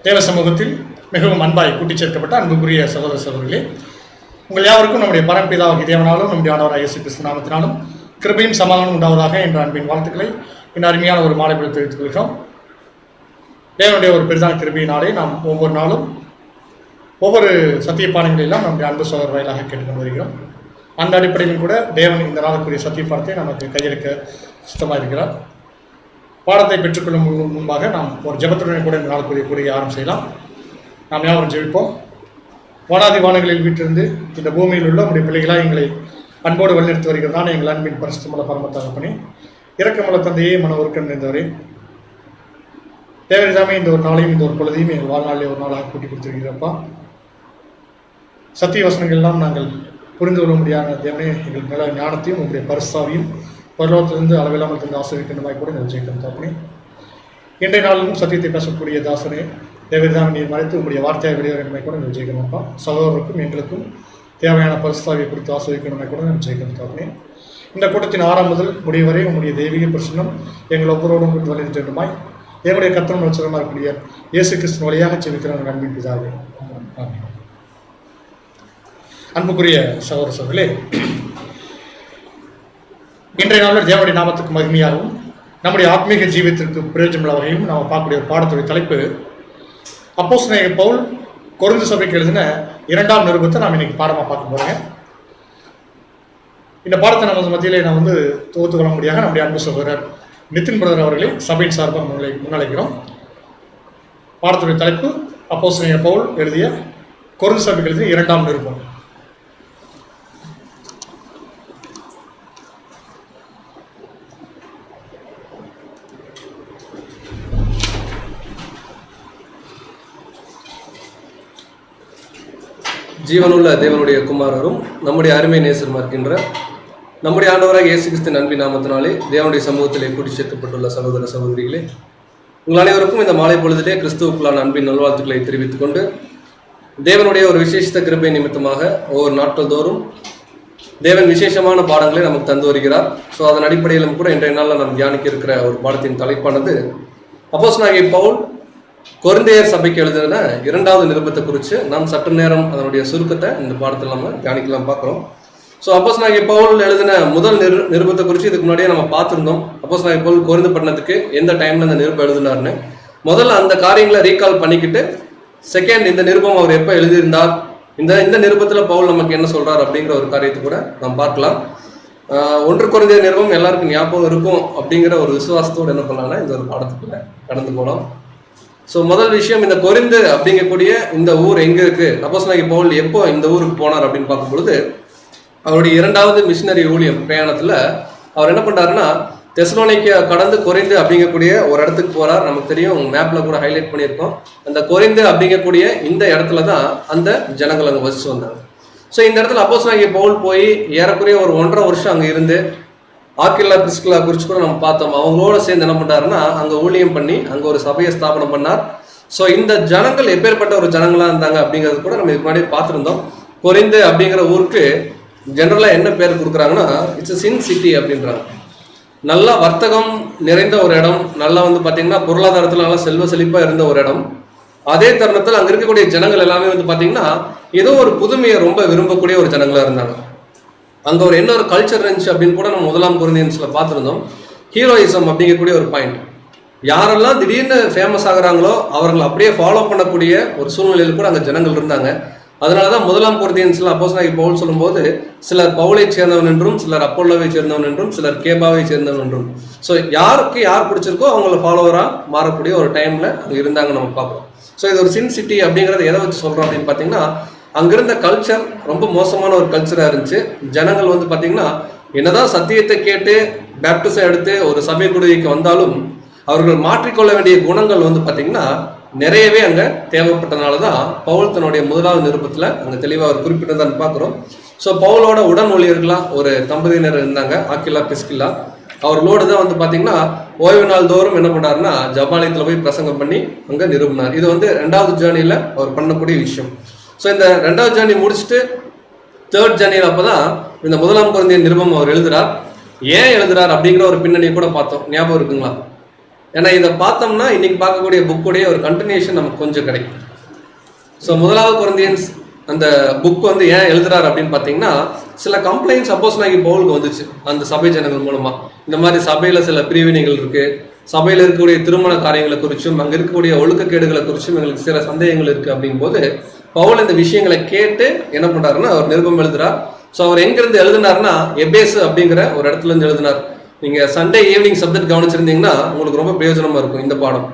தேவ சமூகத்தில் மிகவும் அன்பாய் கூட்டிச் சேர்க்கப்பட்ட அன்புக்குரிய சகோதர சகோதரிகளே, உங்கள் யாவருக்கும் நம்முடைய பரம்பிதாவாகிய தேவனாலும் நம்முடைய ஆண்டவராகிய இயேசு கிறிஸ்து நாமத்தினாலும் கிருபையும் சமாதானம் உண்டாவதாக என்ற அன்பின் வாழ்த்துக்களை இந்த அருமையான ஒரு மாலை பொழுது தெரிவித்துக் கொள்கிறோம். தேவனுடைய ஒரு பெரிதான கிருபையினாலே நாம் ஒவ்வொரு நாளும் ஒவ்வொரு சத்தியப்பானங்களெல்லாம் நம்முடைய அன்பு சகோதரர் வாயிலாக கேட்டுக்கொண்டு வருகிறோம். அந்த அடிப்படையிலும் கூட தேவன் இந்த நாளுக்குரிய சத்தியப்பாடத்தை நமக்கு கையெழுக்க சுத்தமாக இருக்கிறார். பாடத்தை பெற்றுக்கொள்ளும் முன்பாக நாம் ஒரு ஜெபத்துடன் கூட இந்த நாளுக்குரிய கூடிய ஆரம்பம் செய்யலாம். நாம் யாவரும் ஜெபிப்போம். வானாதி வானங்களில் வீட்டிலிருந்து இந்த பூமியில் உள்ள நம்முடைய பிள்ளைகளாக எங்களை அன்போடு வழிநடத்தி வருகிறதான எங்கள் அன்பின் பரிசுத்தமுள்ள பரம தகப்பனே, இரக்கமுள்ள தந்தையே, மன உருக்கம் நிறைந்தவரே, தேவரிதாமே இந்த ஒரு நாளையும் இந்த ஒரு பொழுதையும் எங்கள் வாழ்நாளிலே ஒரு நாளாக கூட்டி கொடுத்திருக்கிறப்பா. சத்திய வசனங்கள் எல்லாம் நாங்கள் புரிந்து கொள்ள முடியாத தேவனே, எங்கள் நல்ல ஞானத்தையும் உங்களுடைய பரிசாவையும் பரலோகத்திலிருந்து அளவில்லாமல் தந்து ஆசிரியர் கூட நிர்ஜயிக்கும் தாப்பனே. இன்றைய நாளிலும் சத்தியத்தை பேசக்கூடிய தாசனே, தேவரிதான நீர் மறைத்து உங்களுடைய வார்த்தையாக வெளியே கூட நிர்ஜயிக்கணும்ப்பா. சகோதரருக்கும் எங்களுக்கும் தேவையான பரிசாவை கொடுத்து ஆசிரியர் கூட நிர்ஜயிக்கணும் தாப்பனே. இந்த கூட்டத்தின் ஆறாம் முதல் முடிவு வரை உங்களுடைய தெய்வீக பிரசன்னம் எங்கள் ஒவ்வொருவரும் கொண்டு வலியுறுத்திடுமாய் எங்களுடைய கர்த்தரும் ரட்சகருமாக இருக்கக்கூடிய இயேசு கிறிஸ்துவின் வழியாக செபிக்கிற அன்பின் பிதாவே. அன்புக்குரிய சகோதர சகோதரர்களே, இன்றைய நாளில் தேவனுடைய நாமத்துக்கு மகிமையாகவும் நம்முடைய ஆத்மீக ஜீவியத்திற்கு பிரயோஜனமுள்ள வகையும் நாம் பார்க்கக்கூடிய ஒரு பாடத்துடைய தலைப்பு அப்போஸ்தலனாகிய பவுல் கொரிந்து சபைக்கு எழுதின 2ஆம் நிருபத்தை நாம் இன்னைக்கு பாடமாக பார்க்க போறேன். இந்த பாடத்தை நமது மத்தியிலே நான் தொகுத்து கொள்ள முடியாத நம்முடைய அன்பு சகோதரர் நிதின் பிரதர் அவர்களை சபையின் சார்பாக முன்னழைக்கிறோம். பாடத்துடைய தலைப்பு அப்போஸ்தலனாகிய பவுல் எழுதிய கொரிந்து சபைக்கு எழுதிய 2ஆம் நிருபம். ஜீவனுள்ள தேவனுடைய குமாரரும் நம்முடைய அருமை நேசரும் இருக்கின்ற நம்முடைய ஆண்டவராக இயேசு கிறிஸ்துவின் அன்பின் நாமத்தினாலே தேவனுடைய சமூகத்திலே கூட்டி சேர்க்கப்பட்டுள்ள சகோதர சகோதரிகளே, உங்கள் அனைவருக்கும் இந்த மாலை பொழுதிலே கிறிஸ்துவுக்குள்ளான அன்பின் நல்வாழ்த்துக்களை தெரிவித்துக் கொண்டு, தேவனுடைய ஒரு விசேஷித்த கிருபை நிமித்தமாக ஒவ்வொரு நாட்கள் தோறும் தேவன் விசேஷமான பாடங்களை நமக்கு தந்து வருகிறார். ஸோ அதன் அடிப்படையிலும் கூட இன்றைய நாளில் நாம் தியானிக்க இருக்கிற ஒரு பாடத்தின் தலைப்பானது அப்போஸ்தலனாகிய பவுல் கொரிந்தியர் சபைக்கு எழுதின 2வது நிருபத்தை குறித்து நாம் சற்று நேரம் அதனுடைய சுருக்கத்தை இந்த பாடத்தில் நம்ம தியானிக்கலாம் பார்க்குறோம். ஸோ அப்போஸ்தலனாகிய பவுல் எழுதின முதல் நிருபத்தை குறித்து இதுக்கு முன்னாடியே நம்ம பார்த்துருந்தோம். அப்போஸ்தலனாகிய பவுல் கொரிந்து பட்டணத்துக்கு எந்த டைமில் அந்த நிருபம் எழுதினார்னு முதல்ல அந்த காரியங்களை ரீகால் பண்ணிக்கிட்டு, செகண்ட் இந்த நிருபம் அவர் எப்போ எழுதியிருந்தார், இந்த நிருபத்தில் பவுல் நமக்கு என்ன சொல்கிறார் அப்படிங்கிற ஒரு காரியத்தை கூட நாம் பார்க்கலாம். 1 கொரிந்தியர் நிருபம் எல்லாருக்கும் ஞாபகம் இருக்கும் அப்படிங்கிற ஒரு விசுவாசத்தோடு என்ன பண்ணலாம்னா இந்த ஒரு பாடத்துக்குள்ள கடந்து போகலாம். ஸோ முதல் விஷயம், இந்த கொரிந்து அப்படிங்கக்கூடிய இந்த ஊர் எங்க இருக்கு, அப்போஸ்தலனாகிய பவுல் எப்போ இந்த ஊருக்கு போனார் அப்படின்னு பார்க்கும் பொழுது, அவருடைய 2வது மிஷினரி ஊழியம் பிரயாணத்துல அவர் என்ன பண்றாருன்னா தெசலோனிக்கா கடந்து கொரிந்து அப்படிங்கக்கூடிய ஒரு இடத்துக்கு போறார். நமக்கு தெரியும், மேப்ல கூட ஹைலைட் பண்ணியிருக்கோம். அந்த கொரிந்து அப்படிங்கக்கூடிய இந்த இடத்துல தான் அந்த ஜனங்கள் அங்கே வசிச்சு வந்தாங்க. ஸோ இந்த இடத்துல அப்போஸ்தலனாகிய பவுல் போய் ஏறக்குறைய ஒரு 1.5 வருஷம் அங்கே இருந்து ஆக்கில்லா பிரிஸ்கில்லா குறித்து கூட நம்ம பார்த்தோம். அவங்களோட சேர்ந்து என்ன பண்ணாருன்னா அங்கே ஊழியம் பண்ணி அங்கே ஒரு சபையை ஸ்தாபனம் பண்ணார். ஸோ இந்த ஜனங்கள் எப்பேற்பட்ட ஒரு ஜனங்களா இருந்தாங்க அப்படிங்கிறது கூட நம்ம இதுக்கு முன்னாடி பார்த்துருந்தோம். கொரிந்து அப்படிங்கிற ஊருக்கு ஜென்ரலாக என்ன பேர் கொடுக்குறாங்கன்னா இட்ஸ் சின் சிட்டி அப்படின்றாங்க. நல்லா வர்த்தகம் நிறைந்த ஒரு இடம், நல்லா பார்த்தீங்கன்னா பொருளாதாரத்தில் நல்லா செல்வ செழிப்பாக இருந்த ஒரு இடம். அதே தருணத்தில் அங்கே இருக்கக்கூடிய ஜனங்கள் எல்லாமே பார்த்தீங்கன்னா ஏதோ ஒரு புதுமையை ரொம்ப விரும்பக்கூடிய ஒரு ஜனங்களாக இருந்தாங்க. அங்கே ஒரு என்ன ஒரு கல்ச்சர் இருந்துச்சு அப்படின்னு கூட நம்ம 1 கொரிந்தியன்ஸ்ல பார்த்துருந்தோம். ஹீரோயிசம் அப்படிங்கக்கூடிய ஒரு பாயிண்ட். யாரெல்லாம் திடீர்னு ஃபேமஸ் ஆகுறாங்களோ அவர்களை அப்படியே ஃபாலோ பண்ணக்கூடிய ஒரு சூழ்நிலையில் கூட அங்கே ஜனங்கள் இருந்தாங்க. அதனால தான் 1 கொரிந்தியன்ஸ்ல அப்போஸ்தலனாகிய பவுல் சொல்லும்போது சிலர் பவுலை சேர்ந்தவன் என்றும், சிலர் அப்போலோவை சேர்ந்தவன் என்றும், சிலர் கேபாவை சேர்ந்தவன் என்றும். ஸோ யாருக்கு யார் பிடிச்சிருக்கோ அவங்கள ஃபாலோவராக மாறக்கூடிய ஒரு டைம்ல அங்கே இருந்தாங்க நம்ம பார்ப்போம். ஸோ இது ஒரு சின் சிட்டி அப்படிங்கிறத எதை வச்சு சொல்றோம் அப்படின்னு பார்த்தீங்கன்னா, அங்கிருந்த கல்ச்சர் ரொம்ப மோசமான ஒரு கல்ச்சராக இருந்துச்சு. ஜனங்கள் பார்த்தீங்கன்னா என்னதான் சத்தியத்தை கேட்டு பேப்டிசம் எடுத்து ஒரு சபை குழுவிக்கு வந்தாலும் அவர்கள் மாற்றிக்கொள்ள வேண்டிய குணங்கள் பார்த்தீங்கன்னா நிறையவே அங்கே தேவைப்பட்டதுனால தான் பவுல் தன்னுடைய 1வது நிருபத்தில் அங்கே தெளிவாக அவர் குறிப்பிட்டதான் பார்க்குறோம். ஸோ பவுலோட உடன் ஊழியர்களாக ஒரு தம்பதியினர் இருந்தாங்க, ஆக்கில்லா பிரிஸ்கில்லா. அவர்களோடு தான் பார்த்தீங்கன்னா ஓய்வு நாள் தோறும் என்ன பண்ணாருன்னா ஜபாலயத்தில் போய் பிரசங்கம் பண்ணி அங்கே நிரூபினார். இது 2வது ஜேர்னியில் அவர் பண்ணக்கூடிய விஷயம். ஸோ இந்த 2வது ஜேர்னி முடிச்சுட்டு 3rd ஜேர்னியில் அப்போ தான் இந்த 1 கொரிந்தியர் நிருபம் அவர் எழுதுறார். ஏன் எழுதுறார் அப்படிங்கிற ஒரு பின்னணியை கூட பார்த்தோம். ஞாபகம் இருக்குங்களா? ஏன்னா இதை பார்த்தோம்னா இன்னைக்கு பார்க்கக்கூடிய புக்குடைய ஒரு கண்டினியூஷன் நமக்கு கொஞ்சம் கிடைக்கும். ஸோ முதலாவது கொரிந்தியன்ஸ் அந்த புக் வந்து ஏன் எழுதுறாரு அப்படின்னு பார்த்தீங்கன்னா, சில கம்ப்ளைண்ட்ஸ் அப்போஸ்தலனாகிய பவுலுக்கு வந்துச்சு அந்த சபை ஜனங்கள் மூலமா. இந்த மாதிரி சபையில சில பிரிவினைகள் இருக்கு, சபையில இருக்கக்கூடிய திருமண காரியங்களை குறிச்சும் அங்க இருக்கக்கூடிய ஒழுக்கக்கேடுகளை குறிச்சும் எங்களுக்கு சில சந்தேகங்கள் இருக்கு அப்படிங்கும் போது பவுல் இந்த விஷயங்களை கேட்டு என்ன பண்றாருன்னா அவர் நிருபம் எழுதுறார். ஸோ அவர் எங்கிருந்து எழுதினார்னா எபேசு அப்படிங்கிற ஒரு இடத்துல இருந்து எழுதினார். நீங்க சண்டே ஈவினிங் சப்ஜெக்ட் கவனிச்சிருந்தீங்கன்னா உங்களுக்கு ரொம்ப பிரயோஜனமா இருக்கும் இந்த பாடம்.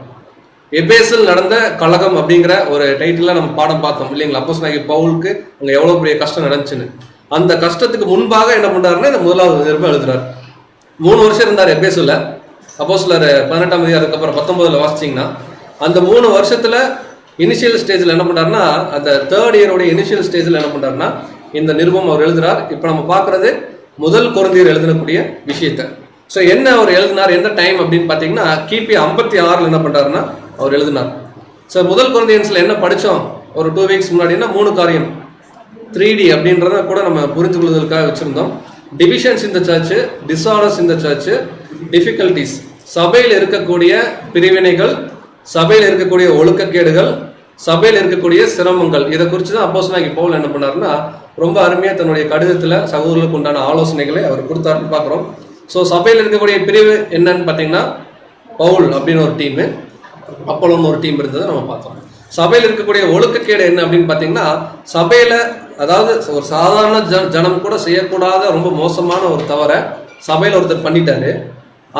எபேசில் நடந்த கலகம் அப்படிங்கிற ஒரு டைட்டில் நம்ம பாடம் பார்த்தோம் இல்லைங்களா? அப்போஸ்தலனாகிய பவுலுக்கு அங்க எவ்வளவு பெரிய கஷ்டம் நடந்துச்சுன்னு. அந்த கஷ்டத்துக்கு முன்பாக என்ன பண்றாருன்னா இந்த முதலாவது நிருபம் எழுதுறாரு. 3 வருஷம் இருந்தார் எபேசுல. அப்போஸ்தலர் 18ஆம் அதிகாரத்துக்கு அப்புறம் 19ல வாசிச்சீங்கன்னா அந்த 3 வருஷத்துல இனிஷியல் ஸ்டேஜ்ல என்ன பண்றாருன்னா அந்த 3rd இயரோட இனிஷியல் ஸ்டேஜ்ல என்ன பண்றாருன்னா இந்த நிருபம் அவர் எழுதுறார். இப்ப நம்ம பாக்குறது முதல் கொரிந்தியர் எழுதினக்கூடிய விஷயத்த. ஸோ என்ன அவர் எழுதினார், எந்த டைம் அப்படின்னு பார்த்தீங்கன்னா கிபி 56 என்ன பண்றாருன்னா அவர் எழுதினார். ஸோ முதல் கொரிந்தியன்ஸ்ல என்ன படித்தோம் ஒரு 2 வீக்ஸ் முன்னாடினா 3 காரியம் 3D அப்படின்றத கூட நம்ம புரிந்து கொள்வதற்காக வச்சிருந்தோம். டிவிஷன்ஸ் இந்த சர்ச், டிஸார்டர்ஸ் இந்த சர்ச், டிஃபிகல்டிஸ், சபையில் இருக்கக்கூடிய பிரிவினைகள், சபையில் இருக்கக்கூடிய ஒழுக்கக்கேடுகள், சபையில் இருக்கக்கூடிய சிரமங்கள், இதை குறித்து தான் அப்போஸ்தலனாகிய பவுல் என்ன பண்ணாருன்னா ரொம்ப அருமையாக தன்னுடைய கடிதத்தில் சகோதரர்களுக்கு உண்டான ஆலோசனைகளை அவர் கொடுத்தாருன்னு பார்க்குறோம். ஸோ சபையில் இருக்கக்கூடிய பிரிவு என்னன்னு பார்த்தீங்கன்னா பவுல் அப்படின்னு ஒரு டீமு, அப்போலோன்னு ஒரு டீம் இருந்ததை நம்ம பார்த்தோம். சபையில் இருக்கக்கூடிய ஒழுக்கக்கேடு என்ன அப்படின்னு பார்த்தீங்கன்னா சபையில் அதாவது ஒரு சாதாரண ஜனம் கூட செய்யக்கூடாத ரொம்ப மோசமான ஒரு தவறை சபையில் ஒருத்தர் பண்ணிட்டாரு.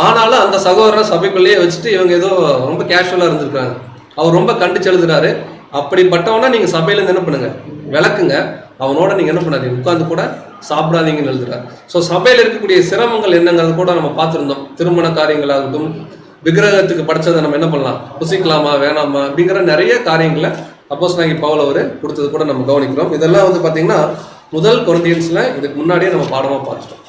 ஆனாலும் அந்த சகோதரரை சபைக்குள்ளேயே வச்சுட்டு இவங்க ஏதோ ரொம்ப கேஷுவலாக இருந்திருக்காங்க. அவர் ரொம்ப கண்டிச்சு எழுதுறாரு. அப்படிப்பட்டவனா நீங்கள் சபையிலேருந்து என்ன பண்ணுங்க, விளக்குங்க, அவனோட நீங்கள் என்ன பண்ணாதீங்க, உட்காந்து கூட சாப்பிடாதீங்கன்னு எழுதுறாரு. ஸோ சபையில் இருக்கக்கூடிய சிரமங்கள் என்னங்கிறது கூட நம்ம பார்த்துருந்தோம். திருமண காரியங்களாகட்டும், விக்கிரகத்துக்கு படிச்சதை நம்ம என்ன பண்ணலாம், புசிக்கலாமா வேணாமா அப்படிங்கிற நிறைய காரியங்களை அப்போஸ்தலனாகிய பவுல் அவர் கொடுத்தது கூட நம்ம கவனிக்கிறோம். இதெல்லாம் வந்து பார்த்தீங்கன்னா முதல் கொரிந்தியன்ஸ்ல இதுக்கு முன்னாடியே நம்ம பாடமாக பார்த்துட்டோம்.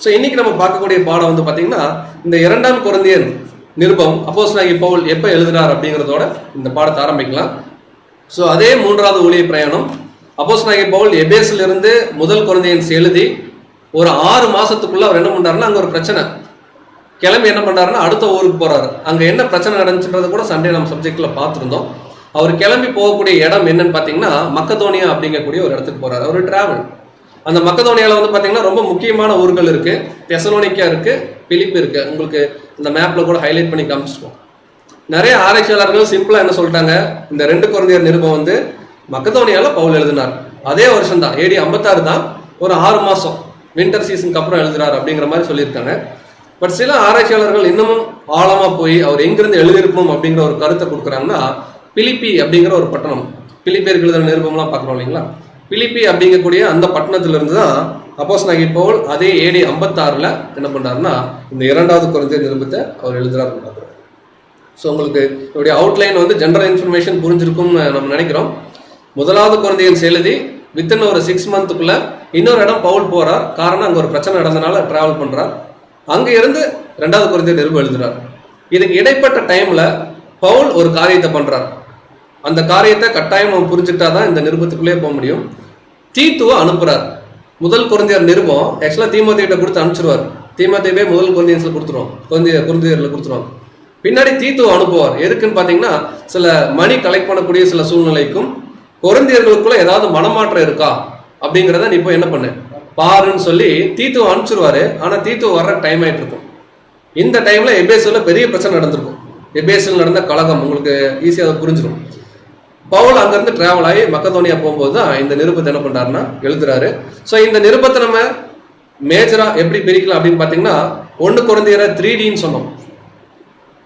ஸோ இன்னைக்கு நம்ம பார்க்கக்கூடிய பாடம் வந்து பார்த்தீங்கன்னா இந்த 2ஆம் கொரிந்தியன் நிருபம் அப்போஸ்தலனாகிய பவுல் எப்போ எழுதுறார் அப்படிங்கிறதோட இந்த பாடத்தை ஆரம்பிக்கலாம். ஸோ அதே 3வது ஊழிய பிரயாணம் அப்போஸ்தலனாகிய பவுல் எபேசில் இருந்து முதல் கொரிந்தியன்ஸ் எழுதி ஒரு 6 மாசத்துக்குள்ள அவர் என்ன பண்றாருன்னா அங்க ஒரு பிரச்சனை கிளம்பி என்ன பண்றாருன்னா அடுத்த ஊருக்கு போறாரு. அங்க என்ன பிரச்சனை நடந்துச்சுன்றத கூட சண்டே நம்ம சப்ஜெக்ட்ல பார்த்துருந்தோம். அவர் கிளம்பி போகக்கூடிய இடம் என்னன்னு பாத்தீங்கன்னா மக்கதோனியா அப்படிங்கக்கூடிய ஒரு இடத்துக்கு போறாரு. Hour travel. அந்த மக்கதோனியால வந்து பாத்தீங்கன்னா ரொம்ப முக்கியமான ஊர்கள் இருக்கு. தெசலோனிக்கா இருக்கு, பிலிப்பு இருக்கு. உங்களுக்கு இந்த மேப்ல கூட ஹைலைட் பண்ணி காமிச்சிருக்கோம். நிறைய ஆராய்ச்சியாளர்கள் சிம்பிளா என்ன சொல்லிட்டாங்க, இந்த 2 கொரிந்தியர் நிருபம் வந்து மக்கதோனியால பவுல் எழுதினார். அதே வருஷம் தான், AD 56 தான், ஒரு 6 மாசம் வின்டர் சீசனுக்கு அப்புறம் எழுதுறாரு அப்படிங்கிற மாதிரி சொல்லியிருக்காங்க. பட் சில ஆராய்ச்சியாளர்கள் இன்னமும் ஆழமா போய் அவர் எங்கிருந்து எழுதியிருக்கணும் அப்படிங்கிற ஒரு கருத்தை கொடுக்குறாங்கன்னா பிலிப்பி அப்படிங்கிற ஒரு பட்டணம், பிலிப்பியருக்கு எழுதுற நிருபம்லாம் பார்க்குறோம் இல்லைங்களா, பிலிப்பி அப்படிங்கக்கூடிய அந்த பட்டணத்திலிருந்து தான் அப்போஸ்தலனாகிய பவுல் அதே AD 56 என்ன பண்றாருன்னா இந்த 2வது கொரிந்தியர் நிருபத்தை அவர் எழுதுறாரு. ஸோ உங்களுக்கு இதோடைய அவுட்லைன் வந்து ஜெனரல் இன்ஃபர்மேஷன் புரிஞ்சிருக்கும்னு நம்ம நினைக்கிறோம். முதலாவது கொரிந்தியன்ஸ் எழுதி வித்தின் ஒரு 6 மந்த்துக்குள்ள இன்னொரு இடம் பவுல் போறார். காரணம் அங்கே ஒரு பிரச்சனை நடந்தனால டிராவல் பண்றார். அங்க இருந்து 2வது கொரிந்தியர் நிருபம் எழுதுறார். இதுக்கு இடைப்பட்ட டைம்ல பவுல் ஒரு காரியத்தை பண்றார். அந்த காரியத்தை கட்டாயம் நம்ம புரிஞ்சுட்டாதான் இந்த நிருபத்துக்குள்ளே போக முடியும். தீத்துவை அனுப்புறார். முதல் கொரிந்தியர் நிருபம் ஆக்சுவலா தீமோத்தேயுட்ட கொடுத்து அனுப்பிச்சிருவார். தீமோத்தேயுவே முதல் கொரிந்தியன்ஸ்ல கொடுத்துருவோம், கொரிந்தியர்ல கொடுத்துருவோம். பின்னாடி தீத்துவை அனுப்புவார். எதுக்குன்னு பாத்தீங்கன்னா சில மணி கலெக்ட் பண்ணக்கூடிய சில சூழ்நிலைக்கும் கொரிந்தியர்களுக்குள்ள ஏதாவது மனமாற்றம் இருக்கா அப்படிங்கிறத நீ இப்போ என்ன பண்ணு பாருன்னு சொல்லி தீத்துவை அனுப்பிச்சிருவாரு. ஆனா தீத்துவை வர்ற டைம் ஆயிட்டு இருக்கும். இந்த டைம்ல எபேசுல பெரிய பிரச்சனை நடந்திருக்கும். எபேசில் நடந்த கலகம் உங்களுக்கு ஈஸியாக புரிஞ்சிடும். பவுல் அங்கிருந்து டிராவல் ஆகி மக்கதோனியா போகும்போது தான் இந்த நிருபத்தை என்ன பண்றாருன்னா எழுதுறாரு. ஸோ இந்த நிருபத்தை நம்ம மேஜரா எப்படி பிரிக்கலாம் அப்படின்னு பாத்தீங்கன்னா 1 கொரிந்தியரை 3Dன்னு சொன்னோம்.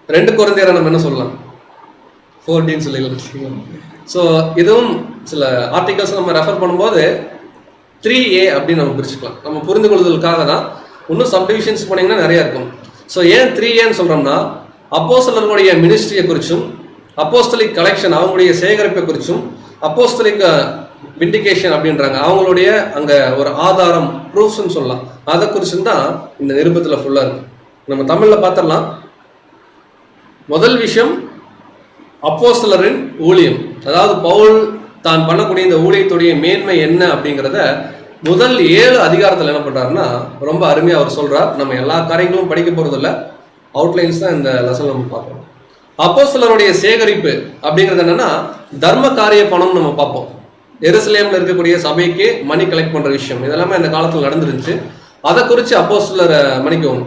2 கொரிந்தியரை நம்ம என்ன சொல்லலாம் 4Dன்னு சொல்லலாம். ஸோ இதுவும் சில ஆர்டிகல்ஸ் நம்ம ரெஃபர் பண்ணும்போது 3A அப்படின்னு நம்ம பிரிச்சுக்கலாம். நம்ம புரிந்து கொள்வதற்காக தான். இன்னும் சப்டிவிஷன்ஸ் போனீங்கன்னா நிறைய இருக்கும். ஸோ ஏன் 3Aன்னு சொல்றோம்னா அப்போஸ்தலர்களுடைய மினிஸ்ட்ரியை குறிச்சும், அப்போஸ்தலிக் கலெக்ஷன் அவங்களுடைய சேகரிப்பை குறிச்சும், அப்போஸ்தலிக் விண்டிகேஷன் அப்படின்றாங்க அவங்களுடைய அங்க ஒரு ஆதாரம் ப்ரூஃப்ஸ்ன்னு சொல்லலாம், அதை குறிச்சும் தான் இந்த நிருபத்தில் ஃபுல்லா இருக்கு. நம்ம தமிழ்ல பார்த்துடலாம். முதல் விஷயம் அப்போஸ்தலரின் ஊழியம், அதாவது பவுல் தான் பண்ணக்கூடிய இந்த ஊழியத்துடைய மேன்மை என்ன அப்படிங்கிறத முதல் 7 அதிகாரத்தில் என்ன பண்றாருன்னா ரொம்ப அருமையா அவர் சொல்றார். நம்ம எல்லா காரியங்களும் படிக்க போறது இல்லை. அவுட்லைன்ஸ் தான் இந்த லெசன் நம்ம பார்ப்போம். அப்போஸ்தலருடைய சேகரிப்பு அப்படிங்கிறது என்னன்னா தர்ம காரிய பணம் நம்ம பார்ப்போம். எருசலேம்ல இருக்கக்கூடிய சபைக்கு மணி கலெக்ட் பண்ற விஷயம் இதெல்லாமே அந்த காலத்தில் நடந்துருந்துச்சு. அதை குறித்து அப்போஸ்தலர் மன்னிக்கவும்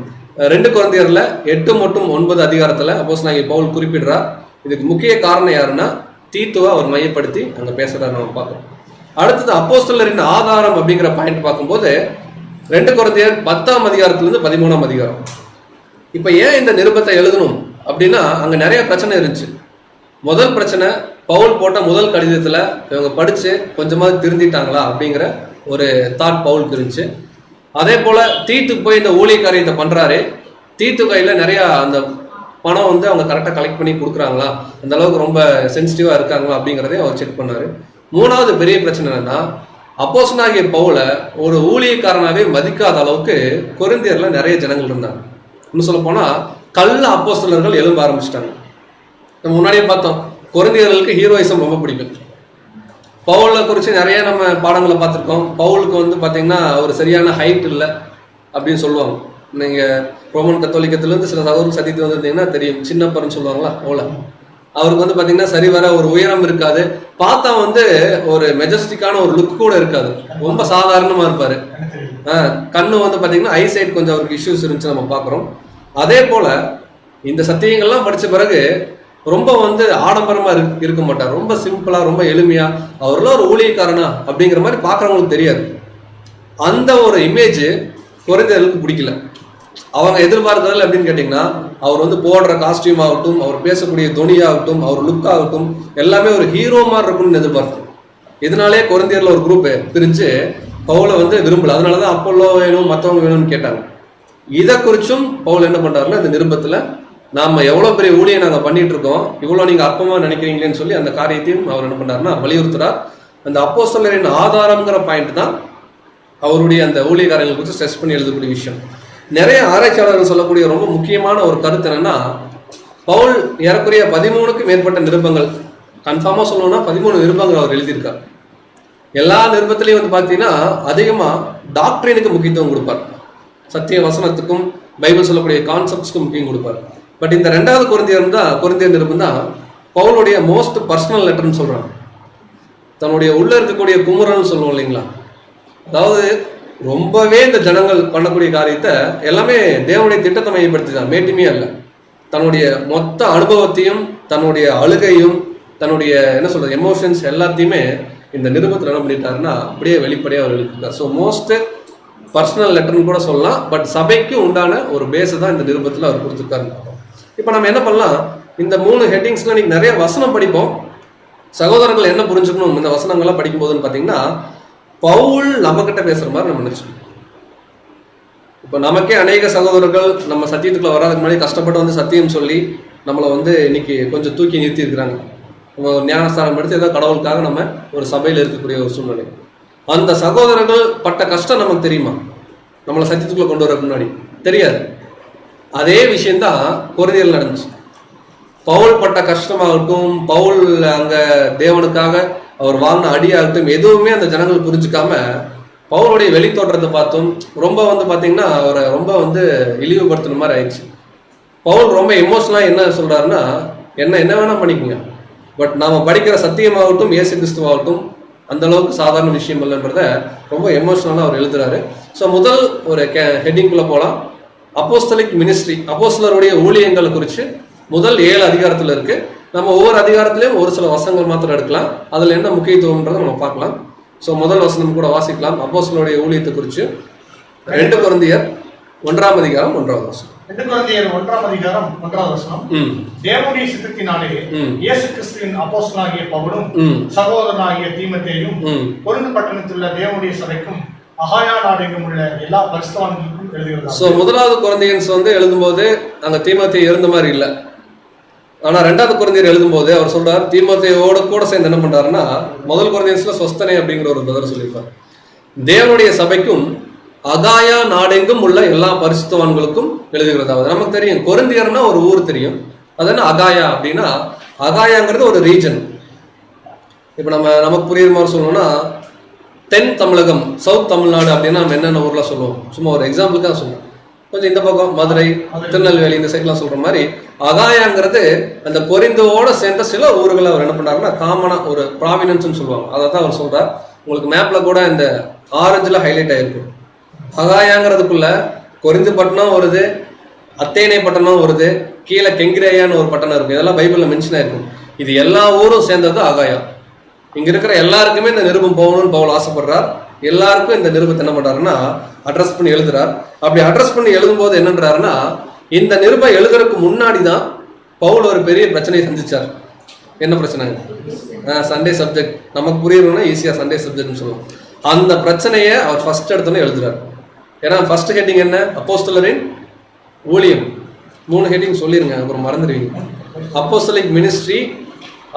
2 கொரிந்தியர்ல 8 மற்றும் 9 அதிகாரத்துல அப்போஸ்தலனாகிய பவுல் குறிப்பிடுறார். இதுக்கு முக்கிய காரணம் யாருன்னா தீத்துவை அவர் மையப்படுத்தி அங்க பேசுறாரு நம்ம பார்க்கிறோம். அடுத்தது அப்போஸ்தலரின் ஆதாரம் அப்படிங்கிற பாயிண்ட் பார்க்கும்போது 2 கொரிந்தியர் 10ஆம் அதிகாரத்திலிருந்து 13ஆம் அதிகாரம். இப்ப ஏன் இந்த நிருபத்தை எழுதணும் அப்படின்னா அங்க நிறைய பிரச்சனை இருந்துச்சு. முதல் பிரச்சனை, பவுல் போட்ட முதல் கடிதத்துல இவங்க படிச்சு கொஞ்சமாவது திருந்திட்டாங்களா அப்படிங்கிற ஒரு தாட் பவுலுக்கு இருந்துச்சு. அதே போல தீத்துக்கு போய் இந்த ஊழிய காரியத்தை பண்றாரு, தீத்து கையில நிறைய அந்த பணம் வந்து அவங்க கரெக்டாக கலெக்ட் பண்ணி கொடுக்குறாங்களா, அந்த அளவுக்கு ரொம்ப சென்சிட்டிவா இருக்காங்களா அப்படிங்கிறதையும் அவர் செக் பண்ணாரு. மூணாவது பெரிய பிரச்சனை என்னன்னா அப்போஸ்தலனாகிய பவுலை ஒரு ஊழியக்காரனாவே மதிக்காத அளவுக்கு கொரிந்தியர்ல நிறைய ஜனங்கள் இருந்தாங்க. இன்னும் சொல்ல போனா கள்ள அப்போஸ்தலர்கள் எழும்ப ஆரம்பிச்சிட்டாங்க. நம்ம முன்னாடியே பார்த்தோம், கொரிந்தியர்களுக்கு ஹீரோயிசம் ரொம்ப பிடிக்கும். பவுலை குறித்து நிறைய நம்ம பாடங்களை பார்த்துருக்கோம். பவுலுக்கு வந்து பார்த்தீங்கன்னா ஒரு சரியான ஹைட் இல்லை அப்படின்னு சொல்லுவாங்க. நீங்கள் ரோமன் கத்தோலிக்கத்திலேருந்து சில சகோதரர் சத்தியத்து வந்துருந்தீங்கன்னா தெரியும், சின்னப்பர்னு சொல்லுவாங்களா பவுலை. அவருக்கு வந்து பார்த்தீங்கன்னா சரி வர ஒரு உயரம் இருக்காது, பார்த்தா வந்து ஒரு மெஜஸ்டிக்கான ஒரு லுக் கூட இருக்காது, ரொம்ப சாதாரணமாக இருப்பார். கண்ணு வந்து பார்த்தீங்கன்னா ஐசைட் கொஞ்சம் அவருக்கு இஷ்யூஸ் இருந்துச்சு நம்ம பார்க்குறோம். அதே போல் இந்த சத்தியங்கள்லாம் படித்த பிறகு ரொம்ப வந்து ஆடம்பரமா இருக்க மாட்டார், ரொம்ப சிம்பிளா ரொம்ப எளிமையா அவரெல்லாம் ஒரு ஊழியக்காரனா அப்படிங்கிற மாதிரி பாக்குறவங்களுக்கு தெரியாது. அந்த ஒரு இமேஜ் கொரிந்தியர்களுக்கு பிடிக்கல. அவங்க எதிர்பார்க்கறதுல எப்படின்னு கேட்டீங்கன்னா அவர் வந்து போடுற காஸ்டியூம் ஆகட்டும், அவர் பேசக்கூடிய துணி ஆகட்டும், அவர் லுக் ஆகட்டும் எல்லாமே ஒரு ஹீரோ மாதிரி இருக்கும்னு எதிர்பார்த்தோம். இதனாலே கொரிந்தியர்ல ஒரு குரூப் பிரிஞ்சு பவுலை வந்து விரும்பல. அதனாலதான் அப்போல்லோ வேணும் மற்றவங்க வேணும்னு கேட்டாங்க. இதை குறிச்சும் பவுல் என்ன பண்றாருன்னா இந்த நிருபத்துல நாம எவ்வளவு பெரிய ஊழியை நாங்க பண்ணிட்டு இருக்கோம், இவ்வளவு நீங்க அற்பமா நினைக்கிறீங்களேன்னு சொல்லி அந்த காரியத்தையும் அவர் என்ன பண்றாருன்னா வலியுறுத்துறார். அந்த அப்போஸ்தலரின் ஆதாரம்ங்கிற பாயிண்ட் தான் அவருடைய அந்த ஊழியக்காரங்களை குறித்து ஸ்ட்ரெஸ் பண்ணி எழுதக்கூடிய விஷயம். நிறைய ஆராய்ச்சியாளர்கள் சொல்லக்கூடிய ரொம்ப முக்கியமான ஒரு கருத்து என்னன்னா, பவுல் ஏறக்குறைய 13க்கும் மேற்பட்ட நிருபங்கள், கன்ஃபார்மா சொல்லணும்னா 13 நிருபங்கள் அவர் எழுதியிருக்கார். எல்லா நிருபத்திலையும் வந்து பாத்தீங்கன்னா அதிகமா டாக்டரினுக்கு முக்கியத்துவம் கொடுப்பார், சத்திய வசனத்துக்கும் பைபிள் சொல்லக்கூடிய கான்செப்ட்ஸ்க்கும் முக்கியம் கொடுப்பார். பட் இந்த 2வது கொரிந்தியர் நிருபம் தான் பவுலுடைய மோஸ்ட் பர்சனல் லெட்டர்னு சொல்றாங்க. தன்னுடைய உள்ள இருக்கக்கூடிய குமுறல்னு சொல்லுவோம் இல்லைங்களா, அதாவது ரொம்பவே இந்த ஜனங்கள் பண்ணக்கூடிய காரியத்தை எல்லாமே தேவனுடைய திட்டத்தை மையப்படுத்தி தான், மேட்டுமையா இல்லை. தன்னுடைய மொத்த அனுபவத்தையும் தன்னுடைய அழுகையும் தன்னுடைய என்ன சொல்றது எமோஷன்ஸ் எல்லாத்தையுமே இந்த நிருபத்தில் என்ன பண்ணிட்டாருன்னா அப்படியே வெளிப்படையாக அவர் எழுதியிருக்கார். ஸோ மோஸ்ட் பர்சனல் லெட்டர்னு கூட சொல்லலாம். பட் சபைக்கு உண்டான ஒரு பேஸை தான் இந்த நிருபத்தில் அவர் கொடுத்துருக்காரு. இப்போ நம்ம என்ன பண்ணலாம், இந்த 3 ஹெட்டிங்ஸ்ல நீங்க நிறைய வசனம் படிப்போம். சகோதரர்கள் என்ன புரிஞ்சுக்கணும் இந்த வசனங்கள்லாம் படிக்கும் போதுன்னு பார்த்தீங்கன்னா, பவுல் நம்ம கிட்ட பேசுற மாதிரி நம்ம நினைச்சுக்கணும். இப்போ நமக்கே அநேக சகோதரர்கள் நம்ம சத்தியத்துக்குள்ள வராதுக்கு முன்னாடி கஷ்டப்பட்டு வந்து சத்தியம் சொல்லி நம்மளை வந்து இன்னைக்கு கொஞ்சம் தூக்கி நிறுத்தி இருக்கிறாங்க. நம்ம ஒரு ஞானஸ்தானம் எடுத்து ஏதோ கடவுளுக்காக நம்ம ஒரு சபையில் இருக்கக்கூடிய ஒரு சூழ்நிலை. அந்த சகோதரர்கள் பட்ட கஷ்டம் நமக்கு தெரியுமா? நம்மளை சத்தியத்துக்குள்ள கொண்டு வரதுக்கு முன்னாடி தெரியாது. அதே விஷயம்தான் கொரிந்தியர்ல நடந்துச்சு. பவுல் பட்ட கஷ்டமாகட்டும், பவுல் அங்க தேவனுக்காக அவர் வாங்கின அடியாகட்டும், எதுவுமே அந்த ஜனங்கள் புரிஞ்சுக்காம பவுலுடைய வெளித்தோற்றத்தை பார்த்தும் ரொம்ப வந்து பாத்தீங்கன்னா அவரை ரொம்ப வந்து இழிவுபடுத்தின மாதிரி ஆயிடுச்சு. பவுல் ரொம்ப எமோஷனலா என்ன சொல்றாருன்னா, என்ன வேணா பண்ணிக்கோங்க, பட் நாம படிக்கிற சத்தியமாகட்டும் இயேசு கிறிஸ்துவாகட்டும் அந்த அளவுக்கு சாதாரண விஷயம் இல்லைன்றத ரொம்ப எமோஷனலா அவர் எழுதுறாரு. ஸோ முதல் ஒரு ஹெட்டிங்குள்ள போகலாம். அப்போஸ்தலிக் மினிஸ்ட்ரி, அப்போஸ்தலருடைய ஊழியங்களை குறித்து முதல் 7 அதிகாரத்தில் இருக்கு. நம்ம ஒவ்வொரு அதிகாரத்திலையும் ஒரு சில வசனங்கள் மாத்திரம் எடுக்கலாம், அதுல என்ன முக்கியத்துவம்ன்றதை நம்ம பார்க்கலாம். ஸோ முதல் வசனம் கூட வாசிக்கலாம். அப்போஸ்தலருடைய ஊழியத்தை குறித்து 2 கொரிந்தியர் 1ஆம் அதிகாரம் 1வது வசனம். 2 கொரிந்தியர் 1ஆம் அதிகாரம் 1வது வசனம். தேவனுடைய சித்தத்தினாலே இயேசு கிறிஸ்துவின் அப்போஸ்தலனாகிய பவுலும் சகோதரனாகிய தீமோத்தேயும் கொரிந்து பட்டணத்தில் உள்ள தேவனுடைய சபைக்கும் அகாயா நாடெங்கும் உள்ள எல்லா பரிசுத்தவான்களுக்கும் எழுதுகிறார். ஸோ 1வது கொரிந்தியன்ஸ் வந்து எழுதும்போது அங்க தீமோத்தேயு எழுந்த மாதிரி இல்லை. ஆனா 2வது கொரிந்தியர் எழுதும்போது அவர் சொல்றார், தீமோத்தேயோட கூட சேர்ந்து என்ன பண்றாருன்னா முதல் கொரிந்தியன்ஸ்ல சொஸ்தனை அப்படிங்கிற ஒரு பிரதர் சொல்லியிருப்பார். தேவனுடைய சபைக்கும் அகாயா நாடெங்கும் உள்ள எல்லா பரிசுத்தவான்களுக்கும் எழுதுகிறதாவது. நமக்கு தெரியும் கொரிந்தியர்னா ஒரு ஊர் தெரியும், அது என்ன அகாயா அப்படின்னா, அகாயாங்கிறது ஒரு ரீஜன். இப்ப நமக்கு புரியுற மாதிரி சொல்லணும்னா தென் தமிழகம், சவுத் தமிழ்நாடு அப்படின்னா நம்ம என்னென்ன ஊர்ல சொல்லுவோம், சும்மா ஒரு எக்ஸாம்பிளுக்காக சொல்லுவோம். கொஞ்சம் இந்த பக்கம் மதுரை, திருநெல்வேலி இந்த சைட்லாம் சொல்ற மாதிரி அகாயாங்கிறது அந்த கொரிந்தோட சேர்ந்த சில ஊர்களை அவர் என்ன பண்றாருன்னா காமனா ஒரு ப்ராவினன்ஸ் சொல்லுவாங்க. அதை தான் அவர் சொல்றார். உங்களுக்கு மேப்ல கூட இந்த ஆரஞ்சுல ஹைலைட் ஆயிருக்கும். அகாயாங்கிறதுக்குள்ள கொரிந்து பட்டணம் வருது, அத்தேனை பட்டணம் வருது, கீழே கெங்கிரேயான்னு ஒரு பட்டணம் இருக்கும். இதெல்லாம் பைபிள்ல மென்ஷன் ஆயிருக்கும். இது எல்லா ஊரும் சேர்ந்தது அகாயா. இங்க இருக்கிற எல்லாருக்குமே இந்த நிருபம் போகணும்னு பவுல் ஆசைப்படுறார். எல்லாருக்கும் இந்த நிருபத்தை என்ன பண்றாருன்னா அட்ரஸ் பண்ணி எழுதுறார். அப்படி அட்ரஸ் பண்ணி எழுதும்போது என்னன்றாருன்னா, இந்த நிருபம் எழுதுறதுக்கு முன்னாடி தான் பவுல் ஒரு பெரிய பிரச்சனையை சந்திச்சார். என்ன பிரச்சனைங்க? சண்டே சப்ஜெக்ட் நமக்கு புரியணும்னா ஈஸியா சண்டே சப்ஜெக்ட்னு சொல்லுவோம். அந்த பிரச்சனையை அவர் ஃபர்ஸ்ட் எடுத்தோன்னே எழுதுறாரு. ஏன்னா ஃபர்ஸ்ட் ஹெட்டிங் என்ன? அப்போஸ்தலரின் ஊழியம். 3 ஹெட்டிங் சொல்லிருங்க, அப்புறம் மறந்துடுவீங்க. அப்போஸ்தலிக் மினிஸ்ட்ரி,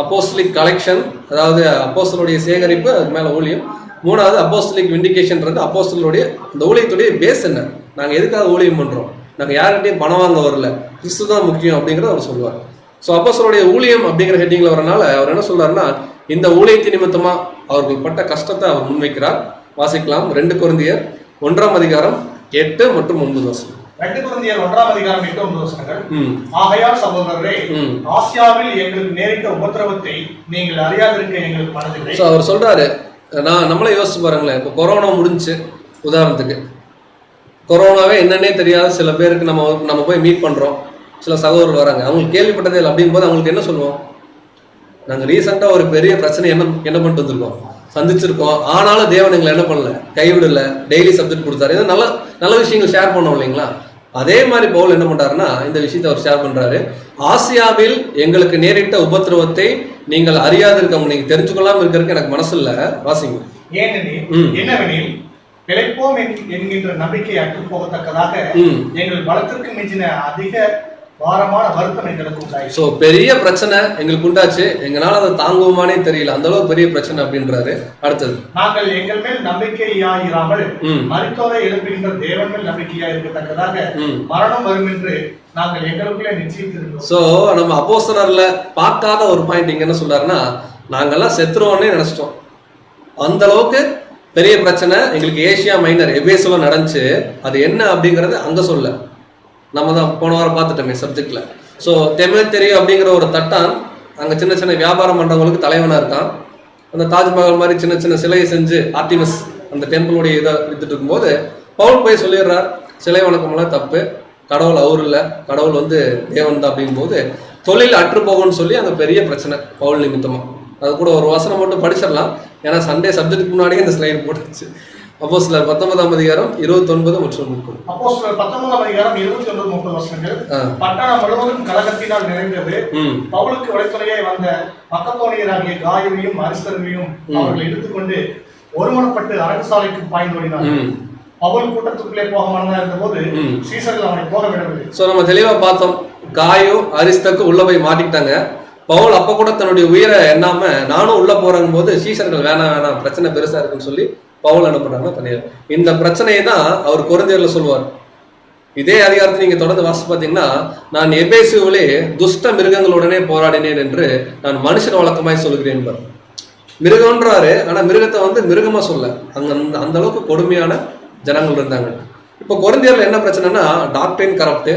அப்போஸ்தலிக் கலெக்ஷன், அதாவது அப்போஸ்தலருடைய சேகரிப்பு, அதுக்கு மேல ஊழியம். 3வது அப்போஸ்தலிக் விண்டிகேஷன்ன்றது அப்போஸ்தலருடைய அந்த ஊழியத்துடைய பேஸ் என்ன, நாங்கள் எதுக்காக ஊழியம் பண்றோம், நாங்கள் யார்கிட்டையும் பணம் வாங்க வரல, கிறிஸ்து தான் முக்கியம் அப்படிங்கிறத அவர் சொல்லுவார். ஸோ அப்போஸ்தலருடைய ஊழியம் அப்படிங்கிற ஹெட்டிங்ல வரனால அவர் என்ன சொல்றாருன்னா, இந்த ஊழியத்தின் நிமித்தமா அவர்கள் பட்ட கஷ்டத்தை அவர் முன்வைக்கிறார். வாசிக்கலாம். 2 கொரிந்தியர் 1ஆம் அதிகாரம் 8 மற்றும் 9 வசனம். 2 கொரிந்தியர் 1ஆம் அதிகாரம் 8, 9 வசனங்கள். ஆகையால் சகோதரரே, ஆசியாவில் எங்களுக்கு நேரிட்ட உபத்திரவத்தை நீங்கள் அறியாதிருக்க எங்களுக்கு மனதில்லை. ஸோ அவர் சொல்றாரு, நம்மளே யோசிச்சு பாருங்களேன். இப்போ கொரோனா முடிஞ்சு, உதாரணத்துக்கு கொரோனாவே என்னன்னே தெரியாத சில பேருக்கு நம்ம போய் மீட் பண்றோம். சில சகோதரர் வராங்க, அவங்களுக்கு கேள்விப்பட்டதே இல்லை. அப்படிங்கும் போது அவங்களுக்கு என்ன சொல்லுவோம்? நாங்கள் ரீசெண்டா ஒரு பெரிய பிரச்சனை என்ன பண்ணிட்டு வந்திருக்கோம், சந்திச்சிருக்கோம். ஆனாலும் தேவன் எங்களை என்ன பண்ணல, கைவிடல, டெய்லி சப்ஜெக்ட் கொடுத்தாரு. இது நல்ல நல்ல விஷயங்கள் ஷேர் பண்ணோம் இல்லைங்களா? அதே மாதிரி பவுல் என்ன பண்றாருன்னா இந்த விஷயத்தை அவர் ஷேர் பண்றாரு. ஆசியாவில் எங்களுக்கு நேரிட்ட உபத்திரவத்தை நீங்கள் அறியாதிருக்க, நீங்க தெரிஞ்சுக்கொள்ளாம இருக்கிறதுக்கு எனக்கு மனசு இல்ல. வாசிங்க. என்னவெனில் பிழைப்போம் என்கின்ற நம்பிக்கை அற்று போகத்தக்கதாக எங்கள் பலத்திற்கு மிஞ்சின அதிக பாரமான வருத்தம் எங்களுக்கு உண்டாயிற்று. சோ பெரிய பிரச்சனை எங்களுக்கு உண்டாச்சு, எங்களால அதை தாங்குவோமானே தெரியல, அந்த அளவுக்கு பெரிய பிரச்சனை அப்படின்றாரு. அடுத்தது, நாங்கள் எங்கள் மேல் நம்பிக்கையாயிராமல் மரித்தோரை எழுப்புகின்ற தேவன் மேல் நம்பிக்கையா இருக்கத்தக்கதாக மரணம் வரும் என்று நாங்கள் எங்களுக்குள்ளே நிச்சயித்திருக்கிறோம். சோ நம்ம அப்போஸ்தலர்ல பார்க்காத ஒரு பாயிண்ட் இங்க என்ன சொல்றாருன்னா, நாங்கெல்லாம் செத்துருவோன்னே நினைச்சிட்டோம். அந்த அளவுக்கு பெரிய பிரச்சனை எங்களுக்கு ஏசியா மைனர் எபேசுல நடந்துச்சு. அது என்ன அப்படிங்கறது அங்க சொல்ல, நம்ம தான் போன வாரம் பார்த்துட்டோமே சப்ஜெக்ட்ல. ஸோ தெமேத்தெரியு அப்படிங்கிற ஒரு தட்டான் அங்கே சின்ன சின்ன வியாபாரம் பண்ணுறவங்களுக்கு தலைவனாக இருக்கான். அந்த தாஜ்மஹால் மாதிரி சின்ன சின்ன சிலையை செஞ்சு ஆர்டிமஸ் அந்த டெம்பிளுடைய இதை வித்துட்டு இருக்கும்போது பவுல் போய் சொல்லிடுறார், சிலை வணக்கமெல்லாம் தப்பு, கடவுள் அவர் இல்லை, கடவுள் தேவன் தான். அப்படிங்கும்போது தொழில் அற்று போகும்னு சொல்லி அங்கே பெரிய பிரச்சனை பவுல் நிமித்தமாக. அது கூட ஒரு வசனம் மட்டும் படிச்சிடலாம், ஏன்னா சண்டே சப்ஜெக்ட் முன்னாடியே இந்த ஸ்லைடு போட்டுச்சு. அப்போஸ்தலர் 19ஆம் அதிகாரம் 29 மற்றும் 30. அப்போஸ்தலர் 19ஆம் அதிகாரம் 29, 30 வசனங்கள். பட்டணம் முழுவதும் கலகத்தினால் நிறைந்தது. பவுலுக்கு வழித்துணையாய் வந்த மக்கதோனியராகிய காயுவையும் அரிஸ்தர்கையும் அவர்கள் எடுத்துக்கொண்டு ஒருமனப்பட்டு அரண்சாலைக்கு பாய்ந்தோடினார்கள். பவுல் கூட்டத்துக்குள்ளே போக மனதா இருந்த போது சீசர்கள் அவனை போக விடவில்லை. சோ நம்ம தெளிவா பார்த்தோம், காயு அரிஸ்தர்க்கு உள்ள போய் மாட்டிக்கிட்டாங்க. பவுல் அப்ப கூட தன்னுடைய உயிரை எண்ணாம நானும் உள்ள போறங்கும் போது சீசர்கள் வேணாம் பிரச்சனை பெருசா இருக்குன்னு சொல்லி பவுல் என்ன பண்றாங்கன்னா தனியார். இந்த பிரச்சனையை தான் அவர் கொரிந்தியர்ல சொல்லுவார். இதே அதிகாரத்தை நீங்க தொடர்ந்து வாசி பார்த்தீங்கன்னா, நான் எபேசுவிலே துஷ்ட மிருகங்களுடனே போராடினேன் என்று நான் மனுஷன் வழக்கமாய் சொல்கிறேன். மிருகம்ன்றாரு, ஆனா மிருகத்தை மிருகமா சொல்ல, அந்த அளவுக்கு கொடுமையான ஜனங்கள் இருந்தாங்க. இப்போ கொரிந்தியர்ல என்ன பிரச்சனைனா, டாக்டரின் கரப்ட்,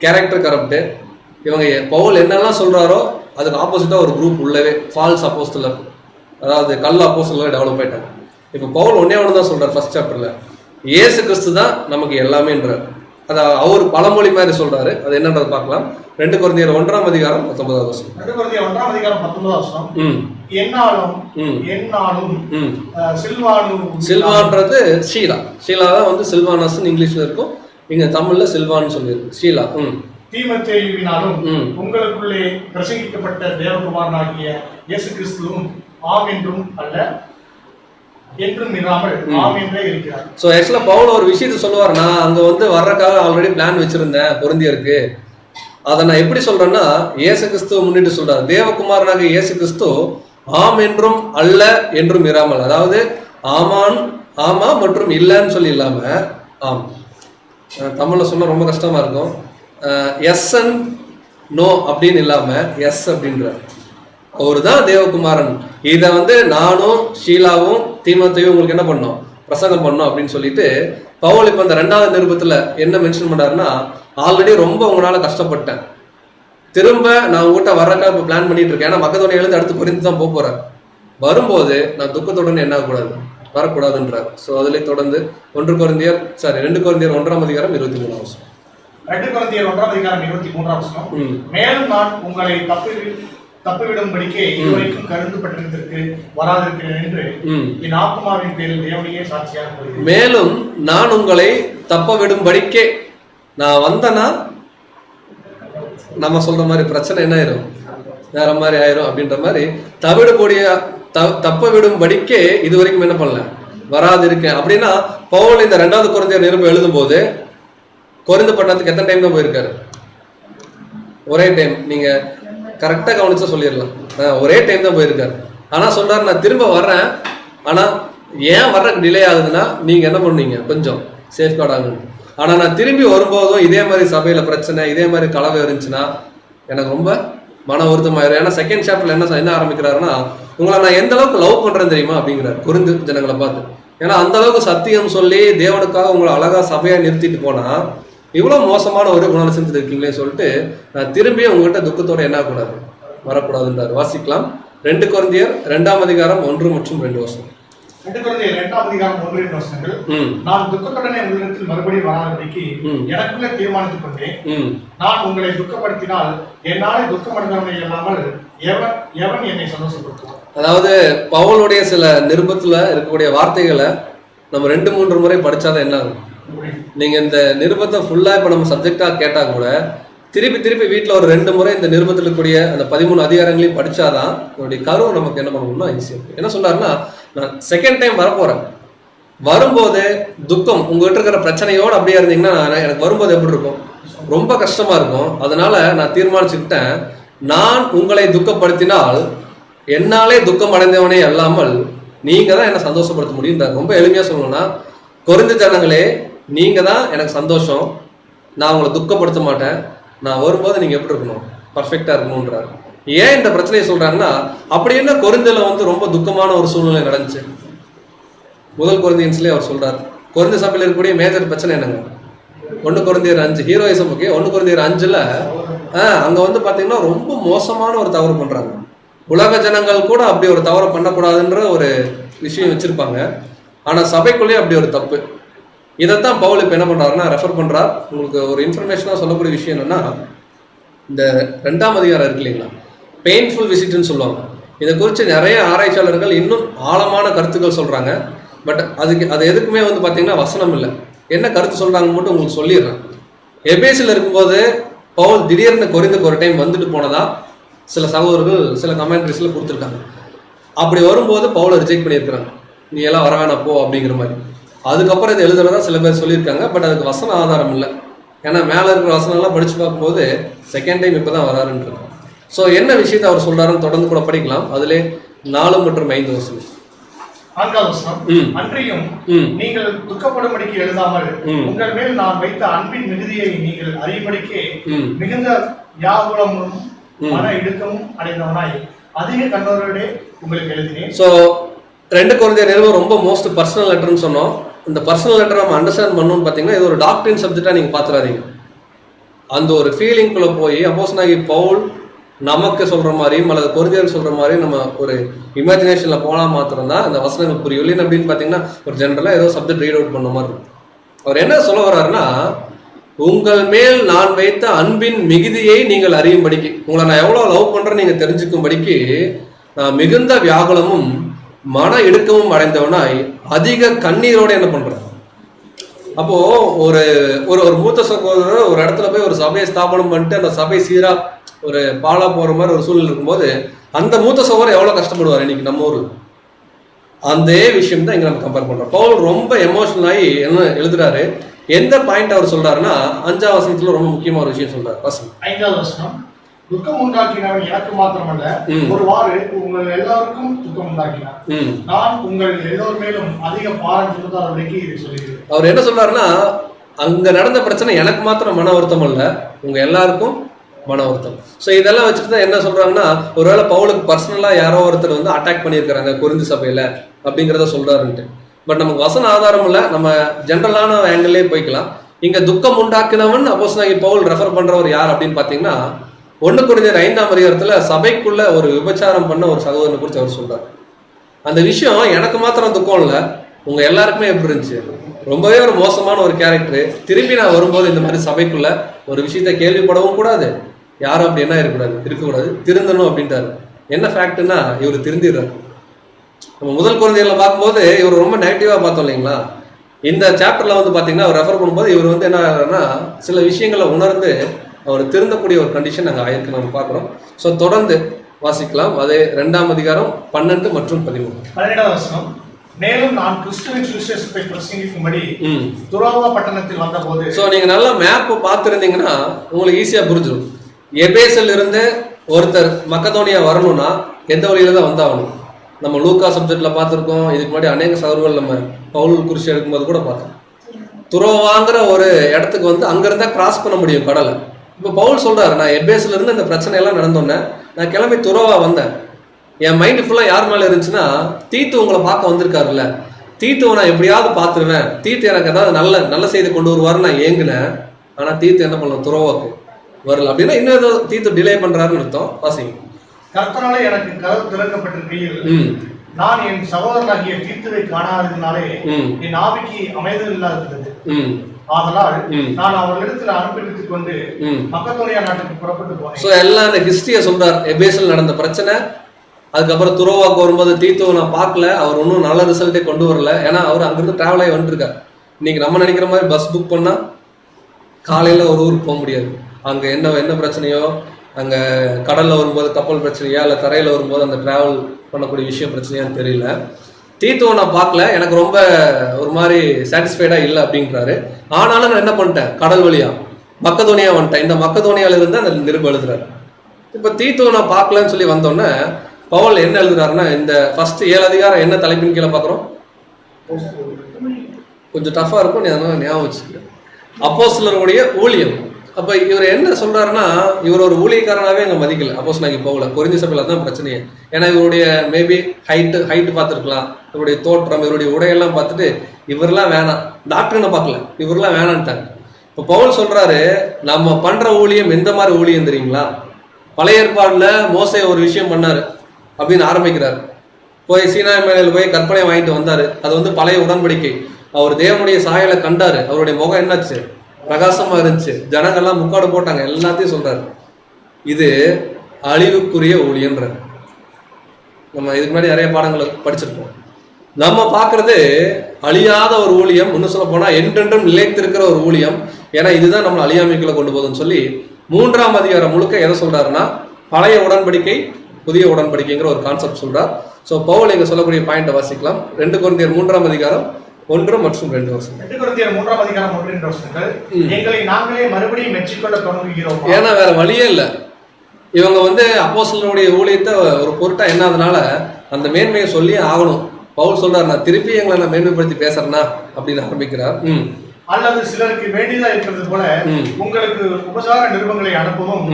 கேரக்டர் கரப்ட். இவங்க பவுல் என்னெல்லாம் சொல்றாரோ அதுக்கு ஆப்போசிட்டா ஒரு குரூப் உள்ளவே ஃபால்ஸ் அப்போஸ்தலர், அதாவது கள்ள அப்போஸ்தலர் டெவலப் ஆயிட்டாங்க. இப்போ பவுல் ஒன்னே தான் சொல்றாரு ஃபர்ஸ்ட் சாப்டர்ல, இயேசு கிறிஸ்து தான் நமக்கு எல்லாமேன்றார். அதை அவர் பழமொழி மாதிரி சொல்றாரு. அது என்னன்றது பார்க்கலாம். 2 கொரிந்தியர் 1ஆம் அதிகாரம் 19வது வசனம். 2 கொரிந்தியர் 1ஆம் அதிகாரம் 19வது வசனம். என்னாலும் சில்வான்றது ஷீலா. ஷீலா தான் சில்வானஸ் இங்கிலீஷ்ல இருக்கும், இங்க தமிழ்ல சில்வான்னு சொல்லியிருக்கு. ஷீலா. தீமோத்தேயுவினாலும் உங்களுக்குள்ளே பிரசங்கிக்கப்பட்ட தேவகுமாரனாகிய இயேசு கிறிஸ்துவும் ஆம் என்றும் அல்ல என்றும் இராமல் ஆம் என்றே இருக்கிறார். சோ ஆக்சுவலா பவுல் ஒரு விஷயத்தை சொல்லுவார், நான் அங்க வர்றதுக்காக ஆல்ரெடி பிளான் வச்சிருந்தேன் கொரிந்தியருக்கு. அதை நான் எப்படி சொல்றேன்னா, இயேசு கிறிஸ்துவ முன்னிட்டு சொல்றாரு. தேவகுமாரனாக இயேசு கிறிஸ்து ஆம் என்றும் அல்ல என்றும் இராமல், அதாவது ஆமா மற்றும் இல்லைன்னு சொல்லி இல்லாம ஆம். தமிழ்ல சொன்னா ரொம்ப கஷ்டமா இருக்கும். எஸ் அண்ட் நோ அப்படின்னு இல்லாம எஸ் அப்படின்ற அவரு தான் தேவகுமாரன். இதை நானும் ஷீலாவும் தீமோத்தேயும் உங்களுக்கு என்ன பண்ணோம், பிரசங்கம் பண்ணோம் அப்படின்னு சொல்லிட்டு பவுல் இப்ப இந்த 2வது நிருபத்துல என்ன மென்ஷன் பண்ணாருன்னா, ஆல்ரெடி ரொம்ப உங்களால கஷ்டப்பட்டேன், திரும்ப நான் உங்ககிட்ட வர்றக்கா இப்ப பிளான் பண்ணிட்டு இருக்கேன். ஏன்னா மக்கதோனியா எழுந்து அடுத்து கொரிந்து தான் போறேன். வரும்போது நான் துக்கத்துடன் என்ன கூடாது, வரக்கூடாதுன்றார். ஸோ அதிலே தொடர்ந்து 2 கொரிந்தியர் 1ஆம் அதிகாரம் 23ஆம் வசனம். 2 கொரிந்தியர் 1ஆம் அதிகாரம் 23ஆம் வசனம். மேலும் நான் உங்களை தப்பிவிடும்படிக்கே இதுவரைக்கும் கருந்து பட்டணத்திற்கு வராதிருக்கிறேன் என்று என் ஆத்மாவின் பேரில் தேவனையே சாட்சியாக கூறுகிறேன். மேலும் நான் உங்களை தப்ப விடும்படிக்கே நான் வந்தனா நம்ம சொல்ற மாதிரி பிரச்சனை என்ன ஆயிரும், வேற மாதிரி ஆயிரும் அப்படின்ற மாதிரி தப்ப விடும்படிக்கே இது வரைக்கும் என்ன பண்ணல, வராது இருக்கேன் அப்படின்னா பவுல் இந்த 2வது கொரிந்தியர் நிருபம் எழுதும் போது கொரிந்து பட்டணத்துக்கு எத்தனை டைம் தான் போயிருக்காரு? ஒரே டைம். நீங்க கரெக்டா கவனிச்சா சொல்லிடலாம், ஒரே டைம் தான் போயிருக்காரு. ஆனா சொல்றாரு நான் திரும்ப வர்றேன், ஆனா ஏன் வர்றதுக்கு டிலே ஆகுதுன்னா நீங்க என்ன பண்ணுவீங்க, கொஞ்சம் சேஃப்கார்ட் ஆகணும். ஆனா நான் திரும்பி வரும்போதும் இதே மாதிரி சபையில பிரச்சனை, இதே மாதிரி கலவை இருந்துச்சுன்னா எனக்கு ரொம்ப மன வருத்தமாயிரும். ஏன்னா 2nd சாப்டர்ல என்ன ஆரம்பிக்கிறாருன்னா, உங்களை நான் எந்த அளவுக்கு லவ் பண்றேன்னு தெரியுமா அப்படிங்கிறார் கொரிந்து ஜனங்களை பார்த்து. ஏன்னா அந்த அளவுக்கு சத்தியம் சொல்லி தேவனுக்காக உங்களை அழகா சபையா நிறுத்திட்டு போனா இவ்வளவு மோசமான ஒரு குணலட்சணத்தில் இருக்கீங்களே சொல்லிட்டு நான் திரும்பி உங்ககிட்ட துக்கத்தோட என்ன கூடாது, வரக்கூடாதுன்றார். வாசிக்கலாம் 2 கொரிந்தியர் 2ஆம் அதிகாரம் 1 மற்றும் 2 வசனம். 2 கொரிந்தியர் 2ஆம் அதிகாரம் 1 வசனங்கள். நான் துக்கத்துடனே உங்களிடத்தில் மறுபடியும் வராதபடிக்கு எனக்குள்ளே தீர்மானித்துக் கொண்டேன். நான் உங்களை துக்கப்படுத்தினால் என்னாலே துக்கமடைந்தவனை இல்லாமல் எவன் என்னை சந்தோஷப்படுத்துவான். அதாவது பவுலுடைய சில நிருபத்துல இருக்கக்கூடிய வார்த்தைகளை நம்ம 2-3 முறை படிச்சாதான் என்ன ஆகும். நீங்க இந்த நிருபத்தை ஃபுல்லா இப்ப நம்ம சப்ஜெக்டா கேட்டா கூட திருப்பி வீட்டுல ஒரு 2 முறை இந்த நிருபத்தில் இருக்கக்கூடிய அந்த 13 அதிகாரங்களையும் படிச்சாதான் உங்களுடைய கருவை நமக்கு என்ன பண்ணணும்னா ஈஸியா. என்ன சொல்றாருன்னா, நான் 2nd டைம் வரப்போறேன், வரும்போது துக்கம் உங்ககிட்ட இருக்கிற பிரச்சனையோடு அப்படியே இருந்தீங்கன்னா எனக்கு வரும்போது எப்படி இருக்கும், ரொம்ப கஷ்டமா இருக்கும். அதனால நான் தீர்மானிச்சுக்கிட்டேன், நான் உங்களை துக்கப்படுத்தினால் என்னாலே துக்கம் அடைந்தவனே அல்லாமல் நீங்க தான் என்னை சந்தோஷப்படுத்த முடியும். ரொம்ப எளிமையா சொல்லணும்னா, கொரிந்து ஜனங்களே நீங்க தான் எனக்கு சந்தோஷம், நான் உங்களை துக்கப்படுத்த மாட்டேன், நான் வரும்போது நீங்க எப்படி இருக்கணும், பர்ஃபெக்டா இருக்கணும்ன்றாரு. ஏன் இந்த பிரச்சனையை சொல்றாங்கன்னா, அப்படி என்ன கொரிந்தில ரொம்ப துக்கமான ஒரு சூழ்நிலை நடந்துச்சு. 1 கொரிந்தியன்ஸ்லயே அவர் சொல்றாரு, கொரிந்து சபையில் இருக்கக்கூடிய மேஜர் பிரச்சனை என்னங்க, 1 கொரிந்தியர் 5 ஹீரோயிசம். ஓகே, 1 கொரிந்தியர் 5ல அங்க பாத்தீங்கன்னா ரொம்ப மோசமான ஒரு தவறு பண்றாங்க. உலக ஜனங்கள் கூட அப்படி ஒரு தவறு பண்ணக்கூடாதுன்ற ஒரு விஷயம் வச்சிருப்பாங்க. ஆனா சபைக்குள்ளேயே அப்படி ஒரு தப்பு. இதைத்தான் பவுல் இப்ப என்ன பண்றாருன்னா ரெஃபர் பண்றார். உங்களுக்கு ஒரு இன்ஃபர்மேஷனா சொல்லக்கூடிய விஷயம் என்னன்னா, இந்த 2ஆம் அதிகாரம் இருக்கு இல்லைங்களா, பெயின்ஃபுல் விசிட்னு சொல்லுவாங்க. இதை குறித்து நிறைய ஆராய்ச்சியாளர்கள் இன்னும் ஆழமான கருத்துக்கள் சொல்றாங்க. பட் அது எதுக்குமே பாத்தீங்கன்னா வசனம் இல்லை. என்ன கருத்து சொல்றாங்கன்னு மட்டும் உங்களுக்கு சொல்லிடுறேன். எபேசில் இருக்கும்போது பவுல் திடீர்னு கொரிந்துக்கு ஒரு டைம் வந்துட்டு போனதா சில சகோதரர்கள் சில கமெண்ட்ரிஸ்ல கொடுத்துருக்காங்க. அப்படி வரும்போது பவுலை ரிஜெக்ட் பண்ணியிருக்கிறாங்க, நீ எல்லாம் வர வேணா போ அப்படிங்கிற மாதிரி. அதுக்கப்புறம் இது எழுதுறதா சில பேர் சொல்லியிருக்காங்க. பட் அதுக்கு வசன ஆதாரம் இல்லை. ஏன்னா மேல இருக்கிற வசனம்லாம் படிச்சு பார்க்கும்போது 2nd டைம் இப்பதான் வராருன்றது. ஸோ என்ன விஷயத்த அவர் சொல்றாருன்னு தொடர்ந்து கூட படிக்கலாம். அதிலே 4 மற்றும் 5 வசனம். அன்றையும் நீங்கள் துக்கப்படும்படிக்கு எழுதாமல் உங்கள் மேல் நான் வைத்த அன்பின் மிகுதியை நீங்கள் அறியும்படிக்கு மிகுந்த வியாகுலமும் மன இடுக்கமும் அடைந்தவனாய் அதிக கண்ணோரோட உங்களுக்கு எழுதினேன். ஸோ 2 கொரிந்தியர் நிருபம் ரொம்ப மோஸ்ட் பர்சனல் லெட்டர்னு சொன்னோம். இந்த பர்சனல் லெட்டர் நம்ம அண்டர்ஸ்டாண்ட் பண்ணணும்னு பார்த்தீங்கன்னா இது ஒரு டாக்டரின் சப்ஜெக்டா நீங்க பாத்துறாதீங்க. அந்த ஒரு ஃபீலிங்குள்ள போய் அப்போஸ்தலனாகிய பவுல் நமக்கு சொல்ற மாதிரியும் அல்லது கொரிந்தியருக்கு சொல்ற மாதிரியும் நம்ம ஒரு இமேஜினேஷன்ல போனா மாத்திரம் தான் இந்த வசனங்கள் புரியும். இல்லைன்னு அப்படின்னு பாத்தீங்கன்னா ஒரு ஜெனரலா ஏதோ சப்ஜெக்ட் ரீட் அவுட் பண்ண மாதிரி இருக்கும். அவர் என்ன சொல்ல வர்றாருன்னா, உங்கள் மேல் நான் வைத்த அன்பின் மிகுதியை நீங்கள் அறியும்படிக்கு, உங்களை நான் எவ்வளவு லவ் பண்றேன்னு நீங்க தெரிஞ்சுக்கும்படிக்கு நான் மிகுந்த வியாகுலமும் மன இடுக்கமும் அடைந்தவனாய் அதிக கண்ணீரோட என்ன பண்றேன். அப்போ ஒரு ஒரு மூத்த சகோதரர் ஒரு இடத்துல போய் ஒரு சபையை ஸ்தாபனம் பண்ணிட்டு அந்த சபை சீரா ஒரு பாலா போற மாதிரி ஒரு சூழ்நிலை இருக்கும்போது அந்த மூத்த சகோதரர் எவ்வளவு கஷ்டப்படுவார். இன்னைக்கு நம்ம ஊர் அந்த விஷயம் தான் இங்க நம்ம கம்பேர் பண்றோம். பவுல் ரொம்ப எமோஷனல் ஆகி என்ன எழுதுறாரு, எந்த பாயிண்ட் அவர் சொல்றாருன்னா 5ஆம் வசனத்துல ரொம்ப முக்கியமான ஒரு விஷயம் சொல்றாரு. 5ஆவது வசனம், துக்கம் உண்டாக்கினவன் எனக்கு மாத்திரமல்ல ஒருவாறு உங்கள் எல்லாருக்கும் துக்கம் உண்டாக்கினார், நான் உங்கள் எல்லோர் மேலும் அதிக பாரம் சுமத்தாதபடிக்கு இதை சொல்லுகிறேன். அவர் என்ன சொல்றாருன்னா, அங்க நடந்த பிரச்சனை எனக்கு மாத்திரம் மன வருத்தம் அல்ல, உங்க எல்லாருக்கும் மன வருத்தம். ஸோ இதெல்லாம் வச்சுட்டு தான் என்ன சொல்றாங்கன்னா, ஒருவேளை பவுலுக்கு பர்சனலா யாரோ ஒருத்தர் அட்டாக் பண்ணியிருக்கிறாங்க கொரிந்து சபையில அப்படிங்கிறத சொல்றாருன்ட்டு. பட் நமக்கு வசன ஆதாரம் இல்லை, நம்ம ஜென்ரலான ஆங்கிள்லேயே போய்க்கலாம். இங்க துக்கம் உண்டாக்கினவன் அப்போஸ்தலனாகிய பவுல் ரெஃபர் பண்றவர் யார் அப்படின்னு பாத்தீங்கன்னா 1 கொரிந்தியர் 5ஆம் அதிகாரத்துல சபைக்குள்ள ஒரு விபச்சாரம் பண்ண ஒரு சகோதரனை குறித்து அவர் சொல்றார். அந்த விஷயம் எனக்கு மாத்திரம் துக்கம் இல்லை, உங்க எல்லாருக்குமே எப்படி இருந்துச்சு? ரொம்பவே ஒரு மோசமான ஒரு கேரக்டர். திரும்பி நான் வரும்போது இந்த மாதிரி சபைக்குள்ள ஒரு விஷயத்த கேள்விப்படவும் கூடாது, யாரும் அப்படி என்ன இருக்கக்கூடாது, திருந்தணும் அப்படின்ட்டாரு. என்ன ஃபேக்ட்னா இவர் திருந்திடுறாரு. நம்ம முதல் கொரிந்தியர்ல பார்க்கும்போது இவர் ரொம்ப நெகட்டிவா பார்த்தோம் இல்லைங்களா? இந்த சாப்டர்ல வந்து பாத்தீங்கன்னா அவர் ரெஃபர் பண்ணும்போது இவர் வந்து என்ன ஆகுறாருன்னா சில விஷயங்களை உணர்ந்து அவர் திருந்தக்கூடிய ஒரு கண்டிஷன் நாங்கள் ஆயிருக்கு நம்ம பார்க்குறோம். ஸோ தொடர்ந்து வாசிக்கலாம். அதே 2ஆம் அதிகாரம் 12 மற்றும் 13. 12வது வசனம். மேலும் நான் கிறிஸ்துவின் சுவிசேஷத்தை பிரசங்கிக்கும்படி துரோவா பட்டணத்தில் வந்தபோது. ஸோ நீங்க நல்லா மேப் பார்த்துருந்தீங்கன்னா உங்களுக்கு ஈஸியா புரிஞ்சிடும். எபேசில் இருந்து ஒருத்தர் மக்கதோனியா வரணும்னா எந்த வழியில தான் வந்தாகணும். நம்ம லூக்கா சப்ஜெக்ட்ல பார்த்துருக்கோம். இதுக்கு முன்னாடி அநேக சகோதரர்கள் நம்ம பவுல் குறிச்சி எடுக்கும்போது கூட பார்த்தோம். துரோவாங்கிற ஒரு இடத்துக்கு வந்து அங்கிருந்தா கிராஸ் பண்ண முடியும் கடலை. இப்போ பவுல் சொல்றாரு, நான் எபேஸ்ல இருந்து இந்த பிரச்சனை எல்லாம் நடந்தோன்னே நான் கிளம்பி துரோவா வந்தேன். என் மைண்டு ஃபுல்லா யார் மேல இருந்துச்சுன்னா தீத்து உங்களை பார்க்க வந்திருக்காருல்ல, தீத்துவை நான் எப்படியாவது பார்த்துருவேன், தீத்து எனக்கு ஏதாவது நல்ல செய்தி கொண்டு வருவாரு நான் ஏங்குனேன். ஆனா தீத்து என்ன பண்ணலாம், துரோவாக்கு வரல. அப்படின்னா இன்னும் ஏதோ தீத்து டிலே பண்றாருன்னு அர்த்தம். வாசிங்க. கர்த்தராலே எனக்கு கதவு திறக்கப்பட்டிருக்கையில் நான் என் சகோதரனாகிய தீத்துவை காணாததினாலே என் ஆவிக்கு அமைதல் இல்லாதிருந்தது. ஆதலால் நான் அவர்களிடத்தில் அனுப்பிவித்துக் கொண்டு மக்கதோனியா நாட்டுக்கு புறப்பட்டு போனேன். சோ எல்லாம் இந்த ஹிஸ்டரியை சொல்றார். எபேசில் நடந்த பிரச்சனை, அதுக்கப்புறம் துரோவாக்கு வரும்போது தீத்துவை நான் பார்க்கல, அவர் ஒன்றும் நல்ல ரிசல்ட்டே கொண்டு வரல. ஏன்னா அவர் அங்கிருந்து டிராவல் ஆகி வந்துருக்கார். இன்னைக்கு நம்ம நினைக்கிற மாதிரி பஸ் புக் பண்ணா காலையில ஒரு ஊருக்கு போக முடியாது. அங்க என்ன பிரச்சனையோ, அங்க கடல்ல வரும்போது கப்பல் பிரச்சனையா, இல்லை தரையில வரும்போது அந்த டிராவல் பண்ணக்கூடிய விஷயம் பிரச்சனையான்னு தெரியல. தீத்துவை நான் பார்க்கல, எனக்கு ரொம்ப ஒரு மாதிரி சாட்டிஸ்ஃபைடா இல்லை அப்படின்றாரு. ஆனாலும் நான் என்ன பண்ணிட்டேன், கடல் வழியா மக்கதோனியா வந்துட்டேன். இந்த மக்கதோனியால இருந்து அந்த நிருபம் எழுதுறாரு. இப்ப தீத்துவை நான் பார்க்கலன்னு சொல்லி வந்தோன்னே பவுல் என்ன எழுதுறாருன்னா, இந்த ஃபர்ஸ்ட் 7 அதிகாரம் என்ன தலைப்பின் கீழே பார்க்குறோம், கொஞ்சம் டஃபா இருக்கும், நீ அதனால ஞாபகம் வச்சுக்க. அப்போஸ்தலருடைய ஊழியம். அப்ப இவர் என்ன சொல்றாருன்னா, இவர் ஒரு ஊழியக்காரனாவே அங்க மதிக்கல அப்போஸ்தலனாகிய பவுல. கொரிந்தி சபையில தான் பிரச்சனையே. ஏன்னா இவருடைய மேபி ஹைட் பார்த்துருக்கலாம், இவருடைய தோற்றம், இவருடைய உடையெல்லாம் பார்த்துட்டு இவரெல்லாம் வேணாம், டாக்டர்னு பார்க்கல, இவரெல்லாம் வேணான்ட்டாங்க. இப்போ பவுல் சொல்றாரு, நம்ம பண்ற ஊழியம் எந்த மாதிரி ஊழியம் தெரியுங்களா? பழைய ஏற்பாடுல மோசே ஒரு விஷயம் பண்ணாரு அப்படின்னு ஆரம்பிக்கிறாரு. போய் சீனாய் மேலையில் போய் கற்பனை வாங்கிட்டு வந்தாரு. அது வந்து பழைய உடன்படிக்கை. அவர் தேவனுடைய சாயலை கண்டாரு, அவருடைய முகம் என்னாச்சு, பிரகாசமா இருந்துச்சு, ஜனங்கள்லாம் முக்காடு போட்டாங்க, எல்லாத்தையும் சொல்றாரு. இது அழிவுக்குரிய ஊழியன்ற. நம்ம இதுக்கு முன்னாடி நிறைய பாடங்களை படிச்சிருப்போம். நம்ம பார்க்கறது அழியாத ஒரு ஊழியம், இன்னும் சொல்ல போனா என்றென்றும் நிலைத்திருக்கிற ஒரு ஊழியம். ஏன்னா இதுதான் நம்மளை அழியாமைக்குள்ள கொண்டு போகுதுன்னு சொல்லி 3ஆம் அதிகாரம் முழுக்க எதை சொல்றாருன்னா, பழைய உடன்படிக்கை புதிய உடன்படிக்கைங்கிற ஒரு கான்செப்ட் சொல்றார். ஸோ பவுல் இங்க சொல்லக்கூடிய பாயிண்ட்டை வாசிக்கலாம். 2 கொரிந்தியர் 3ஆம் அதிகாரம் 1 மற்றும் 2 வசனம். 2 கொரிந்தியர் 3ஆம் அதிகாரம் 1 வசனங்கள். எங்களை நாங்களே மறுபடியும் மெச்சிக்கொள்ள தொடங்குகிறோம். ஏன்னா வேற வழியே இல்லை. இவங்க வந்து அப்போஸ்தலருடைய ஊழியத்தை ஒரு பொருட்டா என்னாதனால அந்த மேன்மையை சொல்லி ஆகணும். பவுல் சொல்றாரு, நான் திருப்பி எங்களை நான் மேன்மைப்படுத்தி பேசுறேன்னா அப்படின்னு ஆரம்பிக்கிறார். அல்லது சிலருக்கு வேண்டியதா இருக்கிறது போல உங்களுக்கு உபசார நிருபங்களை அனுப்பவும்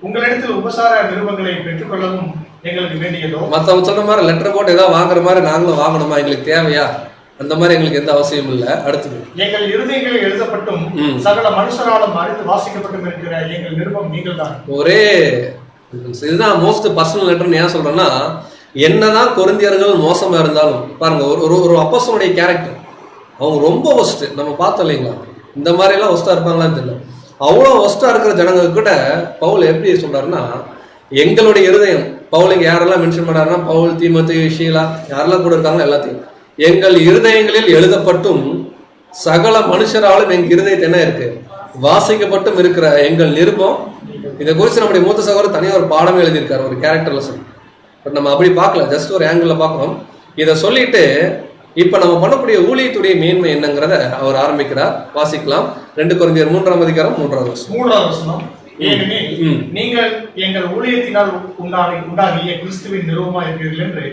உங்களிடத்தில் உபசார நிருபங்களை பெற்றுக்கொள்ளவும் எங்களுக்கு வேண்டியதோ. மற்றவங்க சொன்ன மாதிரி லெட்டர் போட்டு ஏதாவது வாங்குற மாதிரி நாங்களும் வாங்கணுமா, எங்களுக்கு தேவையா? அந்த மாதிரி எங்களுக்கு எந்த அவசியம் இல்லை. அடுத்தது, எங்கள் இருதயங்களில் எழுதப்பட்டும் சகல மனுஷராலும் அறிந்து வாசிக்கப்பட்டும் இருக்கிற எங்கள் நிருபம் நீங்கள் தான். ஒரே இதுதான் மோஸ்ட் பர்சனல் லெட்டர்னு ஏன் சொல்றேன்னா, என்னதான் கொரிந்தியர்கள் மோசமா இருந்தாலும் பாருங்க, ஒரு அப்போஸ்தலனுடைய கேரக்டர் அவங்க ரொம்ப ஒஸ்ட். நம்ம பார்த்தோம் இல்லைங்களா, இந்த மாதிரி எல்லாம் ஒஸ்டா இருப்பாங்களான்னு தெரியல. அவ்வளோ ஒஸ்டா இருக்கிற ஜனங்க கிட்ட பவுல் எப்படி சொல்றாருன்னா, எங்களுடைய இருதயம், பவுல் இங்க யாரெல்லாம் மென்ஷன் பண்ணாருன்னா, பவுல், தீமோத்தேயு, ஷீலா யாரெல்லாம் கூட இருக்காங்களோ எல்லாத்தையும், எங்கள் இருதயங்களில் எழுதப்பட்டும் சகல மனுஷராலும் எங்கள் இருதயத்தை என்ன இருக்கு, வாசிக்கப்பட்டும் இருக்கிற எங்கள் நிருபம். இதை குறித்து நம்முடைய மூத்த சகோதரர் தனியாக ஒரு பாடமே எழுதியிருக்காரு, ஒரு கேரக்டர் லெசன். பட் நம்ம அப்படி பார்க்கல, ஜஸ்ட் ஒரு ஆங்கிள் பார்க்கிறோம். இதை சொல்லிட்டு இப்ப நம்ம பண்ணக்கூடிய ஊழியத்துடைய மேன்மை என்னங்கிறத அவர் ஆரம்பிக்கிறார். வாசிக்கலாம். 2 கொரிந்தியர் 3ஆம் அதிகாரம் 3வது வசனம். நீங்கள் எங்கள் ஊழியத்தினால் உண்டாகிய கிறிஸ்துவின் நிறுவனமா இருக்கிறீர்கள் என்று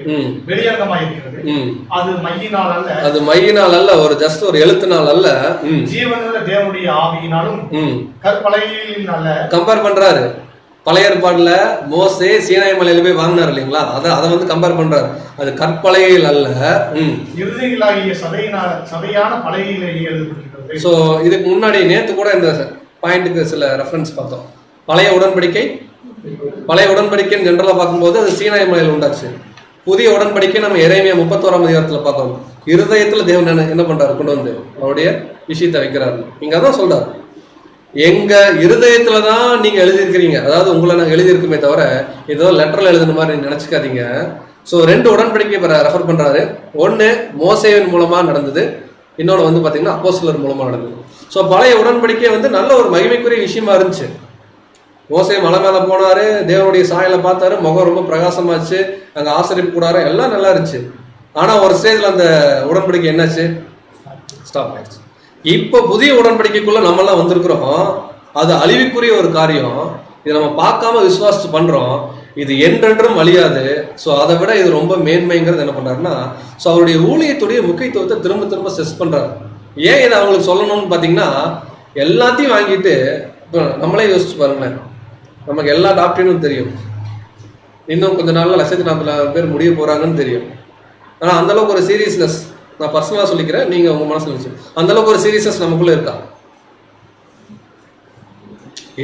வெளியங்கமா இருக்கிறது. அது மையினால் அல்ல, ஒரு ஜஸ்ட் ஒரு எழுத்தினால் அல்ல, ஜீவனுள்ள தேவனுடைய ஆவியினாலும் கற்பனையினால் அல்ல. கம்பேர் பண்றாரு. பழைய ஏற்பாடுல மோசே சீனாய் மலையில போய் வாங்கினார் இல்லைங்களா, அதை வந்து கம்பேர் பண்றாரு. அது கற்பலகையில் அல்ல, இருதயங்களாகிய சபையான பலகையிலேயே எழுதப்பட்டிருக்கிறது. ஸோ இதுக்கு முன்னாடி நேற்று கூட இந்த பாயிண்ட்டுக்கு சில ரெஃபரன்ஸ் பார்த்தோம். பழைய உடன்படிக்கைன்னு ஜென்ரலா பார்க்கும்போது அது சீனாய் மலையில் உண்டாச்சு. புதிய உடன்படிக்கை நம்ம எரேமியா 31ஆம் அதிகாரத்துல பார்க்கணும். இருதயத்துல தேவன் என்ன பண்றாரு, கொண்டு வந்து அவருடைய விஷயத்தை வைக்கிறாரு. இங்க அதான் சொல்றாரு, எங்க இருதயத்துலதான் நீங்க எழுதியிருக்கிறீங்க, அதாவது உங்களை நாங்க எழுதியிருக்குமே தவிர ஏதோ லெட்டர்ல எழுதுன மாதிரி நினைச்சுக்காதீங்க. ஸோ 2 உடன்படிக்கை ரெஃபர் பண்றாரு. ஒன்னு மோசேவின் மூலமா நடந்தது, இன்னொன்று வந்து பாத்தீங்கன்னா அப்போஸ்தலர் மூலமா நடந்தது. ஸோ பழைய உடன்படிக்கை வந்து நல்ல ஒரு மகிமைக்குரிய விஷயமா இருந்துச்சு. மோசே மலை மேல போனாரு, தேவனுடைய சாயலை பார்த்தாரு, முகம் ரொம்ப பிரகாசமாச்சு, அங்க ஆசிரியப்பு கூடாரு, எல்லாம் நல்லா இருந்துச்சு. ஆனா ஒரு ஸ்டேஜ்ல அந்த உடன்படிக்கை என்னாச்சு, ஸ்டாப் ஆயிடுச்சு. இப்ப புதிய உடன்படிக்கைக்குள்ள நம்ம எல்லாம் வந்திருக்கிறோம். அது அழிவுக்குரிய ஒரு காரியம். இதை நம்ம பார்க்காம விசுவாசிச்சு பண்றோம். இது என்றென்றும் அழியாது. ஸோ அதை விட இது ரொம்ப மேன்மைங்கிறது என்ன பண்றாருன்னா, ஸோ அவருடைய ஊழியத்துடைய முக்கியத்துவத்தை திரும்ப திரும்ப ஸ்ட்ரெஸ் பண்றாரு. ஏன் இதை அவங்களுக்கு சொல்லணும்னு பாத்தீங்கன்னா, எல்லாத்தையும் வாங்கிட்டு இப்போ நம்மளே யோசிச்சு பாருங்களேன், நமக்கு எல்லா டாக்டரினும் தெரியும், இன்னும் கொஞ்ச நாள்ல 140,000 பேர் முடிய போறாங்கன்னு தெரியும். ஆனா அந்த அளவுக்கு ஒரு சீரியஸ்னஸ், நான் பர்சனலா சொல்லிக்கிறேன், நீங்க உங்க மனசுல வச்சு, அந்த அளவுக்கு ஒரு சீரியஸ்னஸ் நமக்குள்ள இருக்கா?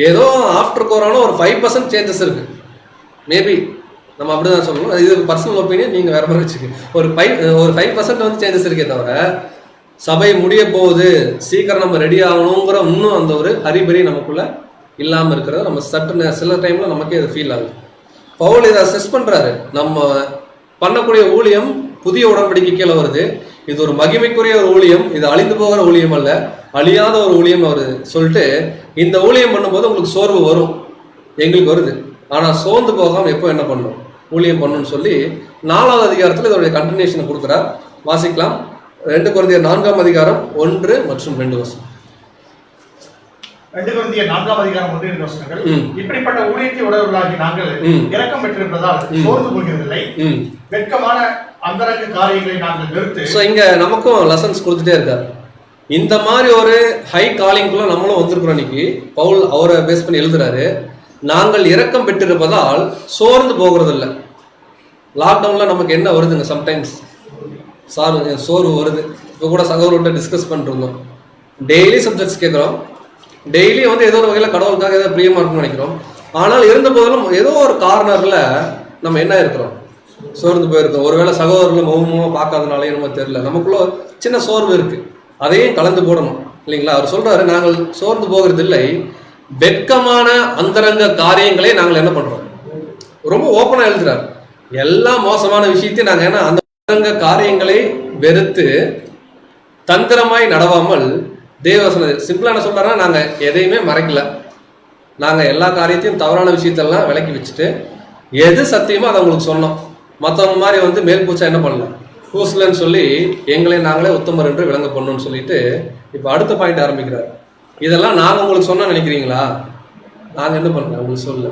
ஏதோ ஆஃப்டர் கொரோனா ஒரு 5% சேஞ்சஸ் இருக்கு, மேபி நம்ம அப்படிதான் சொல்லணும். இது பர்சனல் ஒப்பீனியன், நீங்க வேற மாதிரி வச்சுக்கோங்க. ஒரு 5% வந்து சேஞ்சஸ் இருக்கே தவிர சபை முடிய போகுது, சீக்கிரம் நம்ம ரெடி ஆகணுங்கிற இன்னும் அந்த ஒரு ஹரிபரி நமக்குள்ள இல்லாம இருக்கிறத நம்ம சட்டுன்னு சில டைம்ல நமக்கே அது ஃபீல் ஆகுது. பவுல் இதை அசஸ் பண்றாரு, நம்ம பண்ணக்கூடிய ஊழியம் புதிய உடன்படிக்கை கீழே வருது, இது ஒரு மகிமைக்குரிய ஒரு ஊழியம், இது அழிந்து போகிற ஊழியம் அல்ல, அழியாத ஒரு ஊழியம் அவர் சொல்லிட்டு, இந்த ஊழியம் பண்ணும்போது உங்களுக்கு சோர்வு வரும், எங்களுக்கு வருது, ஆனா சோர்ந்து போகாம எப்போ என்ன பண்ணணும், ஊழியம் பண்ணணும்னு சொல்லி 4ஆவது அதிகாரத்தில் இதோடைய கண்டினியூஷனை கொடுக்குறார். வாசிக்கலாம். 2 கொரிந்தியர் 4ஆம் அதிகாரம் 1 மற்றும் 2 வசனம். 2 கொரிந்தியர் 4ஆம் அதிகாரம் 1 வசனங்கள். இப்படிப்பட்ட ஊழியத்தை உடையவர்களாகி நாங்கள் இரக்கம் பெற்றிருப்பதால் சோர்ந்து போகிறதில்லை, வெட்கமான அந்தரங்க காரியங்களை நாங்கள் வெறுத்து. ஸோ இங்க நமக்கும் லெசன்ஸ் கொடுத்துட்டே இருக்காரு. இந்த மாதிரி ஒரு ஹை காலிங்குள்ள நம்மளும் வந்திருக்கிறோம். இன்னைக்கு பவுல் அவரை பேஸ் பண்ணி எழுதுறாரு, நாங்கள் இரக்கம் பெற்றிருப்பதால் சோர்ந்து போகிறதில்லை. லாக்டவுன்ல நமக்கு என்ன வருதுங்க, சம்டைம்ஸ் சோர்வு வருது. இப்போ கூட சகோதரர்கிட்ட டிஸ்கஸ் பண்ணிருந்தோம். டெய்லி சப்ஜெக்ட்ஸ் கேட்குறோம், டெய்லி வந்து ஏதோ ஒரு வகையில் கடவுளுக்காக ஏதோ பிரியமா இருக்குன்னு நினைக்கிறோம். ஆனால் இருந்த போதிலும் ஏதோ ஒரு கார்னர்ல நம்ம என்ன இருக்கிறோம், சோர்ந்து போயிருக்கோம். ஒருவேளை சகோதரர்களை முகமுகமா பார்க்காதனாலே நம்ம தெரியல, நமக்குள்ள சின்ன சோர்வு இருக்கு, அதையும் கலந்து போடணும் இல்லைங்களா. அவர் சொல்றாரு, நாங்கள் சோர்ந்து போகிறது இல்லை, வெட்கமான அந்தரங்க காரியங்களை நாங்கள் என்ன பண்றோம், ரொம்ப ஓப்பனா எழுதுறாரு. எல்லா மோசமான விஷயத்தையும் நாங்கள் என்ன அந்த அந்தரங்க காரியங்களை வெறுத்து தந்திரமாய் நடவாமல், தேவவசன சிம்பிளா என்ன சொல்றாருன்னா, நாங்க எதையுமே மறைக்கல, நாங்க எல்லா காரியத்தையும் தவறான விஷயத்தெல்லாம் விலக்கி வச்சுட்டு எது சத்தியமோ அதை உங்களுக்கு சொன்னோம். மற்றவங்க மாதிரி வந்து மேல் பூச்சா என்ன பண்ணல, பூசலன்னு சொல்லி எங்களை நாங்களே உத்தமர் என்று விளங்க பண்ணணும்னு சொல்லிட்டு இப்போ அடுத்த பாயிண்ட் ஆரம்பிக்கிறார். இதெல்லாம் நாங்க உங்களுக்கு சொன்ன நினைக்கிறீங்களா? நாங்க என்ன பண்றோம் உங்களுக்கு சொல்ல.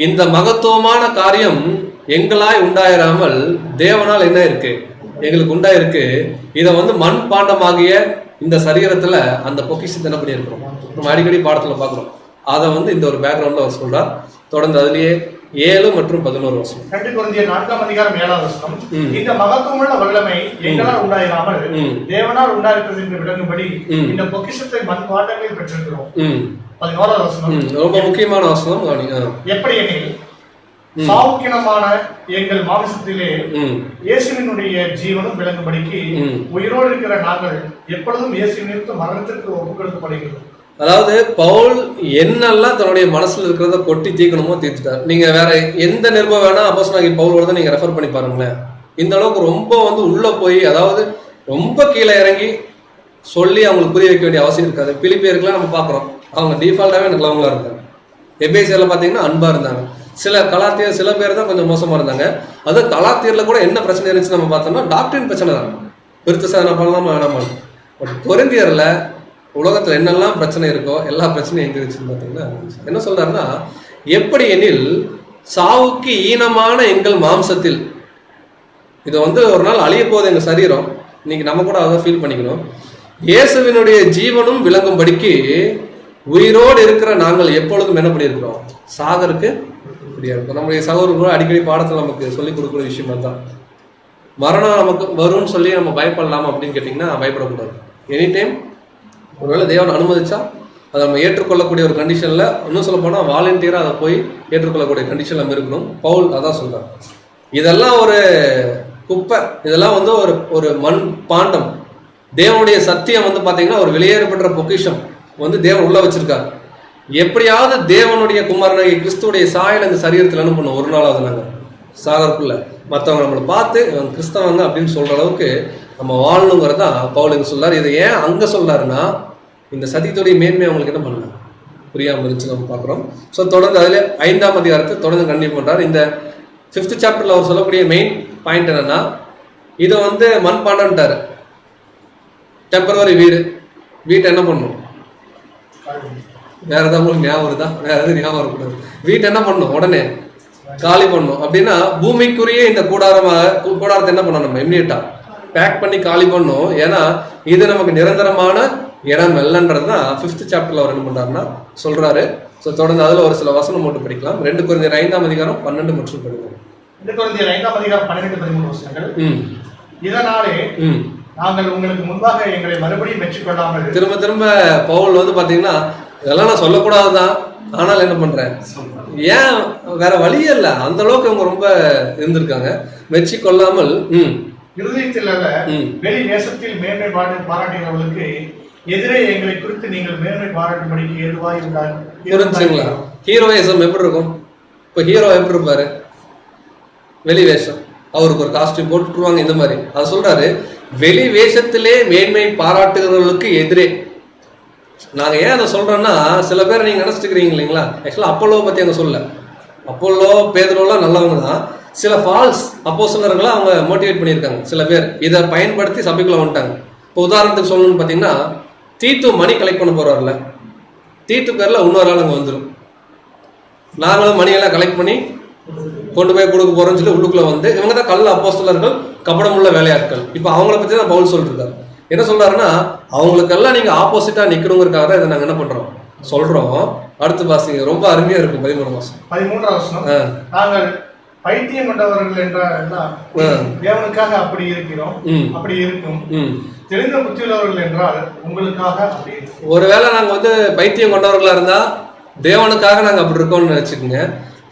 இந்த மகத்துவமான காரியம் எங்களாய் உண்டாயிராமல் தேவனால் என்ன இருக்கு, எங்களுக்கு உண்டாயிருக்கு. இதை வந்து மண் பாண்டமாகிய இந்த சரீரத்துல அந்த பொக்கிஷத்தை என்ன பண்ணியிருக்கிறோம், நம்ம அடிக்கடி பாடத்துல பாக்குறோம். அதை வந்து இந்த ஒரு பேக்ரவுண்ட்ல அவர் சொல்றார். தொடர்ந்து அதுலயே 7 மற்றும் 11 வசனம். 2 கொரிந்தியர் 4ஆம் அதிகாரம் 7ஆம் வசனம். இந்த மகத்துவமுள்ள வல்லமை எங்களால் உண்டாயிராமல் தேவனால் உண்டாயிருக்கிறது என்று விளங்கும்படி இந்த பொக்கிஷத்தை மண் பாண்டங்களில் பெற்றிருக்கிறோம். 11ஆம் வசனம் ரொம்ப முக்கியமான வசனம். எப்படி எனில் சாவுக்கினமான எங்கள் மாம்சத்திலே இயேசுவினுடைய ஜீவனும் விளங்கும்படிக்கு உயிரோடு இருக்கிற நாங்கள் எப்பொழுதும் இயேசுவின் மரணத்திற்கு ஒப்புக் கொடுக்கப்படுகிறோம். அதாவது பவுல் என்னெல்லாம் தன்னுடைய மனசுல இருக்கிறத கொட்டி தீக்கணுமோ தீர்த்துட்டார். நீங்க வேற எந்த நிருபம் வேணா அப்போஸ்தலனாகிய பவுலோட தான் நீங்க ரெஃபர் பண்ணி பாருங்களேன். இந்த அளவுக்கு ரொம்ப வந்து உள்ள போய், அதாவது ரொம்ப கீழே இறங்கி சொல்லி அவங்களுக்கு புரிய வைக்க வேண்டிய அவசியம் இருக்காது. பிலிப்பியருக்குலாம் நம்ம பாக்குறோம், அவங்க டிஃபால்ட்டாவே நல்லவங்களா இருந்தாங்க. எபேசியர்ல பாத்தீங்கன்னா அன்பா இருந்தாங்க. சில கலாத்தியர் சில பேர் தான் கொஞ்சம் மோசமா இருந்தாங்க. அது கலாத்தியர்ல கூட என்ன பிரச்சனை இருந்துச்சு நம்ம பார்த்தோம்னா டாக்டரின் பிரச்சனை தான், விருத்த சேதனை பண்ணலாமா வேணாமா. பட் கொரிந்தியர்ல உலகத்துல என்னெல்லாம் பிரச்சனை இருக்கோ எல்லா பிரச்சனையும் எங்க இருந்துச்சுன்னு பார்த்தீங்கன்னா என்ன சொல்றாருன்னா, எப்படி எனில் சாவுக்கு ஈனமான எங்கள் மாம்சத்தில், இது வந்து ஒரு நாள் அழிய போகுது எங்க சரீரம், இன்னைக்கு நம்ம கூட அதை ஃபீல் பண்ணிக்கணும், இயேசுவினுடைய ஜீவனும் விளங்கும்படிக்கு உயிரோடு இருக்கிற நாங்கள் எப்பொழுதும் என்ன பண்ணியிருக்கிறோம்? சாகருக்கு இப்படியா இருக்கும். நம்முடைய சகோதரர்கள் அடிக்கடி பாடத்தில் நமக்கு சொல்லிக் கொடுக்குற விஷயம் தான். மரணம் நமக்கு வரும்னு சொல்லி நம்ம பயப்படலாமா அப்படின்னு கேட்டிங்கன்னா பயப்படக்கூடாது. எனி டைம் ஒருவேளை தேவன் அனுமதிச்சா அதை நம்ம ஏற்றுக்கொள்ளக்கூடிய ஒரு கண்டிஷனில், இன்னும் சொல்ல போனால் வாலண்டியராக அதை போய் ஏற்றுக்கொள்ளக்கூடிய கண்டிஷன் நம்ம இருக்கணும். பவுல் அதான் சொல்கிறார். இதெல்லாம் ஒரு குப்பை, இதெல்லாம் வந்து ஒரு மண் பாண்டம். தேவனுடைய சத்தியம் வந்து பார்த்தீங்கன்னா ஒரு வெளியேறப்பட்ட பொக்கிஷம் வந்து தேவன் உள்ள வச்சிருக்காரு. எப்படியாவது தேவனுடைய குமாரனாகிய கிறிஸ்துடைய சாயல் அந்த சரீரத்தில் என்ன பண்ணும்? ஒரு நாளாவது நாங்கள் சாகறக்குள்ள மற்றவங்க நம்மளை பார்த்து கிறிஸ்தவங்க அப்படின்னு சொல்ற அளவுக்கு நம்ம வாழணுங்கிறதான் பவுல் இங்க சொல்றாரு. இதை ஏன் அங்க சொல்றாருன்னா, இந்த சத்தியத்துடைய மேன்மை அவங்களுக்கு என்ன பண்ணல புரியாமல் இருந்துச்சு நம்ம பார்க்குறோம். ஸோ தொடர்ந்து அதில் 5ஆம் அதிகாரத்தை தொடர்ந்து கண்டிப்பாக பண்றாரு. இந்த 5th சாப்டர்ல அவர் சொல்லக்கூடிய மெயின் பாயிண்ட் என்னன்னா, இதை வந்து மண்பாண்டம்ட்டாரு. டெம்பரவரி வீட்டை என்ன பண்ணும்? வேற ஏதாவது உங்களுக்கு ஞாபகம் வருதா? வேற எதுவும் ஞாபகம் இருக்கக்கூடாது. வீட்டை என்ன பண்ணும்? உடனே காலி பண்ணும். அப்படின்னா பூமிக்குரிய இந்த கூடாரத்தை என்ன பண்ணணும்? நம்ம இம்மிடியட்டா பேக் பண்ணி காலி பண்ணும். ஏன்னா இது நமக்கு நிரந்தரமான இடம் இல்லைன்றது தான் 5th சாப்டர்ல அவர் என்ன பண்றாருன்னா சொல்றாரு. ஸோ தொடர்ந்து அதுல ஒரு சில வசனம் மட்டும் படிக்கலாம். 2 கொரிந்தியர் 5ஆம் அதிகாரம் 12 மற்றும் 13. 2 கொரிந்தியர் 5ஆம் அதிகாரம் 12-13 வசனங்கள். இதனாலே நாங்கள் உங்களுக்கு முன்பாக எங்களை மறுபடியும் மெச்சிக்கொள்ளாமல், திரும்ப பவுல் வந்து பாத்தீங்கன்னா இதெல்லாம் நான் சொல்லக்கூடாதுதான், ஆனால் என்ன பண்றேன், ஏன் வேற வழியே இல்லை, அந்த அளவுக்கு அவங்க ரொம்ப இருந்திருக்காங்க. மெச்சி கொள்ளாமல் இருதயத்தில் அல்ல வெளி நேசத்தில் மேன்மை பாராட்டுகிறவர்களுக்கு எதிரே எங்களை குறித்து நீங்கள் மேன்மை பாராட்டும்படிக்கு எதுவாய் புரிஞ்சுங்களா? ஹீரோயிசம் எப்படி இருக்கும்? இப்போ ஹீரோ எப்படி இருப்பாரு? வெளி வேஷம், அவருக்கு ஒரு காஸ்டியூம் போட்டுருவாங்க இந்த மாதிரி. அதை சொல்றாரு, வெளி வேஷத்திலே மேன்மை பாராட்டுகிறவர்களுக்கு எதிரே. நாங்கள் ஏன் அதை சொல்றோம்னா, சில பேர் நீங்க நினைச்சிருக்கிறீங்க இல்லைங்களா, ஆக்சுவலா அப்போலோ பத்தி அங்க சொல்ல. அப்போலோ பேதுருவெல்லாம் நல்லவங்க தான். சில ஃபால்ஸ் அப்போஸ்தலர்களை அவங்க மோட்டிவேட் பண்ணியிருக்காங்க. சில பேர் இதை பயன்படுத்தி சபைக்குள்ள வந்துட்டாங்க. இப்போ உதாரணத்துக்கு சொல்லணும்னு பார்த்தீங்கன்னா, தீத்து மணி கலெக்ட் பண்ண போறாருல, தீத்து பேர்ல இன்னொரு ஆள் அங்கே வந்துடும். நாங்களும் மணியெல்லாம் கலெக்ட் பண்ணி கொண்டு போய் கொடுக்க போறோம்னு சொல்லி உள்ளுக்குள்ள வந்து இவங்க தான் கள்ள அப்போஸ்தலர்கள், கபடமுள்ள வேலையாட்கள். இப்போ அவங்கள பத்தி தான் பவுல் சொல்லிருக்காரு. என்ன சொல்றாருன்னா, அவங்களுக்கெல்லாம் நீங்க ஆப்போசிட்டா நிக்கணுங்கிறதுக்காக தான் இதை நாங்க என்ன பண்றோம் சொல்றோம். அடுத்து பாசிங்க, ரொம்ப அருமையா இருக்கும். 13ஆம் வசனம். நாங்கள் பைத்தியம் கொண்டவர்கள் என்ற தேவனுக்காக அப்படி இருக்கிறோம், அப்படி இருக்கும். தெளிந்த புத்தியுள்ளவர்கள் என்றால் உங்களுக்காக அப்படி. ஒருவேளை நாங்க வந்து பைத்தியம் கொண்டவர்களா இருந்தா தேவனுக்காக நாங்க அப்படி இருக்கோம்னு நினைச்சுக்கோங்க.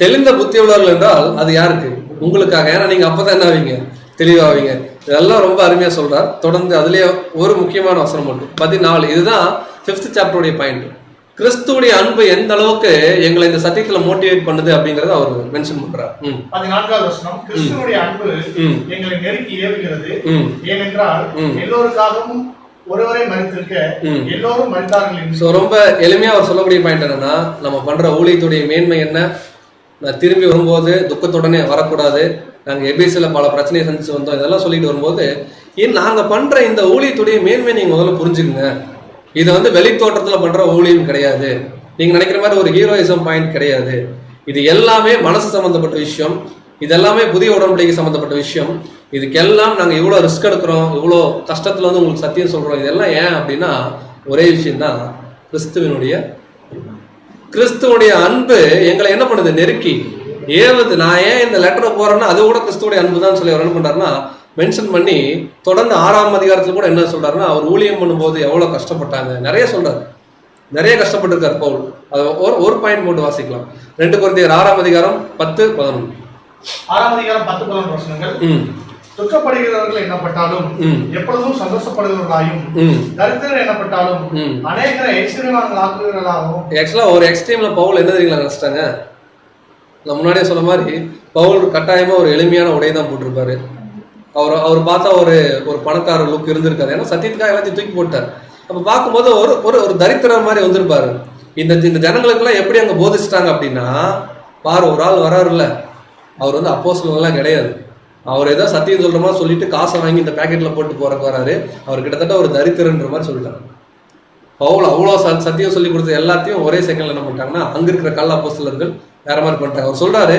தெளிந்த புத்தியுள்ளவர்கள் என்றால் அது யாருக்கு? உங்களுக்காக. ஏன்னா நீங்க அப்பதான் என்ன ஆவீங்க? தெளிவாவீங்க. இதெல்லாம் ரொம்ப அருமையா சொல்றார். தொடர்ந்து அதுலயே ஒரு முக்கியமான வசனம் மட்டும் 14. இதுதான் 5th சாப்டருடைய பாயிண்ட். கிறிஸ்துவுடைய அன்பு எந்த அளவுக்கு எங்களை இந்த சத்தியத்துல மோட்டிவேட் பண்ணுது அப்படிங்கறத அவர் மென்ஷன் பண்றார். 14வது வசனம், கிறிஸ்துவுடைய அன்பு எங்களை நெருக்கி ஏவுகிறது, ஏனென்றால் எல்லோருக்காகவும் ஒருவரை மரித்திருக்க எல்லோரும் மரித்தார்கள். சோ ரொம்ப எளிமையா அவர் சொல்லக்கூடிய பாயிண்ட் என்னன்னா, நம்ம பண்ற ஊழியத்துடைய மேன்மை என்ன, நான் திரும்பி வரும்போது துக்கத்துடனே வரக்கூடாது, நாங்க எபிசில பல பிரச்சனையை சந்திச்சு வந்தோம், இதெல்லாம் சொல்லிட்டு வரும்போது நாங்க பண்ற இந்த ஊழியத்துடைய மேன்மை நீங்க முதல்ல புரிஞ்சுக்குங்க. இது வந்து வெளி தோற்றத்துல பண்ற ஊழியம் கிடையாது, நீங்க நினைக்கிற மாதிரி ஒரு ஹீரோயிசம் பாயிண்ட் கிடையாது. இது எல்லாமே மனசு சம்பந்தப்பட்ட விஷயம், இது எல்லாமே புதிய உடன்படிக்கை சம்பந்தப்பட்ட விஷயம். இதுக்கெல்லாம் நாங்க இவ்வளவு ரிஸ்க் எடுக்கிறோம், இவ்வளவு கஷ்டத்துல வந்து உங்களுக்கு சத்தியம் சொல்றோம். இதெல்லாம் ஏன் அப்படின்னா ஒரே விஷயம் தான், கிறிஸ்துவனுடைய அன்பு எங்களை என்ன பண்ணுது? நெருக்கி ஏவுது. நான் ஏன் இந்த லெட்டரை போறேன்னா அது கூட கிறிஸ்துவோடைய அன்பு தான் சொல்லி அவர் என்ன பண்றாருன்னா மென்ஷன் பண்ணி, தொடர்ந்து 6ஆம் அதிகாரத்துல கூட என்ன சொல்றாருன்னா, அவர் ஊழியம் பண்ணும்போது எவ்வளவு கஷ்டப்பட்டாங்க நிறைய சொல்றாரு. நிறைய கஷ்டப்பட்டிருக்காரு பவுல். அது ஒரு பாயிண்ட் போட்டு வாசிக்கலாம். 2 கொரிந்தியர் 6ஆம் அதிகாரம் 10-11. 6ஆம் அதிகாரம் 10-11 வசனங்கள். துக்கப்படுகிறவர்கள் என்னப்பட்டாலும் எப்பொழுதும் சந்தோஷப்படுகிறவர்களாயும், தரித்திரர் என்னப்பட்டாலும் அநேகரை ஐஸ்வர்யவான்கள் ஆக்குகிறவர்களாகவும். ஆக்சுவலா ஒரு எக்ஸ்ட்ரீம்ல பவுல் என்ன தெரியுங்களா நினைச்சிட்டாங்க, நான் முன்னாடியே சொன்ன மாதிரி பவுல் கட்டாயமா ஒரு எளிமையான உடை தான் போட்டிருப்பாரு. அவர் பார்த்தா ஒரு பணக்கார லுக் இருந்திருக்காரு. ஏன்னா சத்தியத்துக்காக எல்லாத்தையும் தூக்கி போட்டார். அப்ப பார்க்கும்போது ஒரு தரித்திரர் மாதிரி வந்திருப்பாரு. இந்த ஜனங்களுக்கெல்லாம் எப்படி அங்க போதிச்சிட்டாங்க அப்படின்னா, பாரு ஒரு ஆள் வராருல்ல, அவர் வந்து அப்போஸ்தலன்லாம் கிடையாது, அவர் ஏதோ சத்தியம் சொல்ற மாதிரி சொல்லிட்டு காசை வாங்கி இந்த பேக்கெட்ல போட்டு போறக்கு வராரு, அவர் கிட்டத்தட்ட ஒரு தரித்திரன்ற மாதிரி சொல்லிட்டாங்க. பவுல் அவ்வளோ சத்தியம் சொல்லி கொடுத்த எல்லாத்தையும் ஒரே செகண்ட்ல என்ன பண்ணிட்டாங்கன்னா அங்க இருக்கிற கள்ள அப்போஸ்தலர்கள் வேற மாதிரி பண்ணிட்டாங்க. அவர் சொல்றாரு,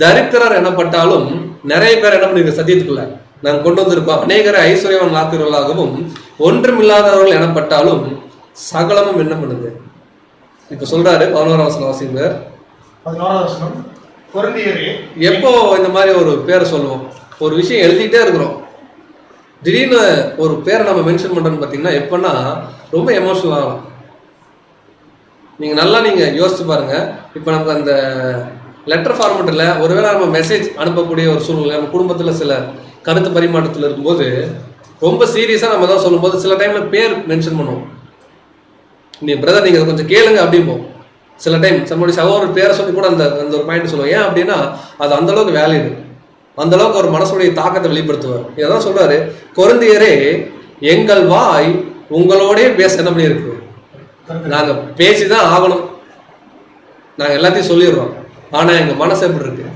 தரித்திரர் என்னப்பட்டாலும் நிறைய பேர் என்ன பண்ணிருக்க சத்தியத்துக்குள்ள நாங்கள் கொண்டு வந்திருக்கோம், அநேகரை ஐஸ்வர்யவான் ஆக்குறவர்களாகவும், ஒன்றுமில்லாதவர்கள் எனப்பட்டாலும் சகலமும் என்ன பண்ணுது? இப்ப சொல்றாரு 11ஆம் வசனம் வாசிங்க. 11ஆம் வசனம், கொரிந்தியரே. எப்போ இந்த மாதிரி ஒரு பேரை சொல்லுவோம்? ஒரு விஷயம் எழுதிட்டே இருக்கிறோம், திடீர்னு ஒரு பேரை நம்ம மென்ஷன் பண்றோம்னு பாத்தீங்கன்னா எப்பன்னா ரொம்ப எமோஷனல் ஆகும். நீங்க யோசிச்சு பாருங்க. இப்ப நமக்கு அந்த லெட்டர் ஃபார்மேட்டில் ஒருவேளை நம்ம மெசேஜ் அனுப்பக்கூடிய ஒரு சூழ்நிலை, நம்ம குடும்பத்தில் சில கருத்து பரிமாற்றத்தில் இருக்கும்போது ரொம்ப சீரியஸாக நம்ம தான் சொல்லும்போது சில டைமில் பேர் மென்ஷன் பண்ணுவோம். நீ பிரதர் நீங்கள் கொஞ்சம் கேளுங்க அப்படிம்போம். சில டைம் நம்மளுடைய சகோதரர் பேரை சொல்லி கூட அந்த அந்த ஒரு பாயிண்ட் சொல்லுவோம். ஏன் அப்படின்னா அது அந்தளவுக்கு வேல்யூடு, அந்தளவுக்கு ஒரு மனசுடைய தாக்கத்தை வெளிப்படுத்துவார். இதான் சொல்கிறாரு, கொரிந்தியரே எங்கள் வாய் உங்களோடய பேச என்ன பண்ணியிருக்கு, நாங்கள் பேசி தான் ஆகணும், நாங்கள் எல்லாத்தையும் சொல்லிடுறோம், ஆனால் எங்கள் மனசு எப்படி இருக்கு,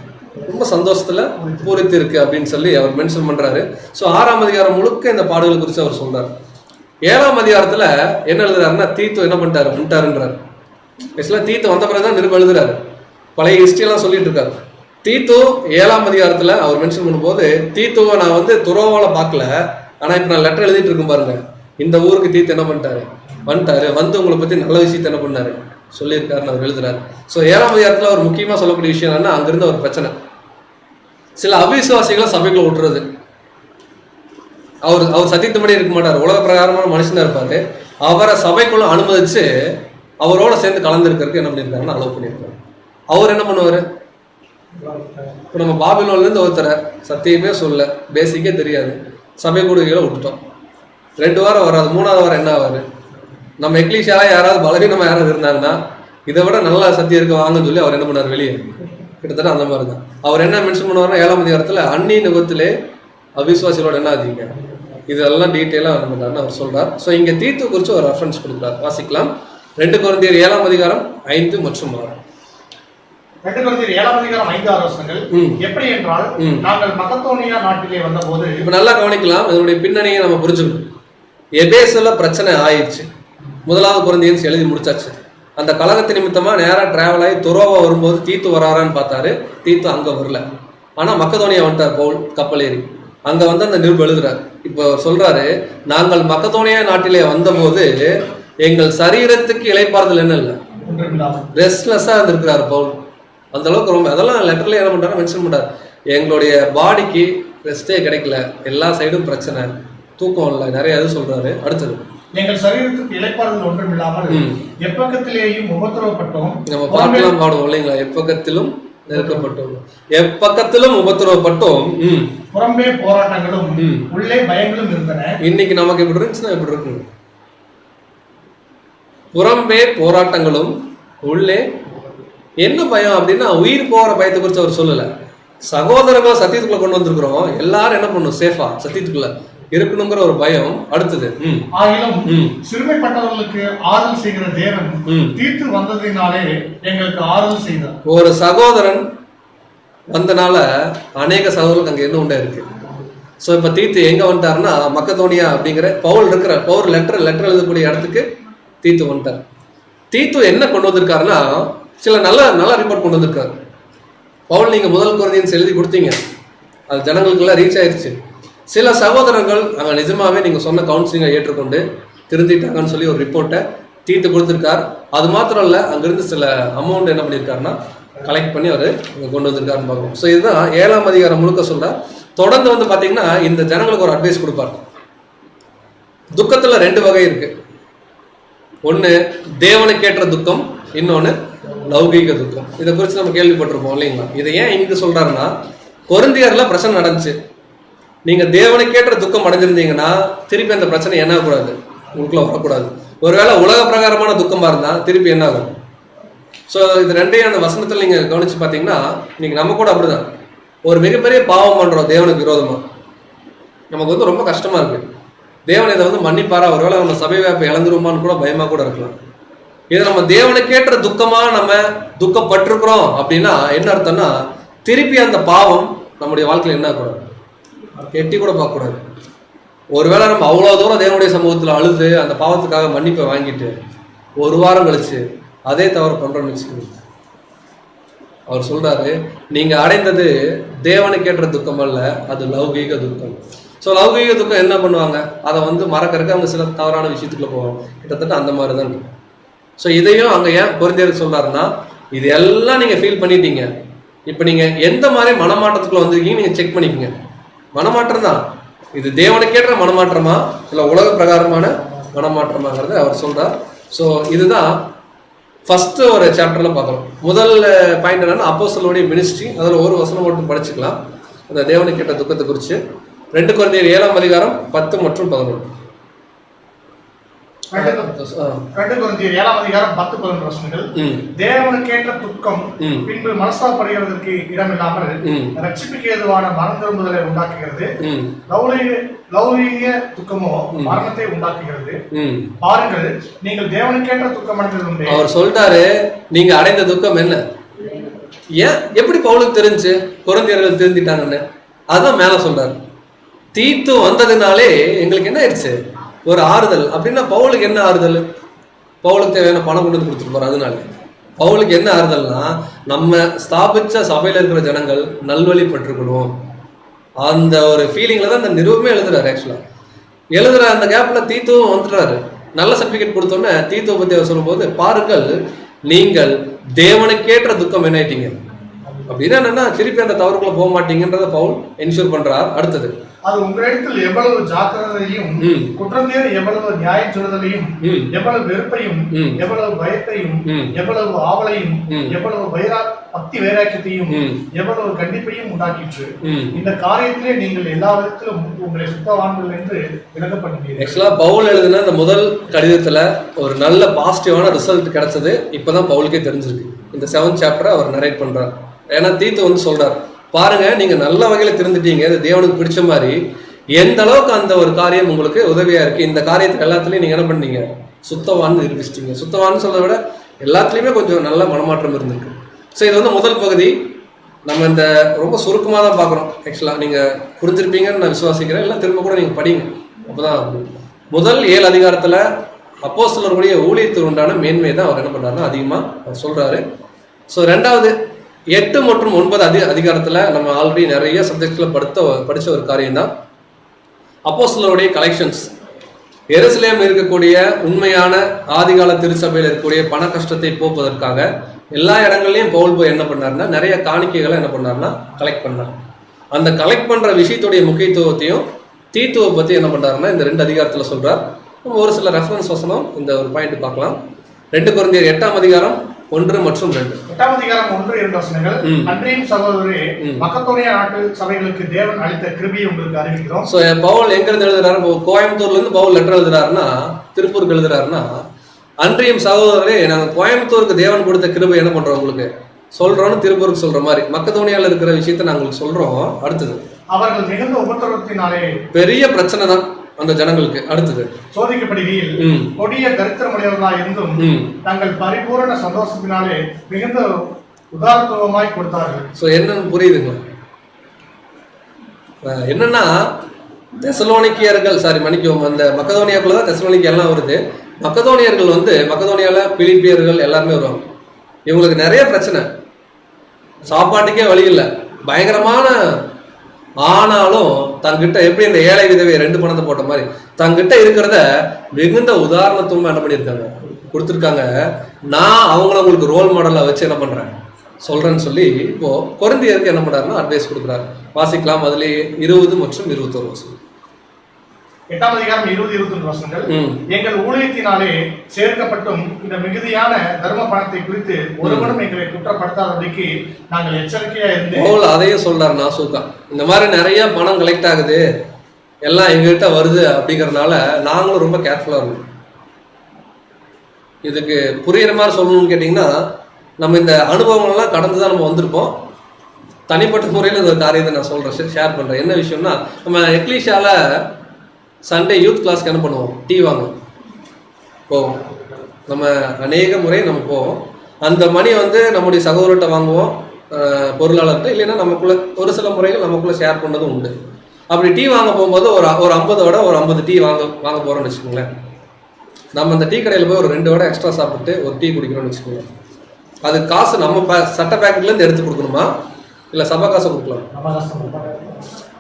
ரொம்ப சந்தோஷத்தில் பூரித்து இருக்கு அப்படின்னு சொல்லி அவர் மென்ஷன் பண்ணுறாரு. ஸோ 6ஆம் அதிகாரம் முழுக்க இந்த பாடல்கள் குறித்து அவர் சொல்கிறார். 7ஆம் அதிகாரத்தில் என்ன எழுதுறாருன்னா தீத்து என்ன பண்ணிட்டாருன்றார். ஆக்சுவலாக தீத்து வந்த பிறகு தான் நிருபம் எழுதுறாரு, பழைய ஹிஸ்ட்ரியெல்லாம் சொல்லிட்டு இருக்காரு. தீத்து 7ஆம் அதிகாரத்தில் அவர் மென்ஷன் பண்ணும்போது தீத்துவை நான் வந்து துரோவால பார்க்கல, ஆனால் இப்போ நான் லெட்டர் எழுதிட்டு இருக்கும் பாருங்க, இந்த ஊருக்கு தீத்து என்ன பண்ணிட்டாரு, வந்து உங்களை பற்றி நல்ல விஷயத்தை என்ன பண்ணாரு சொல்லியிருக்காருன்னு அவர் எழுதுறாரு. ஸோ 7ஆம் அதிகாரத்தில் அவர் முக்கியமாக சொல்லக்கூடிய விஷயம் என்னன்னா, அங்கிருந்த ஒரு பிரச்சனை, சில அவிசுவாசிகளை சபைக்குள்ள விட்டுறது. அவர் சத்தியத்தபடி இருக்க மாட்டார், உலக பிரகாரமான மனுஷனா இருப்பாரு. அவரை சபைக்குள்ள அனுமதிச்சு அவரோட சேர்ந்து கலந்துருக்கிறதுக்கு என்ன பண்ணியிருக்காருன்னு அலோவ் பண்ணியிருக்காரு. அவர் என்ன பண்ணுவாரு, இப்போ நம்ம பாபிலோன்லேருந்து ஒருத்தரை சத்தியமே சொல்ல, பேசிக்கே தெரியாது, சபை கூடுகைகளை விட்டுட்டோம். 2 வாரம் வராது, 3ஆவது வாரம் என்ன ஆவாரு, நம்ம எக்லீஷியால யாராவது பலவீனமாக யாராவது இருந்தாங்கன்னா இதை விட நல்லா சத்தியம் இருக்க வாங்கன்னு சொல்லி அவர் என்ன பண்ணார், வெளியே. கிட்டத்தட்ட அந்த மாதிரி தான் அவர் என்ன மென்ஷன் பண்ணுவார்னா 7ஆம் அதிகாரத்தில் அந்நிய நுகத்திலே அவிசுவாசிகளோட என்ன ஆதீங்க, இதெல்லாம் டீட்டெயிலாக என்ன பண்ணாருன்னு அவர் சொல்றார். ஸோ இங்கே தீத்து குறித்து ஒரு ரெஃபரன்ஸ் கொடுக்குறார். வாசிக்கலாம். 2 கொரிந்தியர் 7ஆம் அதிகாரம் 5 மற்றும் 6. 2 கொரிந்தியர் 7ஆம் அதிகாரம் 5-6 வசனங்கள். எப்படி என்றால், நாங்கள் மக்கதோனியா நாட்டிலே வந்தபோது, இப்ப நல்லா கவனிக்கலாம், இதனுடைய பின்னணியை நம்ம புரிஞ்சுக்கணும். எபேசுல பிரச்சனை ஆயிடுச்சு, 1ஆவது கொரிந்தியன்ஸ் எழுதி முடிச்சாச்சு. அந்த கழகத்து நிமித்தமா நேராக டிராவல் ஆகி துரோவா வரும்போது தீத்து வராரான்னு பார்த்தாரு, தீத்து அங்க வரல. ஆனா மக்கதோனியா வந்துட்டார் பவுல் கப்பல் ஏறி, அங்க வந்து அந்த நிருபம் எழுதுறாரு. இப்போ சொல்றாரு, நாங்கள் மக்கதோனியா நாட்டிலே வந்தபோது எங்கள் சரீரத்துக்கு இளைப்பாறுதல் என்ன இல்லை, ரெஸ்ட்லெஸ்ஸா இருந்திருக்கிறாரு பவுல். அந்த அளவுக்கு ரொம்ப, அதெல்லாம் லெட்டர்ல என்ன பண்றாரு மென்ஷன் பண்றாரு, எங்களுடைய பாடிக்கு ரெஸ்டே கிடைக்கல, எல்லா சைடும் பிரச்சனை, தூக்கம் இல்லை, நிறைய இது சொல்றாரு. அடுத்தது, எங்கள் சரீரத்துக்கு இளைப்பாறுதல் ஒன்றும் இல்லாமல் எப்பக்கத்திலேயும் உபத்திரவப்பட்டோம். நம்ம பாட்டெல்லாம் பாடுவோம் இல்லைங்களா, எப்பக்கத்திலும் நெருக்கப்பட்டோம், எப்பக்கத்திலும் உபத்திரவப்பட்டோம், புறம்பே போராட்டங்களும் உள்ளே பயங்களும் இருந்தன. இன்னைக்கு நமக்கு எப்படி இருந்துச்சுன்னா எப்படி இருக்குங்க, புறம்பே போராட்டங்களும் உள்ளே என்ன பயம் அப்படின்னா, உயிர் போகிற பயத்தை குறித்து அவர் சொல்லல. சகோதரர்கள் சத்தியத்துக்குள்ள கொண்டு வந்திருக்கிறோம், எல்லாரும் என்ன பண்ணும், சேஃபா சத்தியத்துக்குள்ள இருக்கணுங்கிற ஒரு பயம். அடுத்தது, ஆகிலும் சிறுமைப்பட்டவர்களுக்கு ஆறுதல் செய்கிற தேவன் தீத்து வந்ததினாலே எங்களுக்கு ஆறுதல் செய்தார். ஒரு சகோதரன் வந்தனால அநேக சகோதரர்களுக்கு அங்க என்ன உண்டா இருக்கு. ஸோ இப்ப தீத்து எங்க வந்துட்டாருன்னா மக்கதோனியா அப்படிங்கிற பவுல் லெட்டர் எழுதக்கூடிய இடத்துக்கு தீத்து வந்துட்டார். தீத்து என்ன கொண்டு வந்திருக்காருன்னா சில நல்ல ரிப்போர்ட் கொண்டு வந்திருக்காரு. பவுல் நீங்க 1 கொரிந்தியன்ஸ் எழுதி கொடுத்தீங்க, அது ஜனங்களுக்கெல்லாம் ரீச் ஆயிடுச்சு. சில சகோதரர்கள் அங்க நிஜமாவே நீங்க சொன்ன கவுன்சிலிங்கை ஏற்றுக்கொண்டு திருந்திட்டாங்கன்னு சொல்லி ஒரு ரிப்போர்ட்டை தீத்து கொடுத்துருக்கார். அது மாத்திரம் இல்ல, அங்கிருந்து சில அமௌண்ட் என்ன பண்ணியிருக்காருன்னா கலெக்ட் பண்ணி அவர் கொண்டு வந்திருக்காருன்னு பார்க்கணும். ஸோ இதுதான் 7ஆம் அதிகாரம் முழுக்க சொல்ற. தொடர்ந்து வந்து பாத்தீங்கன்னா இந்த ஜனங்களுக்கு ஒரு அட்வைஸ் கொடுப்பார். துக்கத்துல 2 வகை இருக்கு, ஒண்ணு தேவனுக்கு ஏற்ற துக்கம், இன்னொன்னு லௌகீக துக்கம். இதை குறித்து நம்ம கேள்விப்பட்டிருப்போம் இல்லைங்களா. இதை ஏன் இங்க சொல்றாருன்னா, கொரிந்தியர்ல பிரச்சனை நடந்துச்சு, நீங்க தேவனுக்கேற்ற துக்கம் அடைஞ்சிருந்தீங்கன்னா திருப்பி அந்த பிரச்சனை என்ன ஆகக்கூடாது, உங்களுக்குள்ள வரக்கூடாது. ஒருவேளை உலக பிரகாரமான துக்கமா இருந்தா திருப்பி என்ன ஆகும். ஸோ இது 2ஐயும் அந்த வசனத்தில் நீங்க கவனிச்சு பார்த்தீங்கன்னா, நீங்க நம்ம கூட அப்படிதான் ஒரு மிகப்பெரிய பாவம் பண்றோம் தேவனுக்கு விரோதமா, நமக்கு வந்து ரொம்ப கஷ்டமா இருக்கு, தேவன் இதை வந்து மன்னிப்பாரா, ஒருவேளை நம்ம சபை வாய்ப்பை இழந்துருமான்னு கூட பயமா கூட இருக்கலாம். இதை நம்ம தேவனுக்கேற்ற துக்கமா நம்ம துக்கப்பட்டிருக்கிறோம் அப்படின்னா என்ன அர்த்தம்னா, திருப்பி அந்த பாவம் நம்முடைய வாழ்க்கையில் என்ன ஆகக்கூடாது, எட்டி கூட பார்க்கக்கூடாது. ஒருவேளை நம்ம அவ்வளோ தூரம் தேவனுடைய சமூகத்தில் அழுது அந்த பாவத்துக்காக மன்னிப்பை வாங்கிட்டு 1 வாரம் கழிச்சு அதே தவறு பண்றோம்னு வச்சுக்கோங்க. அவர் சொல்றாரு, நீங்க அடைந்தது தேவனுக்கேற்ற துக்கம் அல்ல, அது லௌகீக துக்கம். ஸோ லௌகீக துக்கம் என்ன பண்ணுவாங்க, அதை வந்து மறக்கறதுக்கு அவங்க சில தவறான விஷயத்துக்குள்ள போவாங்க. கிட்டத்தட்ட அந்த மாதிரி தான். ஸோ இதையும் அங்கே ஏன் கொரிந்தியருக்கு சொல்றாருன்னா, இது எல்லாம் நீங்க ஃபீல் பண்ணிட்டீங்க, இப்போ நீங்க எந்த மாதிரி மனமாற்றத்துக்குள்ள வந்திருக்கீங்க நீங்க செக் பண்ணிக்கோங்க. மனமாற்றம் தான் இது, தேவனுக்கேற்ற மனமாற்றமா இல்லை உலக பிரகாரமான மனமாற்றமாங்கிறத அவர் சொல்றார். ஸோ இதுதான் ஃபர்ஸ்ட் ஒரு சாப்டர்ல பார்க்கலாம். முதல் பாயிண்ட் என்னன்னா அப்போஸ்தலருடைய மினிஸ்ட்ரி. அதில் ஒரு வசனம் மட்டும் படிச்சுக்கலாம், அந்த தேவனுக்கு கேட்ட துக்கத்தை குறித்து. 2 கொரிந்தியர் 7ஆம் அதிகாரம் 10 மற்றும் 11. 2 கொரிந்தியர் 7ஆம் அதிகாரம் 10-11 வசனங்கள். தேவனுக்கேற்ற துக்கம் பின்பு மனஸ்தாபப்படுகிறதற்கு இடமில்லாமல் ரட்சிப்புக்கு ஏதுவான மனம் திரும்புதலை உண்டாக்குகிறது. லௌகீக துக்கமோ மரணத்தை உண்டாக்குகிறது. பாருங்கள், நீங்கள் தேவனுக்கேற்ற துக்கம் அடைந்தது உண்டு. அவர் சொல்றாரு, நீங்க அடைந்த துக்கம் என்ன? ஏன் எப்படி பவுலுக்கு தெரிஞ்சு கொரிந்தியர்கள் திருந்திட்டாங்கன்னு? அதான் மேல சொல்றாரு. தீத்து வந்ததுனாலே எங்களுக்கு என்ன ஆயிடுச்சு? ஒரு ஆறுதல். அப்படின்னா பவுலுக்கு என்ன ஆறுதல்? பவுலுக்கு தேவையான பணம் கொண்டு வந்து கொடுத்துட்டு போறாரு. அதனால பவுலுக்கு என்ன ஆறுதல்னா, நம்ம ஸ்தாபிச்ச சபையில இருக்கிற ஜனங்கள் நல்வழிப்பட்டிருக்கணும், அந்த ஒரு ஃபீலிங்ல தான் இந்த நிருபமே எழுதுறாரு. ஆக்சுவலா எழுதுற அந்த கேப்ல தீத்துவும் வந்துடுறாரு. நல்ல சர்டிபிகேட் கொடுத்தோன்னே தீத்துவை பத்தி அவர் சொல்லும்போது, பாருங்கள் நீங்கள் தேவனுக்கேற்ற துக்கம் என்ன ஆயிட்டீங்க அப்படின்னா என்னன்னா, திருப்பி அந்த தவறுக்குள்ள போக மாட்டீங்கன்றத பவுல் என்ஷூர் பண்றார். அடுத்தது, அது உங்களிடத்தில் எவ்வளவு ஜாக்கிரதையும் குற்றம் தேட எவ்வளவு நியாயம் சொல்லுதலையும் எவ்வளவு வெறுப்பையும் எவ்வளவு பயத்தையும் எவ்வளவு ஆவலையும் எவ்வளவு பக்தி வைராக்கியத்தையும் எவ்வளவு கண்டிப்பையும் உண்டாக்கிற்று. இந்த காரியத்திலே நீங்கள் எல்லா விதத்திலும் உங்களை சுத்தவான்கள் என்று விளக்கப்பட்டீர்கள். ஆக்சுவலா பவுல் எழுதுன இந்த முதல் கடிதத்துல ஒரு நல்ல பாசிட்டிவான ரிசல்ட் கிடைச்சது இப்பதான் பவுலுக்கே தெரிஞ்சிருக்கு. இந்த 7th சாப்டரை அவர் நரேட் பண்றார். ஏன்னா தீத்து வந்து சொல்றார், பாருங்க நீங்க நல்ல வகையில திருந்துட்டீங்க, இது தேவனுக்கு பிடிச்ச மாதிரி. எந்த அளவுக்கு அந்த ஒரு காரியம் உங்களுக்கு உதவியா இருக்கு, இந்த காரியத்துக்கு எல்லாத்துலயும் நீங்க என்ன பண்ணீங்க? சுத்தவான்னு நிரூபிச்சிட்டீங்க. சுத்தவான்னு சொல்றத விட எல்லாத்துலயுமே கொஞ்சம் நல்ல மனமாற்றம் இருந்திருக்கு. ஸோ இது வந்து முதல் பகுதி. நம்ம இந்த ரொம்ப சுருக்கமாக தான் பார்க்குறோம். ஆக்சுவலாக நீங்கள் புரிஞ்சிருப்பீங்கன்னு நான் விசுவாசிக்கிறேன். இல்லை திரும்ப கூட நீங்கள் படிங்க, அப்போதான் முதல் 7 அதிகாரத்தில் அப்போஸ்தலருடைய ஊழியத்துக்கு உண்டான மேன்மை தான் அவர் என்ன பண்ணுறாருன்னா அதிகமாக அவர் சொல்கிறாரு. ஸோ 2வது 8 மற்றும் 9 அதிகாரத்தில் நம்ம ஆல்ரெடி நிறைய சப்ஜெக்ட்ல படித்த ஒரு காரியம் தான் அப்போஸ்தலருடைய கலெக்ஷன்ஸ். எருசலேம் இருக்கக்கூடிய உண்மையான ஆதிகால திருச்சபையில் இருக்கக்கூடிய பண கஷ்டத்தை போக்குவதற்காக எல்லா இடங்கள்லையும் பவுல் போய் என்ன பண்ணாருன்னா நிறைய காணிக்கைகளை என்ன பண்ணாருன்னா கலெக்ட் பண்ணார். அந்த கலெக்ட் பண்ற விஷயத்துடைய முக்கியத்துவத்தையும் தீத்துவை பத்தி என்ன பண்றாருன்னா இந்த 2 அதிகாரத்துல சொல்றார். ஒரு சில ரெஃபரன்ஸ் வசனம் இந்த ஒரு பாயிண்ட் பார்க்கலாம். 2 கொரிந்தியர் 8ஆம் அதிகாரம் 1 மற்றும் 2. 8ஆம் அதிகாரம் 1-2 வசனங்கள். அன்றையும் சகோதரரே, மக்கதோனியா நாட்டு சபைகளுக்கு தேவன் அளித்த கிருபையை உங்களுக்கு அறிவிக்கிறோம். சோ பவுல் எங்க இருந்து எழுதுறாரு? கோயம்புத்தூர்ல இருந்து பவுல் லெட்டர் எழுதுறாருன்னா, திருப்பூருக்கு எழுதுறாருன்னா, அன்றையும் சகோதரரே நாங்க கோயம்புத்தூருக்கு தேவன் கொடுத்த கிருபை என்ன பண்றோம் உங்களுக்கு சொல்றோம்னு திருப்பூருக்கு சொல்ற மாதிரி மக்கதோனியால இருக்கிற விஷயத்த நாங்க உங்களுக்கு சொல்றோம். அடுத்தது, அவர்கள் மிகுந்த உபத்திரவத்தினாலே பெரிய பிரச்சனை தான் அந்த ஜனங்களுக்கு. அடுத்தது, சோதிக்கப்படுகையில் கொடிய தரித்திரமுடையவர்களாக இருந்தும் தங்கள் பரிபூரண சந்தோஷத்தினாலே மிகுந்த உதாரத்துவமாய் கொடுத்தார்கள். சோ என்னன்னு புரியுதுங்க? என்னன்னா தெசலோனிக்கியர்கள், மன்னிக்கவும், அந்த மக்கதோனியாக்குள்ளதான் தெசலோனிக்கா எல்லாம் வருது. மக்கதோனியர்கள் வந்து மக்கதோனியால பிலிப்பியர்கள் எல்லாருமே வருவாங்க. இவங்களுக்கு நிறைய பிரச்சனை, சாப்பாட்டுக்கே வழி இல்லை, பயங்கரமான. ஆனாலும் தங்கிட்ட எப்படி இந்த ஏழை விதவை 2 பணத்தை போட்ட மாதிரி தங்கிட்ட இருக்கிறத மிகுந்த உதாரணத்துவமா என்ன பண்ணியிருக்காங்க, கொடுத்துருக்காங்க. நான் அவங்கள உங்களுக்கு ரோல் மாடலா வச்சு என்ன பண்றேன் சொல்றேன்னு சொல்லி இப்போ கொரிந்தியருக்கு என்ன பண்றாருன்னா அட்வைஸ் கொடுக்குறாரு. வாசிக்கலாம். அதுலேயே 20 மற்றும் 21 வசனம். 8ஆம் அதிகாரம் 20-21 வசனங்கள். எங்கள் ஊழியத்தினாலே சேர்க்கப்பட்டும் இந்த மிகுதியான தர்ம பணத்தை குறித்து ஒருவனும் எங்களை குற்றப்படுத்தாதபடிக்கு நாங்கள் எச்சரிக்கையா இருந்து அதையும் சொல்றாரு நாசூக்கா. இந்த மாதிரி நிறைய பணம் கலெக்ட் ஆகுது, எல்லாம் எங்ககிட்ட வருது அப்படிங்கறதுனால நாங்களும் ரொம்ப கேர்ஃபுல்லா இருக்கோம். இதுக்கு புரியுற மாதிரி சொல்லணும்னு கேட்டீங்கன்னா, நம்ம இந்த அனுபவங்கள்லாம் கடந்துதான் நம்ம வந்திருப்போம். தனிப்பட்ட முறையில் இந்த காரியத்தை நான் சொல்றேன், ஷேர் பண்றேன். என்ன விஷயம்னா, நம்ம எக்லீஷால சண்டே யூத் கிளாஸ்க்கு என்ன பண்ணுவோம், டீ வாங்க போவோம். நம்ம அநேக முறை நம்ம போவோம். அந்த மணி வந்து நம்முடைய சகோதரர்கிட்ட வாங்குவோம், பொருளாளர்கிட்ட, இல்லைன்னா நமக்குள்ள ஒரு சில முறைகள் நமக்குள்ள ஷேர் பண்ணதும் உண்டு. அப்படி டீ வாங்க போகும்போது ஒரு 50 வடை ஒரு 50 டீ வாங்க போறோம்னு வச்சுக்கோங்களேன். நம்ம அந்த டீ கடையில் போய் ஒரு 2 வடை எக்ஸ்ட்ரா சாப்பிட்டு ஒரு டீ குடிக்கிறோம்னு வச்சுக்கோங்களேன். அது காசு நம்ம சட்ட பேக்கெட்லேருந்து எடுத்து கொடுக்கணுமா, இல்லை சபா காசை கொடுக்கலாம்?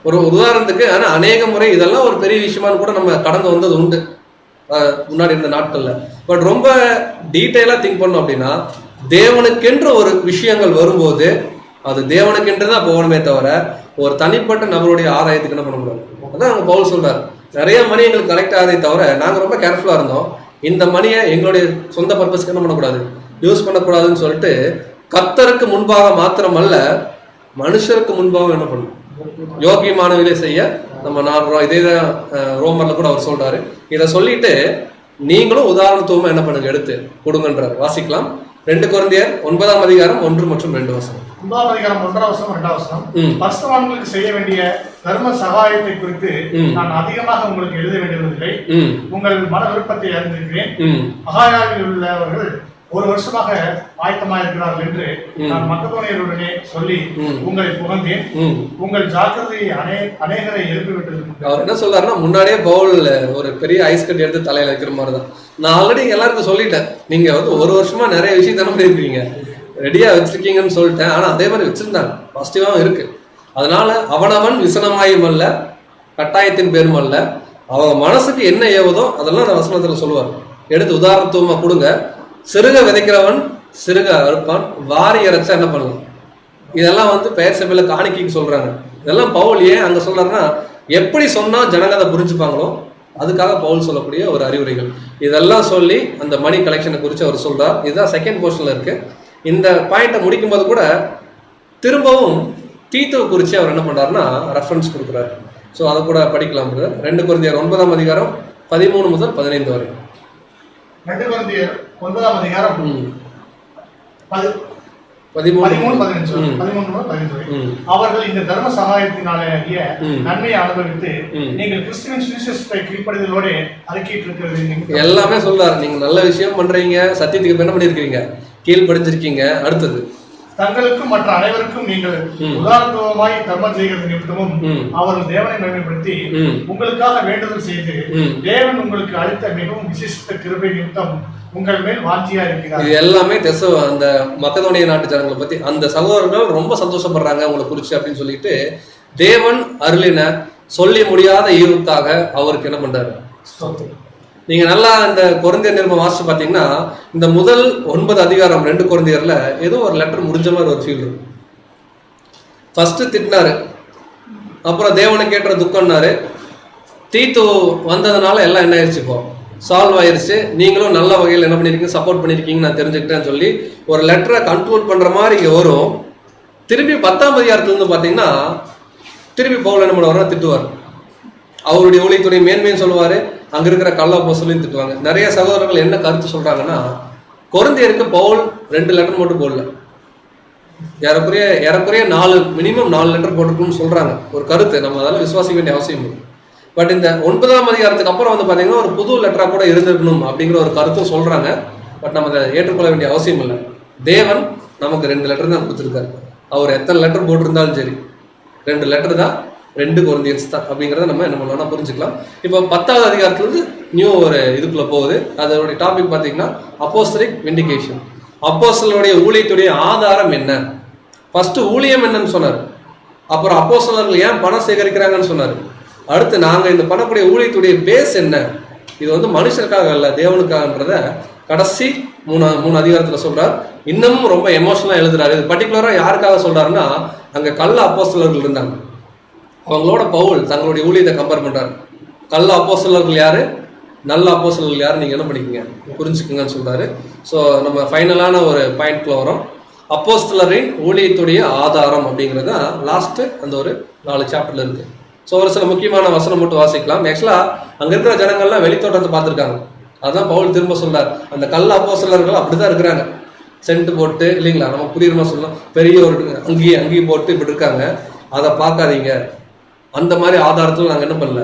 ஒரு உதாரணத்துக்கு. ஆனால் அநேக முறை இதெல்லாம் ஒரு பெரிய விஷயமானு கூட நம்ம கடந்து வந்தது உண்டு. முன்னாடி இருந்த நாட்கள்ல. பட் ரொம்ப டீட்டெயிலா திங்க் பண்ணோம் அப்படின்னா, தேவனுக்கென்று ஒரு விஷயங்கள் வரும்போது அது தேவனுக்கென்று தான் போகணுமே தவிர ஒரு தனிப்பட்ட நபருடைய ஆதாயத்துக்கு என்ன பண்ண முடியாது. அதான் அவங்க பவுல் சொல்றாரு, நிறைய மணி எங்களுக்கு கலெக்ட் ஆகாதே தவிர நாங்க ரொம்ப கேர்ஃபுல்லா இருந்தோம், இந்த மணியை எங்களுடைய சொந்த பர்பஸ்க்கு என்ன பண்ணக்கூடாது, யூஸ் பண்ணக்கூடாதுன்னு சொல்லிட்டு கர்த்தருக்கு முன்பாக மாத்திரமல்ல மனுஷருக்கு முன்பாக என்ன பண்ணணும், யோகியமானவர்களே செய்ய நம்ம நாடுறோம். இதே தான் ரோமர்ல கூட அவர் சொல்றாரு. இதை சொல்லிட்டு நீங்களும் உதாரணத்துவமா என்ன பண்ணுங்க, எடுத்து கொடுங்கன்றார். வாசிக்கலாம். 2 கொரிந்தியர் 9ஆம் அதிகாரம் 1 மற்றும் 2 வசனம். 9ஆம் அதிகாரம் 1ஆம் வசனம் 2ஆம் வசனம். பரிசுத்தவான்களுக்கு செய்ய வேண்டிய தர்ம சகாயத்தை குறித்து நான் அதிகமாக உங்களுக்கு எழுத வேண்டியதில்லை, உங்கள் மன விருப்பத்தை அறிந்திருக்கிறேன். அகாயாவில் உள்ளவர்கள் 1 வருஷமாக ஆயத்தமாக இருக்கிறார்கள் என்று நான் மக்கதோனியருடனே சொல்லி உங்களை புகழ்ந்தேன். உங்கள் ஜாக்கிரதையை அநேகரை எழுப்பிவிட்டது. அவர் என்ன சொல்றாருன்னா, முன்னாடியே பவுல் ஒரு பெரிய ஐஸ் கட்டி எடுத்து தலையில வைக்கிற மாதிரிதான். நான் ஆல்ரெடி எல்லாருக்கும் சொல்லிட்டேன், நீங்க 1 வருஷமா நிறைய விஷயம் தானே பண்ணிருக்கீங்க, ரெடியா வச்சிருக்கீங்கன்னு சொல்லிட்டேன். ஆனா அதே மாதிரி வச்சிருந்தாங்க, பாசிட்டிவாவும் இருக்கு. அதனால அவனவன் விசனமாயும் அல்ல கட்டாயத்தின் பேரும் அல்ல, அவங்க மனசுக்கு என்ன ஏவுதோ அதெல்லாம் அந்த வசனத்துல சொல்லுவார். எடுத்து உதாரணத்துவமா கொடுங்க. சிறுக விதைக்கிறவன் சிறுக அறுப்பான், வாரி இறைச்சா என்ன பண்ணலாம். இதெல்லாம் பெயர் சபையில காணிக்கைக்கு சொல்றாங்க. இதெல்லாம் பவுல் ஏன் அங்க சொல்றாருன்னா, எப்படி சொன்னா ஜனங்க அதை புரிஞ்சுப்பாங்களோ அதுக்காக பவுல் சொல்லக்கூடிய ஒரு அறிவுரைகள். இதெல்லாம் சொல்லி அந்த மணி கலெக்ஷனை குறித்து அவர் சொல்றார். இதுதான் செகண்ட் போர்ஷன்ல இருக்கு. இந்த பாயிண்ட்டை முடிக்கும் போது கூட திரும்பவும் தீத்துவை குறித்து அவர் என்ன பண்றாருன்னா ரெஃபரன்ஸ் கொடுக்குறாரு. ஸோ அதை கூட படிக்கலாம். 2 கொரிந்தியர் 9ஆம் அதிகாரம் 13 முதல் 15 வரை. 2 கொரிந்தியர் 9ஆம் அதிகாரம் 13-15 அவர்கள் இந்த தர்ம சகாயத்தினாலேயே நன்மையை அனுபவித்து நீங்கள் கிறிஸ்துவின் சுவிசேஷத்தை கீழ்ப்படிதலோடு அறிக்கையிட்டு இருக்கிறது எல்லாமே சொல்றாரு. நீங்க நல்ல விஷயம் பண்றீங்க, சத்தியத்துக்கு என்ன பண்ணிருக்கீங்க, கீழ்படிஞ்சிருக்கீங்க. அடுத்தது, தங்களுக்கும் மற்ற அனைவருக்கும் நீங்கள் உதாரணத்துவமாய் தர்மம் செய்கிறது நிமித்தமும் அவர்கள் தேவனை மகிமைப்படுத்தி உங்களுக்காக வேண்டுதல் செய்து தேவன் உங்களுக்கு அளித்த மிகவும் விசேஷித்த கிருபை நிமித்தம் உங்கள் மேல் வாஞ்சியா இருக்கிறார். இது எல்லாமே அந்த மக்கதோனிய நாட்டு ஜனங்களை பத்தி அந்த சகோதரர்கள் ரொம்ப சந்தோஷப்படுறாங்க உங்களை குறிச்சு அப்படின்னு சொல்லிட்டு தேவன் அருளின சொல்லி முடியாத ஈவுக்காக அவருக்கு என்ன பண்றாரு. நீங்க நல்லா இந்த கொரிந்தியர் நிருபம் வாசிச்சு பாத்தீங்கன்னா, இந்த முதல் 9 அதிகாரம் 2 கொரிந்தியர்ல ஏதோ ஒரு லெட்டர் முடிஞ்ச மாதிரி ஒரு ஃபீல் இருக்கும். ஃபர்ஸ்ட் திட்டினாரு, அப்புறம் தேவனை கேட்ட துக்கம்னாரு, தீத்து வந்ததுனால எல்லாம் என்ன ஆயிடுச்சு, இப்போ சால்வ் ஆயிருச்சு, நீங்களும் நல்ல வகையில் என்ன பண்ணிருக்கீங்க, சப்போர்ட் பண்ணிருக்கீங்கன்னு நான் தெரிஞ்சுக்கிட்டேன்னு சொல்லி ஒரு லெட்டரை கன்க்ளூட் பண்ற மாதிரி இங்க வரும். திருப்பி 10ஆம் அதிகாரத்துல இருந்து பாத்தீங்கன்னா திருப்பி பவுல் என்ன பண்ணுவாருன்னா திட்டுவார். அவருடைய ஊழியத்துடைய மேன்மையும் சொல்லுவாரு, அங்க இருக்கிற கள்ள அப்போஸ்தலரையும் திட்டுவாங்க. நிறைய சகோதரர்கள் என்ன கருத்து சொல்றாங்கன்னா, கொரிந்தியருக்கு பவுல் 2 லெட்டர் மட்டும் போடல, ஏறக்குறைய 4 மினிமம் 4 லெட்டர் போட்டிருக்குன்னு சொல்றாங்க. ஒரு கருத்து, நம்ம அதெல்லாம் விசுவாசிக்க வேண்டிய அவசியம் இல்லை. பட் இந்த 9ஆம் அதிகாரத்துக்கு அப்புறம் பாத்தீங்கன்னா ஒரு புது லெட்டரா கூட இருந்திருக்கணும் அப்படிங்கிற ஒரு கருத்தும் சொல்றாங்க. பட் நம்ம அதை ஏற்றுக்கொள்ள வேண்டிய அவசியம் இல்லை. தேவன் நமக்கு 2 லெட்டர் தான் கொடுத்துருக்காரு. அவர் எத்தனை லெட்டர் போட்டிருந்தாலும் சரி 2 லெட்டர் தான், 2 கொரிந்தியர்ஸ் தான் அப்படிங்கிறத நம்ம என்ன பண்ணலாம்னா புரிஞ்சுக்கலாம். இப்போ 10ஆவது அதிகாரத்துலேருந்து நியூ ஒரு இதுக்குள்ள போகுது. அதோடைய டாபிக் பார்த்தீங்கன்னா அப்போஸ்தலிக் விண்டிகேஷன். அப்போஸ்தலருடைய ஊழியத்துடைய ஆதாரம் என்ன? ஃபர்ஸ்ட் ஊழியம் என்னன்னு சொன்னார், அப்புறம் அப்போஸ்தலர்கள் ஏன் பணம் சேகரிக்கிறாங்கன்னு சொன்னார். அடுத்து நாங்கள் இந்த பண்ணக்கூடிய ஊழியத்துடைய பேஸ் என்ன, இது மனுஷருக்காக அல்ல தேவனுக்காகன்றத கடைசி 3 அதிகாரத்தில் சொல்றார். இன்னமும் ரொம்ப எமோஷனலாக எழுதுறாரு. இது பர்டிகுலராக யாருக்காக சொல்றாருன்னா, அங்கே கள்ள அப்போஸ்தலர்கள் இருந்தாங்க, அவங்களோட பவுல் தங்களுடைய ஊழியத்தை கம்பேர் பண்றாரு. கள்ள அப்போஸ்தலர்கள் யாரு, நல்ல அப்போஸ்தலர்கள் யாரு, நீங்க என்ன பண்ணிக்கங்க புரிஞ்சுக்குங்கன்னு சொல்றாரு. ஸோ நம்ம ஃபைனலான ஒரு பாயிண்ட்ல வரோம். அப்போஸ்தலரின் ஊழியத்துடைய ஆதாரம் அப்படிங்கிறது தான் லாஸ்ட் அந்த ஒரு 4 சாப்டர்ல இருக்கு. ஸோ ஒரு சில முக்கியமான வசனம் மட்டும் வாசிக்கலாம். ஆக்சுவலா அங்க இருக்கிற ஜனங்கள்லாம் வெளித்தோட்டத்தை பார்த்துருக்காங்க. அதான் பவுல் திரும்ப சொல்றாரு, அந்த கள்ள அப்போஸ்தலர்கள் அப்படிதான் இருக்கிறாங்க, சென்ட் போட்டு இல்லைங்களா, நம்ம புரியுமா சொல்லலாம், பெரிய ஒரு அங்கேயும் போட்டு இப்படி இருக்காங்க, அதை பார்க்காதீங்க. அந்த மாதிரி ஆதாரத்தில் நாங்கள் என்ன பண்ணல,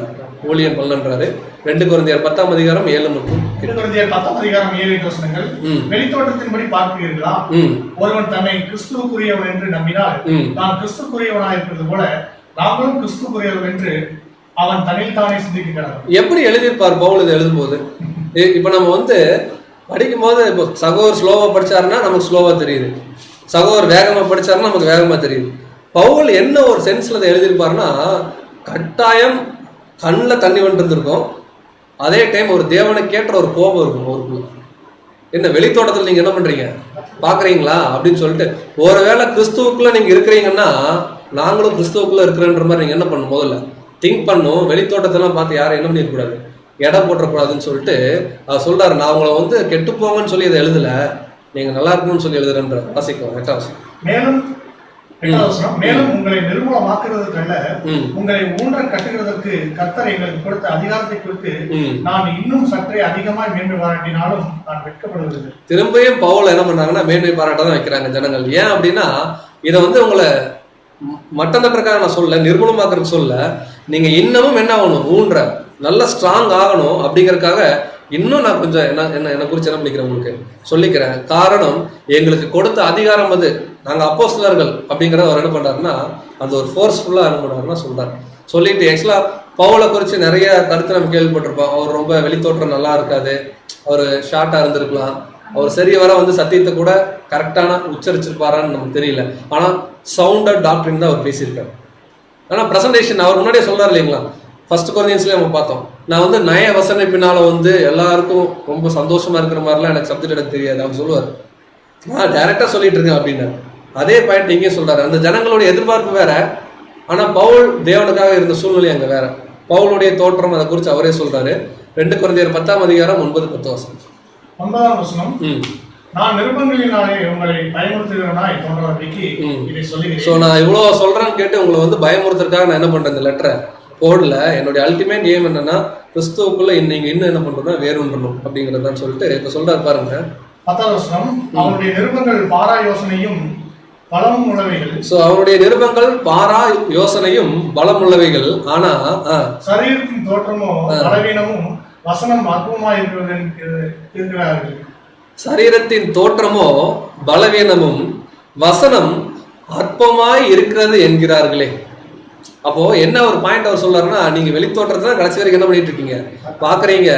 ஊழியம் பண்ணலன்றாரு. 2 கொரிந்தியர் 10ஆம் அதிகாரம் 7 மற்றும் 2 கொரிந்தியர் 10ஆம் அதிகாரம் 7 வசனங்கள். வெளித்தோட்டத்தின்படி பார்க்கிறீர்களா, ஒருவன் தன்னை கிறிஸ்துவுக்குரியவன் என்று நம்பினால் நான் கிறிஸ்துவுக்குரியவனாக இருக்கிறது போல நாங்களும் கிறிஸ்துவுக்குரியவன் என்று அவன் தன்னில் தானே சிந்திக்கிறான். எப்படி எழுதியிருப்பார் பவுல் இதை எழுதும்போது? இப்ப நம்ம படிக்கும் போது இப்போ சகோதரர் ஸ்லோவா படிச்சாருன்னா நமக்கு ஸ்லோவா தெரியுது, சகோதரர் வேகமா படிச்சாருன்னா நமக்கு வேகமா தெரியுது. பவுல் என்ன ஒரு சென்ஸ்ல அதை எழுதியிருப்பாருன்னா, கட்டாயம் கண்ணில் தண்ணி வந்துருந்துருக்கும், அதே டைம் ஒரு தேவனுக்கு ஏற்ற ஒரு கோபம் இருக்கும் அவருக்குள்ள. என்ன வெளித்தோட்டத்தில் நீங்க என்ன பண்றீங்க பாக்குறீங்களா அப்படின்னு சொல்லிட்டு, ஒருவேளை கிறிஸ்துவுக்குள்ள நீங்க இருக்கிறீங்கன்னா நாங்களும் கிறிஸ்துவுக்குள்ள இருக்கிறன்ற மாதிரி நீங்க என்ன பண்ணணும், முதல்ல திங்க் பண்ணும். வெளித்தோட்டத்தெல்லாம் பார்த்து யாரும் என்ன பண்ணிடக்கூடாது, எடை போட்டக்கூடாதுன்னு சொல்லிட்டு அவர் சொல்றாரு, நான் உங்களை வந்து கெட்டு போங்கன்னு சொல்லி இதை எழுதல, நீங்க நல்லா இருக்கணும்னு சொல்லி எழுதுறன்ற வாசிக்கும் 8ஆம் மேலும் உங்களை நிர்மூலமாக்குறதுக்கல்ல உங்களை ஊன்ற கட்டுகிறதற்கு கர்த்தர் எங்களுக்கு கொடுத்த அதிகாரத்தை குறித்து நான் இன்னும் சற்றே அதிகமாய் மேன்மை பாராட்டினாலும் நான் வெட்கப்படுவதில்லை. திரும்பியும் பவுல் என்ன பண்ணாங்கன்னா மேன்மை பாராட்ட தான் வைக்கிறாங்க ஜனங்கள். ஏன் அப்படின்னா இதை வந்து உங்களை மட்டம் தட்டுறதுக்காக நான் சொல்ல, நிர்மூலமாக்குறதுக்கு சொல்ல, நீங்க இன்னமும் என்ன ஆகணும், ஊன்ற நல்ல ஸ்ட்ராங் ஆகணும் அப்படிங்கறதுக்காக இன்னும் நான் கொஞ்சம் என்ன குறிச்சு என்ன பண்ணிக்கிறேன் உங்களுக்கு சொல்லிக்கிறேன். காரணம், எங்களுக்கு கொடுத்த அதிகாரம் அது, நாங்க அப்போஸ்தலர்கள் அப்படிங்கறத அவர் என்ன பண்றாருன்னா அந்த ஒரு ஃபோர்ஸ்ஃபுல்லா என்ன பண்றாருன்னா சொல்றாரு. சொல்லிட்டு ஆக்சுவலா பவுலை குறிச்சு நிறைய கருத்து நம்ம கேள்விப்பட்டிருப்போம். அவர் ரொம்ப வெளித்தோற்றம் நல்லா இருக்காது, அவர் ஷார்ட்டா இருந்திருக்கலாம், அவர் சரி வர வந்து சத்தியத்தை கூட கரெக்டான உச்சரிச்சிருப்பாரான்னு நமக்கு தெரியல. ஆனா சவுண்டட் டாக்டரின் தான் அவர் பேசியிருக்காரு. ஆனா பிரசன்டேஷன் அவர் முன்னாடியே சொல்றாரு இல்லைங்களா, ஃபர்ஸ்ட் கொரிந்தியன்ஸ்ல நம்ம பார்த்தோம், நான் வந்து நய வசனைப்பினால வந்து எல்லாருக்கும் ரொம்ப சந்தோஷமா இருக்கிற மாதிரிலாம் எனக்கு சப்ஜெக்ட் எனக்கு தெரியாது அவர் சொல்லுவார். நான் டைரக்டா சொல்லிட்டு இருக்கேன் அப்படின்னு. அதே பாயிண்ட் இங்கேயும் சொல்றாரு. அந்த ஜனங்களுடைய எதிர்பார்ப்பு வேற, ஆனா பவுல் தேவனுக்காக இருந்த சூழ்நிலை அங்க வேற. பவுலுடைய தோற்றம் அதை குறித்து அவரே சொல்றாரு. 2 கொரிந்தியர் 10ஆம் அதிகாரம் 9-10 9ஆம் வசனம். நான் நிருபங்களினாலே உங்களை பயமுறுத்துகிறவனாய் தோன்றபடிக்கு இதை சொல்லுகிறேன். சோ நான் இவ்வளவு சொல்றேன்னு கேட்டு உங்களை வந்து பயமுறுத்துறதுக்காக நான் என்ன பண்றேன், இந்த லெட்டரை போடல. என்னுடைய அல்டிமேட் ஏம் என்னன்னா கிறிஸ்துவுக்குள்ள நீங்க இன்னும் என்ன பண்றதுன்னா வேறுன்றணும் அப்படிங்கறதான் சொல்லிட்டு இப்ப சொல்றாரு பாருங்க. 10ஆம் வசனம். அவருடைய நிருபங்கள் பாரா யோசனையும் பலம் உள்ளவைகள். சோ அவருடைய நிருபங்கள் பாரா யோசனையும் பலம் உள்ளவைகள், ஆனா சரீரத்தின் தோற்றமோ பலவீனமும் வசனம் அற்புதமாய் இருக்கிறார்கள். சரீரத்தின் தோற்றமோ பலவீனமும் வசனம் அற்பமாய் இருக்கிறது என்கிறார்களே. அப்போ என்ன ஒரு பாயிண்ட் அவர் சொல்றாருன்னா, நீங்க வெளித்தோற்றத்தை கடைசி வரைக்கும் என்ன பண்ணிட்டு இருக்கீங்க பாக்குறீங்க,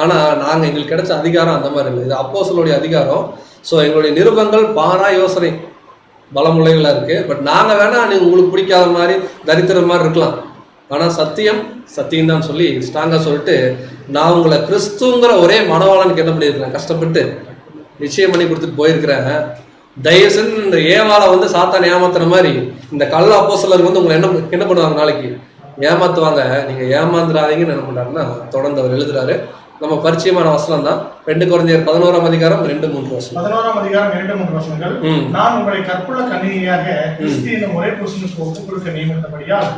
ஆனா நாங்க எங்களுக்கு கிடைச்ச அதிகாரம் அந்த மாதிரி இல்லை, இது அப்போஸ்தலருடைய அதிகாரம். ஸோ எங்களுடைய நிருபங்கள் பாரா யோசனை பலமுள்ளைகளா இருக்கு. பட் நாங்க வேணா நீங்க உங்களுக்கு பிடிக்காத மாதிரி தரித்திர மாதிரி இருக்கலாம், ஆனா சத்தியம் சத்தியம் தான் சொல்லி ஸ்ட்ராங்கா சொல்லிட்டு, நான் உங்களை கிறிஸ்துங்கிற ஒரே மனவாளனுக்கு என்ன பண்ணியிருக்கிறேன், கஷ்டப்பட்டு நிச்சயம் பண்ணி கொடுத்துட்டு போயிருக்கிறேன். தயவு செஞ்சு இந்த ஏவாளை வந்து சாத்தான் ஏமாத்துற மாதிரி இந்த கள்ள அப்போஸ்தலர் வந்து உங்களை என்ன பண்ணுவாங்க, நாளைக்கு ஏமாத்துவாங்க, நீங்க ஏமாந்துடாதீங்கன்னு என்ன பண்றாருன்னா தொடர்ந்து அவர் எழுதுறாரு. நம்ம பரிச்சயமான வசனம் தான் 2 கொரிந்தியர் 11ஆம் அதிகாரம் 2-3 வசனம். 11ஆம் அதிகாரம் 2-3 வசனங்கள். நான் உங்களை கற்புள்ள கன்னிகையாக கிறிஸ்துவின் ஒரே புருஷனுக்கு ஒப்புக் கொடுக்க நியமித்தபடியால்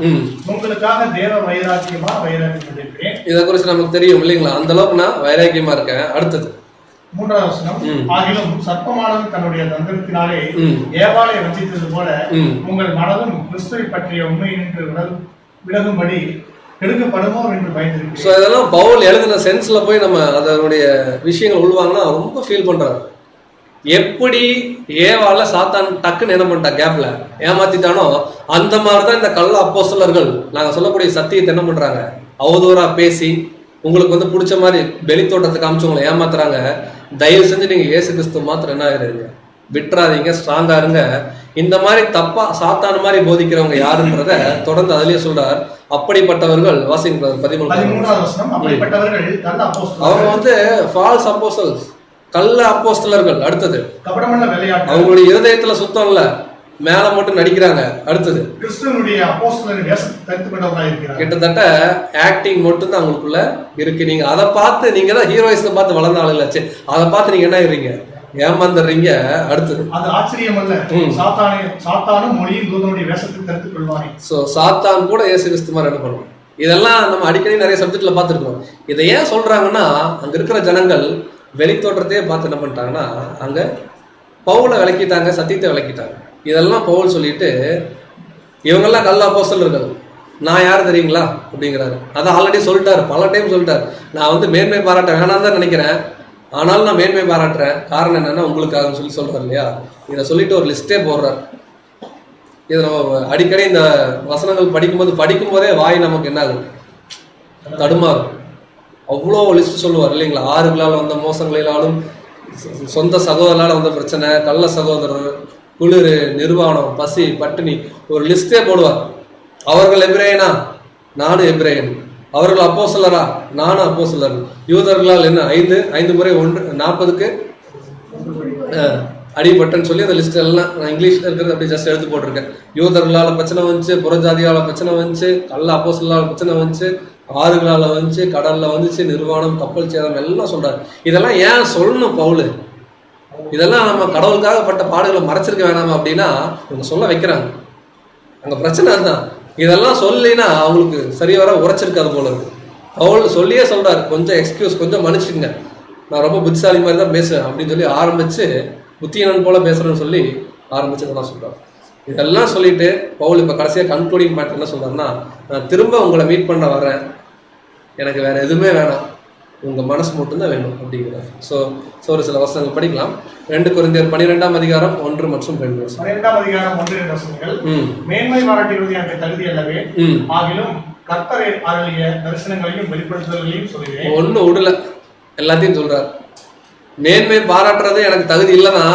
உங்களுக்காக தேவ வைராக்கியமா வைராக்கியம் கொண்டிருக்கிறேன். இதை குறித்து நமக்கு தெரியும் இல்லைங்களா, அந்த அளவுக்கு நான் வைராக்கியமா இருக்கேன். அடுத்தது 3ஆம் வசனம். ஆகிலும் சர்ப்பமானது தன்னுடைய தந்திரத்தினாலே ஏவாளை வஞ்சித்தது போல உங்கள் மனதும் கிறிஸ்துவை பற்றிய உண்மை நின்று விலகும்படி எடுக்கப்படுமோ என்று பயந்திருக்கு. ஸோ இதெல்லாம் பவுல் எழுதின சென்ஸ்ல போய் நம்ம அதனுடைய விஷயங்கள் உள்வாங்கன்னா ரொம்ப ஃபீல் பண்றாரு. எப்படி ஏவாள சாத்தான் டக்குன்னு என்ன பண்ணிட்டா கேப்ல ஏமாத்திட்டானோ அந்த மாதிரிதான் இந்த கள்ள அப்போஸ்தலர்கள் நாங்க சொல்லக்கூடிய சத்தியத்தை என்ன பண்றாங்க, அவதூறா பேசி உங்களுக்கு வந்து பிடிச்ச மாதிரி வெளித்தோட்டத்தை காமிச்சு உங்களை ஏமாத்துறாங்க. தயவு செஞ்சு நீங்க இயேசு கிறிஸ்து மாத்திரம் என்ன ஆகுறீங்க, விட்டுறாதீங்க, ஸ்ட்ராங்கா இருங்க. இந்த மாதிரி தப்பா சாத்தான மாதிரி போதிக்கிறவங்க யாருன்றத தொடர்ந்து அதுலயே சொல்றார். அப்படிப்பட்டவர்கள் வாசிங்க 13ஆம் வசனம். அவங்க வந்து ஃபால்ஸ் அப்போஸ்தலர்ஸ், கள்ள அப்போஸ்தலர்கள். அடுத்தது கபடமல்ல விளையாட்டு, அவங்களுடைய இருதயத்துல சுத்தம் இல்ல, மேல மட்டும் நடிக்கிறாங்க. அடுத்தது கிறிஸ்துவனுடைய அப்போஸ்தலரின் வேஷத்தை தரித்து கொண்டவராய் இருக்கிறார். கிட்டத்தட்ட ஆக்டிங் மட்டும் தான் அவங்களுக்குள்ள இருக்கு. நீங்க அதை பார்த்து நீங்க தான் ஹீரோயிஸை பார்த்து வளர்ந்த ஆளு இல்ல, அதை பார்த்து நீங்க என்ன ஆயிடுறீங்க, ஏமாந்துடுறீங்க. அடுத்தது அது ஆச்சரியம் அல்ல, சாத்தானும் மொழியும் தூதனுடைய வேஷத்தை தரித்துக் கொள்வானே. சோ சாத்தான் கூட இயேசு கிறிஸ்து மாதிரி என்ன பண்ணுவோம். இதெல்லாம் நம்ம அடிக்கடி நிறைய சப்ஜெக்ட்ல பார்த்துருக்கோம். இதை ஏன் சொல்றாங்கன்னா, அங்க இருக்கிற ஜனங்கள் வெளித்தோற்றத்தையே பார்த்து என்ன பண்ணிட்டாங்கன்னா அங்க பவுலை விளக்கிட்டாங்க, சத்தியத்தை விளக்கிட்டாங்க. இதெல்லாம் பவுல் சொல்லிட்டு இவங்கெல்லாம் கள்ள அப்போஸ்தலர்கள், நான் யார் தெரியுங்களா அப்படிங்கிறாரு. அதை ஆல்ரெடி சொல்லிட்டாரு, பல டைம் சொல்லிட்டாரு. நான் வந்து மேன்மை பாராட்ட வேணாம் தான் நினைக்கிறேன், ஆனாலும் நான் மேன்மை பாராட்டுறேன். காரணம் என்னன்னா உங்களுக்காக சொல்லி சொல்றாரு இல்லையா. இதை சொல்லிட்டு ஒரு லிஸ்டே போடுறாரு. இது நம்ம அடிக்கடி இந்த வசனங்கள் படிக்கும் போதே வாய் நமக்கு என்ன ஆகுது, தடுமாறும். அவ்வளோ லிஸ்ட் சொல்லுவார் இல்லைங்களா. ஆறுகளால் வந்த மோசங்களிலாலும், சொந்த சகோதரனால வந்த பிரச்சனை, கள்ள சகோதரர், குளிர், நிர்வாணம், பசி, பட்டினி, ஒரு லிஸ்டே போடுவார். அவர்கள் எபிரேயனா, நானும் எபிரேயன், அவர்கள் அப்போஸ்தலரா? நானும் அப்போஸ்தலர். யூதர்களால் என்ன 5 முறை 40க்கு அடிபட்டன்னு சொல்லி அந்த லிஸ்ட் எல்லாம் நான் இங்கிலீஷ்ல இருக்கிறது அப்படி ஜஸ்ட் எடுத்து போட்டிருக்கேன். யூதர்களால பிரச்சனை வந்துச்சு, புறஜாதியால பிரச்சனை வந்துச்சு, கள்ள அப்போஸ்தலரால பிரச்சனை வந்துச்சு, ஆறுகளால வந்துச்சு, கடல்ல வந்துச்சு, நிர்வாணம், கப்பல் சேதம் எல்லாம் சொல்றாரு. இதெல்லாம் ஏன் சொல்லணும் பவுல்? இதெல்லாம் நம்ம கடவுளுக்காக பட்ட பாடுகளை மறைச்சிருக்க வேணாமா அப்படின்னா இவங்க சொல்ல வைக்கிறாங்க. அங்க பிரச்சனை அதுதான். இதெல்லாம் சொல்லினா அவங்களுக்கு சரியா வர உரைச்சிருக்காது போல இருக்கு. பவுல் சொல்லியே சொல்றாரு, கொஞ்சம் எக்ஸ்கியூஸ், கொஞ்சம் மன்னிச்சுங்க, நான் ரொம்ப புத்திசாலி மாதிரி தான் பேசுவேன் அப்படின்னு சொல்லி ஆரம்பிச்சு, புத்தியனன் போல பேசுறேன்னு சொல்லி ஆரம்பிச்சதெல்லாம் சொல்றாரு. இதெல்லாம் சொல்லிட்டு பவுல் இப்ப கடைசியா கன்க்ளூடிங் பாயிண்ட் என்ன சொல்றாருன்னா, நான் திரும்ப உங்களை மீட் பண்ண வர்றேன், எனக்கு வேற எதுவுமே வேணாம், உங்க மனசு மட்டும்தான் வேணும் அப்படிங்கிறார். ஸோ ஒரு சில வசனங்கள் படிக்கலாம். 2 கொரிந்தியர் 12ஆம் அதிகாரம் 1 மற்றும் 2 வசனம். 12ஆம் அதிகாரம் 1 வசனங்கள். மேன்மை பாராட்டுவது எனக்கு தகுதி அல்லவே, ஆகிலும் கர்த்தர் அருளிய தரிசனங்களையும் வெளிப்படுத்துதல்களையும் சொல்லுவேன். ஒன்னும் விடல, எல்லாத்தையும் சொல்றாரு. மேன்மை பாராட்டுறது எனக்கு தகுதி இல்லைன்னா,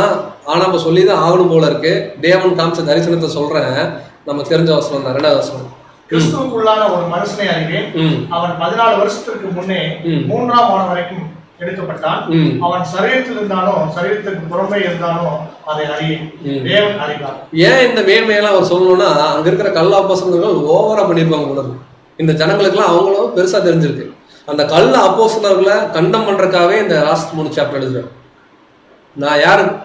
ஆனா நம்ம சொல்லிதான் ஆகணும் போல இருக்கு. தேவன் காமிச்ச தரிசனத்தை சொல்றேன். நம்ம தெரிஞ்ச வசனம் தான் 2வது வசனம். கிறிஸ்துவுக்குள்ளான ஒரு மனுஷனை அறிவேன், அவன் 14 வருஷத்திற்கு முன்னே 3ஆம் வானம் வரைக்கும் எடுக்கப்பட்டான். அவன் சரீரத்தில் இருந்தானோ சரீரத்துக்கு புறம்பே இருந்தானோ அதை அறியேன், தேவன் அறிவார். ஏன் இந்த மேன்மையெல்லாம் அவர் சொல்லணும்னா, அங்க இருக்கிற கள்ள அப்போஸ்தலர்கள் ஓவரா பண்ணிருப்பாங்க போல. இந்த ஜனங்களுக்குலாம் அவங்களும் பெருசா தெரிஞ்சிருக்கு. அந்த கள்ள அப்போஸ்தலர்களை கண்டம் பண்றதுக்காகவே இந்த லாஸ்ட் 3 சாப்டர் எழுதுறேன். நான்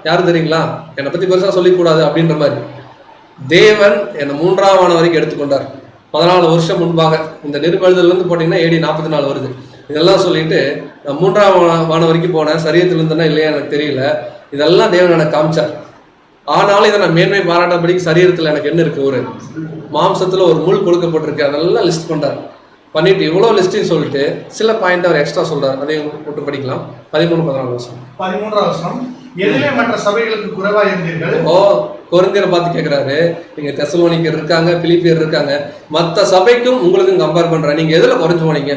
யாரு தெரியுங்களா, என்னை பத்தி பெருசா சொல்லிக்கூடாது அப்படின்ற மாதிரி தேவன் என்னை 3ஆம் வானம் வரைக்கும் எடுத்துக்கொண்டார். 14 வருஷம் முன்பாக. இந்த நெருப்பெழுதல் வந்து போட்டீங்கன்னா AD 44 வருது. இதெல்லாம் சொல்லிட்டு நான் 3ஆம் வானம் வரைக்கும் போனேன், சரீரத்தில் இருந்தேன்னா இல்லையா எனக்கு தெரியல, இதெல்லாம் தேவன் எனக்கு காமிச்சார். ஆனாலும் இதை நான் மேன்மை பாராட்டபடிக்கு சரீரத்தில் எனக்கு என்ன இருக்கு, ஒரு மாம்சத்துல ஒரு முள் கொடுக்கப்பட்டிருக்கு, அதெல்லாம் லிஸ்ட் பண்றாரு. பண்ணிட்டு இவ்வளவு லிஸ்டையும் சொல்லிட்டு சில பாயிண்ட் அவர் எக்ஸ்ட்ரா சொல்றாரு. அதையும் போட்டு படிக்கலாம். 13-14 வருஷம். 13ஆம் வருஷம். எதிலே மற்ற சபைகளுக்கு குறைவா இருந்தீர்கள்? கொரிந்தியரை பார்த்து கேட்கிறாரு, நீங்க தெசலோனிக்கர் இருக்காங்க, பிலிப்பியர் இருக்காங்க, மற்ற சபைக்கும் உங்களுக்கும் கம்பேர் பண்றேன், நீங்க எதுல குறைஞ்சு போனீங்க?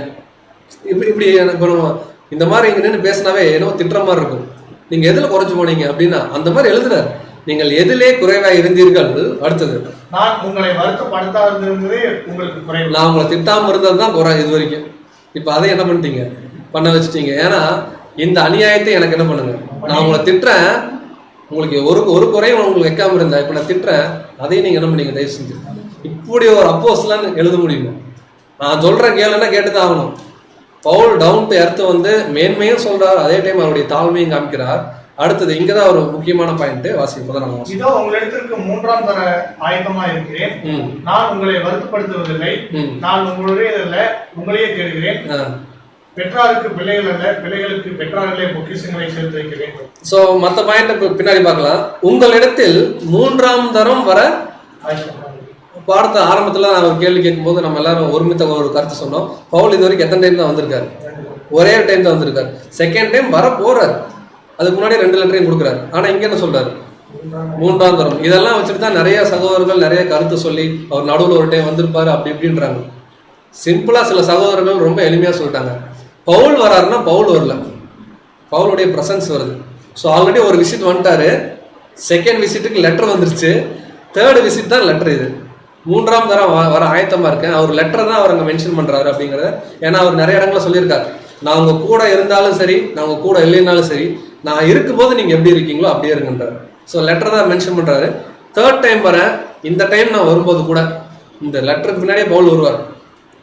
இப்படி இந்த மாதிரி இங்க நின்று பேசினாவே என்னவோ திட்டுற மாதிரி இருக்கும். நீங்க எதுல குறைஞ்சு போனீங்க அப்படின்னா அந்த மாதிரி எழுதுறாரு. நீங்கள் எதிலே குறைவா இருந்தீர்கள். அடுத்தது, நான் உங்களை வருத்தப்படுத்தாதே உங்களுக்கு குறைவு. நான் உங்களை திட்டாம இருந்ததுதான் குறை இது வரைக்கும். இப்ப அதை என்ன பண்ணிட்டீங்க, பண்ண வச்சுட்டீங்க. ஏன்னா இந்த அநியாயத்தை எனக்கு என்ன பண்ணுங்க, நான் உங்களை திட்டுறேன், உங்களுக்கு ஒரு குறையும் உங்களுக்கு வைக்காம இருந்தா, இப்ப நான் திட்டுறேன், அதையும் நீங்க என்ன பண்ணீங்க, தயவு செஞ்சு. இப்படி ஒரு அப்போஸ்தலன் எழுத முடியுமா? நான் சொல்றேன் கேளுன்னா கேட்டுதான் ஆகணும். பவுல் டவுன் டு எர்த் வந்து மேன்மையும் சொல்றாரு, அதே டைம் அவருடைய தாழ்மையும் காமிக்கிறார். அடுத்தது இங்கதான் ஒரு முக்கியமான பாயிண்ட் வாசிப்பதான். இதோ உங்களிடத்திற்கு 3ஆம் தர ஆயத்தமா இருக்கிறேன், நான் உங்களை வருத்தப்படுத்துவதில்லை, நான் உங்களையே தேடுகிறேன், பெற்றாருக்கு பிள்ளைகள் அல்ல, பிள்ளைகளுக்கு பெற்றார்களே பொக்கிஷங்களை சேர்த்து வைக்க வேண்டும். சோ மத்த பாயிண்ட் பின்னாடி பார்க்கலாம். உங்களிடத்தில் 3ஆம் தரம் வர பாடத்தை ஆரம்பத்துல நான் ஒரு கேள்வி கேட்கும் போது நம்ம எல்லாரும் ஒருமித்த ஒரு கருத்து சொன்னோம். பவுல் இது வரைக்கும் எத்தனை டைம் தான் வந்திருக்காரு? ஒரே டைம் தான் வந்திருக்காரு. செகண்ட் டைம் வர போறாரு. அதுக்கு முன்னாடி 2 லெட்டரையும் கொடுக்குறாரு. ஆனா இங்க என்ன சொல்றாரு, 3ஆம் தரம். இதெல்லாம் வச்சுட்டு தான் நிறைய சகோதரர்கள் நிறைய கருத்து சொல்லி அவர் நடுவில் ஒரு டைம் வந்திருப்பாரு அப்படி இப்படின்றாங்க. சிம்பிளா சில சகோதரர்கள் ரொம்ப எளிமையா சொல்லிட்டாங்க, பவுல் வராருன்னா பவுல் வரல, பவுலுடைய பிரசன்ஸ் வருது. ஸோ ஆல்ரெடி ஒரு விசிட் வந்துட்டாரு, செகண்ட் விசிட்டுக்கு லெட்டர் வந்துருச்சு, தேர்ட் விசிட் தான் லெட்டர். இது 3ஆம் தரம் வர ஆயத்தமா இருக்கேன். அவர் லெட்டர் தான் அவர் அங்கே மென்ஷன் பண்றாரு அப்படிங்கிறத. ஏன்னா அவர் நிறைய இடங்களில் சொல்லியிருக்காரு, நான் உங்க கூட இருந்தாலும் சரி, நான் உங்க கூட இல்லைனாலும் சரி, நான் இருக்கும்போது நீங்க எப்படி இருக்கீங்களோ அப்படியே இருக்குன்றாரு. ஸோ லெட்டர் தான் மென்ஷன் பண்றாரு. தேர்ட் டைம் வரேன், இந்த டைம் நான் வரும்போது கூட இந்த லெட்டருக்கு பின்னாடியே பவுல் வருவார்.